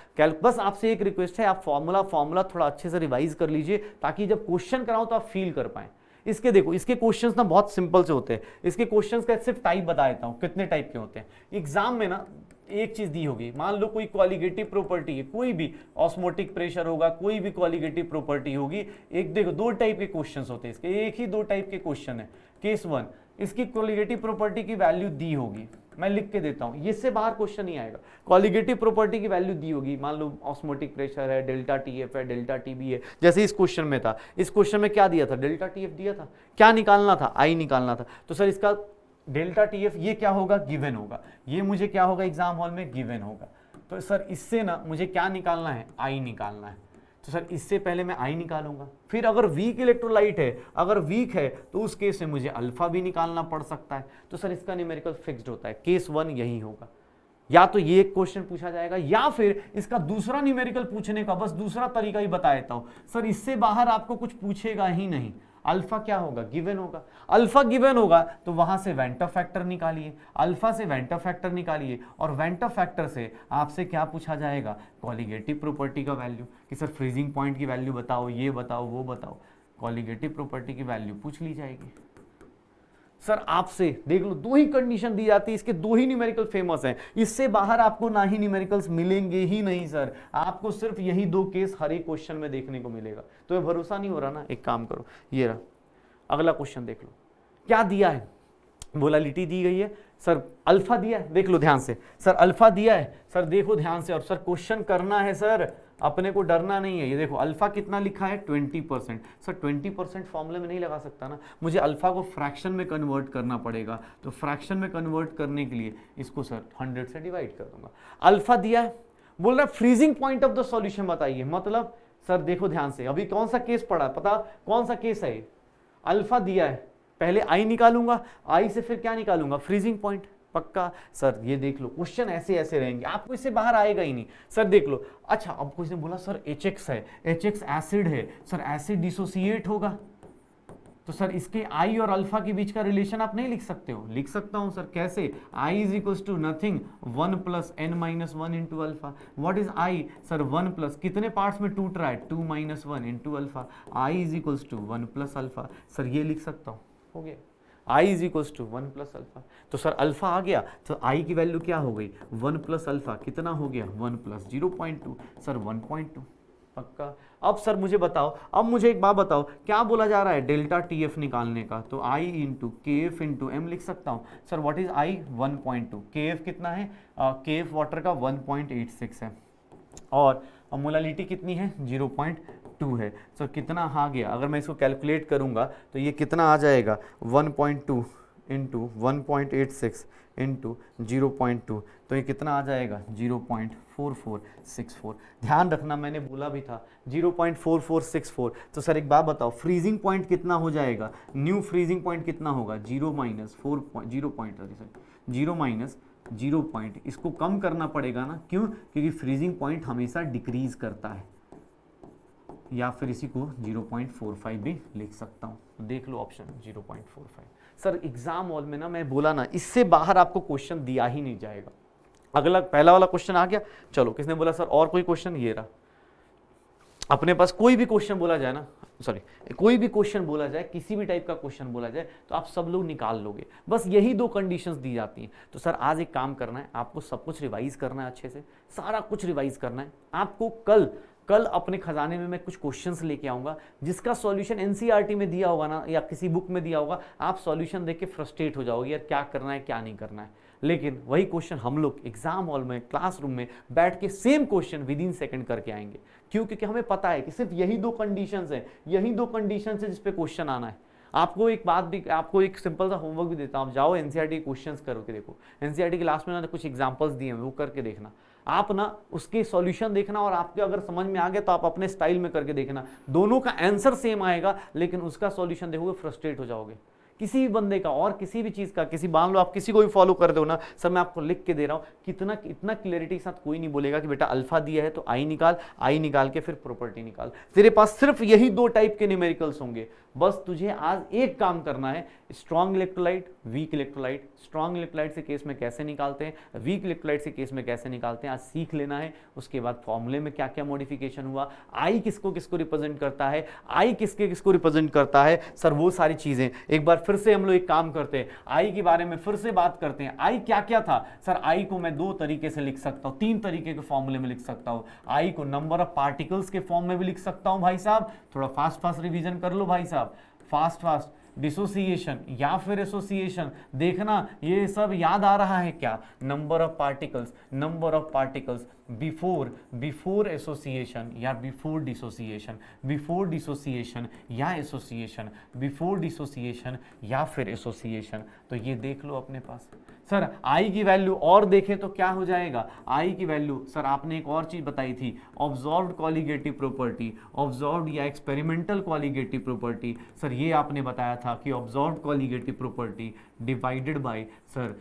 बस आपसे एक रिक्वेस्ट है, आप फॉर्मूला थोड़ा अच्छे से रिवाइज कर लीजिए ताकि जब क्वेश्चन कराऊँ तो आप फील कर पाएँ। इसके देखो, इसके क्वेश्चंस ना बहुत सिंपल से होते हैं। इसके क्वेश्चंस का सिर्फ टाइप बता देता हूं कितने टाइप के होते हैं। एग्जाम में ना एक चीज दी होगी, मान लो कोई कॉलिगेटिव प्रॉपर्टी है, कोई भी ऑस्मोटिक प्रेशर होगा, कोई भी कॉलिगेटिव प्रॉपर्टी होगी, एक देखो दो टाइप के क्वेश्चंस होते हैं इसके, एक ही दो टाइप के क्वेश्चन है। केस 1, इसकी कॉलिगेटिव प्रॉपर्टी की वैल्यू दी होगी, मैं लिख के देता हूं, इससे बाहर क्वेश्चन नहीं आएगा। कॉलिगेटिव प्रॉपर्टी की वैल्यू दी होगी, मान लो ऑस्मोटिक प्रेशर है, डेल्टा टीएफ है, डेल्टा टीबी है, जैसे इस क्वेश्चन में था। इस क्वेश्चन में क्या दिया था? डेल्टा टीएफ दिया था। क्या निकालना था? आई निकालना था। तो सर इसका डेल्टा टीएफ ये क्या होगा? गिवन होगा। ये मुझे क्या होगा एग्जाम हॉल में? गिवन होगा। तो सर इससे ना मुझे क्या निकालना है? आई निकालना है। तो सर इससे पहले मैं आई निकालूंगा, फिर अगर वीक इलेक्ट्रोलाइट है, अगर वीक है तो उस केस में मुझे अल्फा भी निकालना पड़ सकता है। तो सर इसका न्यूमेरिकल फिक्स्ड होता है। केस 1 यही होगा। या तो ये एक क्वेश्चन पूछा जाएगा, या फिर इसका दूसरा न्यूमेरिकल पूछने का बस दूसरा तरीका ही बता देता हूं। सर इससे बाहर आपको कुछ पूछेगा ही नहीं। अल्फा क्या होगा? गिवन होगा। अल्फा गिवन होगा तो वहां से वेंटर फैक्टर निकालिए, अल्फा से वेंटर फैक्टर निकालिए, और वेंटर फैक्टर से आपसे क्या पूछा जाएगा? कॉलिगेटिव प्रॉपर्टी का वैल्यू, कि सर फ्रीजिंग पॉइंट की वैल्यू बताओ, ये बताओ, वो बताओ। कॉलिगेटिव प्रॉपर्टी की वैल्यू पूछ ली जाएगी। सर आपसे देख लो, दो ही कंडीशन दी जाती है, इसके दो ही न्यूमेरिकल फेमस हैं, इससे बाहर आपको ना ही न्यूमेरिकल्स मिलेंगे ही नहीं सर। आपको सिर्फ यही दो केस हर एक क्वेश्चन में देखने को मिलेगा। तो ये भरोसा नहीं हो रहा ना, एक काम करो, ये रहा अगला क्वेश्चन देख लो। क्या दिया है? वोलेटिलिटी दी गई है, सर अल्फा दिया है, देख लो ध्यान से। सर अल्फा दिया है, सर देखो ध्यान से, और सर क्वेश्चन करना है सर, अपने को डरना नहीं है। ये देखो अल्फा कितना लिखा है? 20%। सर 20% फॉर्मूले में नहीं लगा सकता ना, मुझे अल्फा को फ्रैक्शन में कन्वर्ट करना पड़ेगा। तो फ्रैक्शन में कन्वर्ट करने के लिए इसको सर 100 से डिवाइड कर दूंगा। अल्फा दिया है, बोल रहा है freezing point of the solution बताइए। मतलब सर देखो ध्यान से, अभी कौन सा केस पढ़ा, पता कौन सा केस है? अल्फा दिया है, पहले आई निकालूंगा, आई से फिर क्या निकालूंगा? Freezing point. पक्का? सर ये देख लो क्वेश्चन ऐसे ऐसे रहेंगे, आपको इससे बाहर आएगा ही नहीं। सर देख लो, अच्छा अब कुछ ने बोला सर HX है, HX एसिड है, सर एसिड डिसोसिएट होगा, तो सर इसके आई और अल्फा के बीच का रिलेशन आप नहीं लिख सकते हो? लिख सकता हूं सर। कैसे? I is equal to nothing 1 plus n minus 1 into alpha. What is i? Sir 1 plus कितने पार्ट्स में टूट रहा है? 2 minus 1 into alpha. I is equal to 1 plus alpha. Sir ये लिख सकता हूं, हो गया। I is equal to 1 plus alpha. तो सर अल्फा आ गया, तो आई की वैल्यू क्या हो गई? 1 प्लस अल्फा कितना हो गया? 1 प्लस 0.2, सर 1.2। पक्का? अब सर मुझे बताओ, अब मुझे एक बात बताओ, क्या बोला जा रहा है? डेल्टा टीएफ निकालने का। तो आई इंटू के एफ इंटू एम लिख सकता हूँ। सर व्हाट इज आई? 1.2। के एफ कितना है? के एफ वाटर का 1.86 है, और मोलालिटी कितनी है? 0.2 है। सर कितना आ गया? अगर मैं इसको कैलकुलेट करूंगा तो ये कितना आ जाएगा? 1.2 इंटू 1.86 इंटू 0.2, तो ये कितना आ जाएगा? 0.4464। ध्यान रखना, मैंने बोला भी था 0.4464। तो सर एक बात बताओ, फ्रीजिंग पॉइंट कितना हो जाएगा? न्यू फ्रीजिंग पॉइंट कितना होगा? 0 माइनस 0 पॉइंट, इसको कम करना पड़ेगा ना। क्यों? क्योंकि फ्रीजिंग पॉइंट हमेशा डिक्रीज करता है। या फिर इसी को 0.45 भी लिख सकता हूं। तो देख लो ऑप्शन 0.45। सर एग्जाम हॉल में ना मैं बोला ना, इससे बाहर आपको क्वेश्चन दिया ही नहीं जाएगा। अगला पहला वाला क्वेश्चन आ गया। चलो, किसने बोला सर और कोई क्वेश्चन? ये रहा। अपने पास कोई भी क्वेश्चन बोला जाए ना, कोई भी क्वेश्चन बोला जाए, किसी भी टाइप का क्वेश्चन बोला जाए, तो आप सब लोग निकाल लोगे। बस यही दो कंडीशंस दी जाती हैं। तो सर आज एक काम करना है, आपको सब कुछ रिवाइज करना है, अच्छे से सारा कुछ रिवाइज करना है आपको। कल अपने खजाने में मैं कुछ क्वेश्चंस लेके आऊंगा, जिसका सॉल्यूशन एनसीईआरटी में दिया होगा ना, या किसी बुक में दिया होगा, आप सॉल्यूशन देख के फ्रस्ट्रेट हो जाओगे, यार क्या करना है क्या नहीं करना है। लेकिन वही क्वेश्चन हम लोग एग्जाम हॉल में, क्लासरूम में बैठ के same question with in second करके आएंगे। क्यों? क्योंकि हमें पता है कि सिर्फ यही दो कंडीशंस हैं, यही दो कंडीशंस है जिस पे क्वेश्चन आना है। आपको एक बात भी, आपको एक सिंपल सा होमवर्क भी देता हूं, आप जाओ एनसीईआरटी क्वेश्चंस करके देखो। एनसीईआरटी की लास्ट में ना कुछ एग्जांपल्स दिए हैं, वो करके देखना। आप ना उसके सॉल्यूशन देखना, और आपके अगर समझ में आ गया तो आप अपने स्टाइल में करके देखना। दोनों का आंसर सेम आएगा, लेकिन उसका सॉल्यूशन देखोगे फ्रस्ट्रेट हो जाओगे। किसी भी बंदे का और किसी भी चीज़ का, किसी मान लो आप किसी को भी फॉलो कर दो ना सर, मैं आपको लिख के दे रहा हूँ, कितना इतना क्लियरिटी के साथ कोई नहीं बोलेगा कि बेटा अल्फा दिया है तो आई निकाल, आई निकाल के फिर प्रॉपर्टी निकाल। तेरे पास सिर्फ यही 2 टाइप के न्यूमेरिकल्स होंगे। बस तुझे आज एक काम करना है, strong electrolyte, weak electrolyte, strong electrolyte से केस में कैसे निकालते हैं, वीक इलेक्ट्रोलाइट से केस में कैसे निकालते हैं, आज सीख लेना है। उसके बाद फॉर्मूले में क्या क्या मॉडिफिकेशन हुआ, आई किसको किसको रिप्रेजेंट करता है, आई किसके किसको रिप्रेजेंट करता है, सर वो सारी चीजें एक बार फिर से हम लोग एक काम करते हैं, आई के बारे में फिर से बात करते हैं। आई क्या क्या था सर, आई को मैं 2 तरीके से लिख सकता हूं, 3 तरीके के फॉर्मूले में लिख सकता हूं। आई को नंबर ऑफ पार्टिकल्स के फॉर्म में भी लिख सकता हूं भाई साहब, थोड़ा फास्ट फास्ट रिवीजन कर लो भाई साहब, फास्ट फास्ट। डिसोसिएशन या फिर एसोसिएशन, देखना ये सब याद आ रहा है क्या, number of particles before association या बिफोर डिसोसिएशन या एसोसिएशन, बिफोर डिसोसिएशन या फिर एसोसिएशन। तो ये देख लो अपने पास। सर आई की वैल्यू और देखें तो क्या हो जाएगा, आई की वैल्यू सर आपने एक और चीज बताई थी, ऑब्जर्व्ड कॉलिगेटिव प्रॉपर्टी, ऑब्जर्व्ड या एक्सपेरिमेंटल कॉलिगेटिव प्रॉपर्टी। सर ये आपने बताया था कि observed colligative property divided by, sir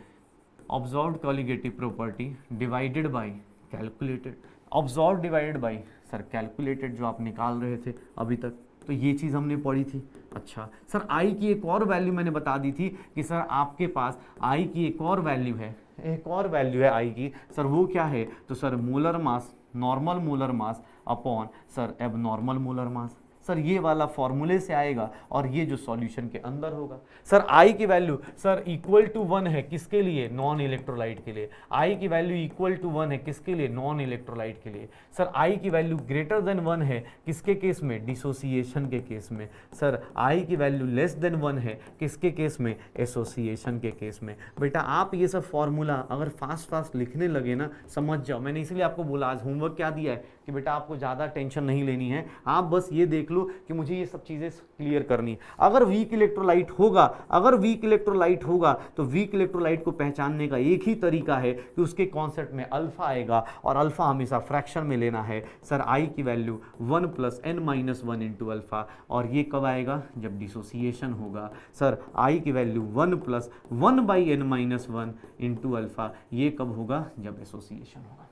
observed colligative property divided by calculated, observed divided by sir calculated, जो आप निकाल रहे थे अभी तक, तो ये चीज़ हमने पढ़ी थी। अच्छा सर आई की एक और वैल्यू मैंने बता दी थी कि सर आपके पास आई की एक और वैल्यू है आई की, सर वो क्या है, तो sir molar mass, normal molar mass upon sir abnormal molar मास। सर ये वाला फॉर्मूले से आएगा और ये जो सॉल्यूशन के अंदर होगा। सर आई की वैल्यू सर इक्वल टू 1 है किसके लिए, नॉन इलेक्ट्रोलाइट के लिए। आई की वैल्यू इक्वल टू 1 है किसके लिए, नॉन इलेक्ट्रोलाइट के लिए। सर आई की वैल्यू ग्रेटर देन 1 है किसके केस में, डिसोसिएशन के केस में। सर आई की वैल्यू लेस देन 1 है किसके केस में, एसोसिएशन के केस में। बेटा आप ये सब फॉर्मूला अगर फास्ट फास्ट लिखने लगे ना, समझ जाओ, मैंने इसलिए आपको बोला आज होमवर्क क्या दिया है कि बेटा आपको ज़्यादा टेंशन नहीं लेनी है, आप बस ये देख लो कि मुझे ये सब चीज़ें क्लियर करनी है। अगर वीक इलेक्ट्रोलाइट होगा तो वीक इलेक्ट्रोलाइट को पहचानने का एक ही तरीका है कि उसके कॉन्सेप्ट में अल्फा आएगा और अल्फा हमेशा फ्रैक्शन में लेना है। सर आई की वैल्यू 1 + n-1 इंटू अल्फा, और ये कब आएगा, जब डिसोसिएशन होगा। सर आई की वैल्यू 1 + 1/n-1 इंटू अल्फा, ये कब होगा, जब एसोसिएशन होगा।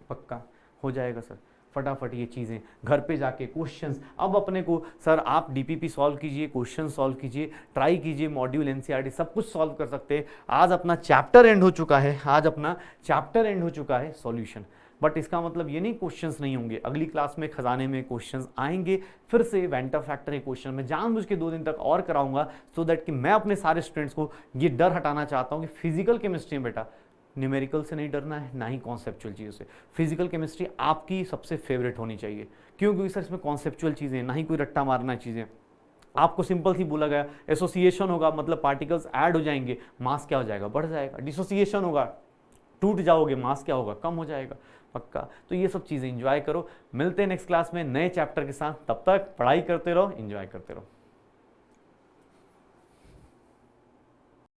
पक्का हो जाएगा सर, फटाफट ये चीज़ें घर पे जाके क्वेश्चंस। अब अपने को सर आप डीपीपी सॉल्व कीजिए, क्वेश्चन सॉल्व कीजिए, ट्राई कीजिए, मॉड्यूल एनसीईआरटी सब कुछ सॉल्व कर सकते हैं। आज अपना चैप्टर एंड हो चुका है, सॉल्यूशन। बट इसका मतलब ये नहीं क्वेश्चंस नहीं होंगे, अगली क्लास में खजाने में क्वेश्चंस आएंगे, फिर से वेंटर फैक्टर के क्वेश्चन में जानबूझ के 2 दिन तक और कराऊंगा, सो दैट कि मैं अपने सारे स्टूडेंट्स को ये डर हटाना चाहता हूँ कि फिजिकल केमिस्ट्री में बेटा न्यूमेरिकल से नहीं डरना है, ना ही कॉन्सेप्चुअल चीज़ों से। फिजिकल केमिस्ट्री आपकी सबसे फेवरेट होनी चाहिए, क्योंकि सर इसमें कॉन्सेप्चुअल चीज़ें, ना ही कोई रट्टा मारना चीज़ें। आपको सिंपल सी बोला गया, एसोसिएशन होगा मतलब पार्टिकल्स ऐड हो जाएंगे, मास क्या हो जाएगा, बढ़ जाएगा। डिसोसिएशन होगा, टूट जाओगे, मास क्या होगा, कम हो जाएगा। पक्का, तो ये सब चीज़ें एंजॉय करो। मिलते हैं नेक्स्ट क्लास में नए चैप्टर के साथ, तब तक पढ़ाई करते रहो, एंजॉय करते रहो।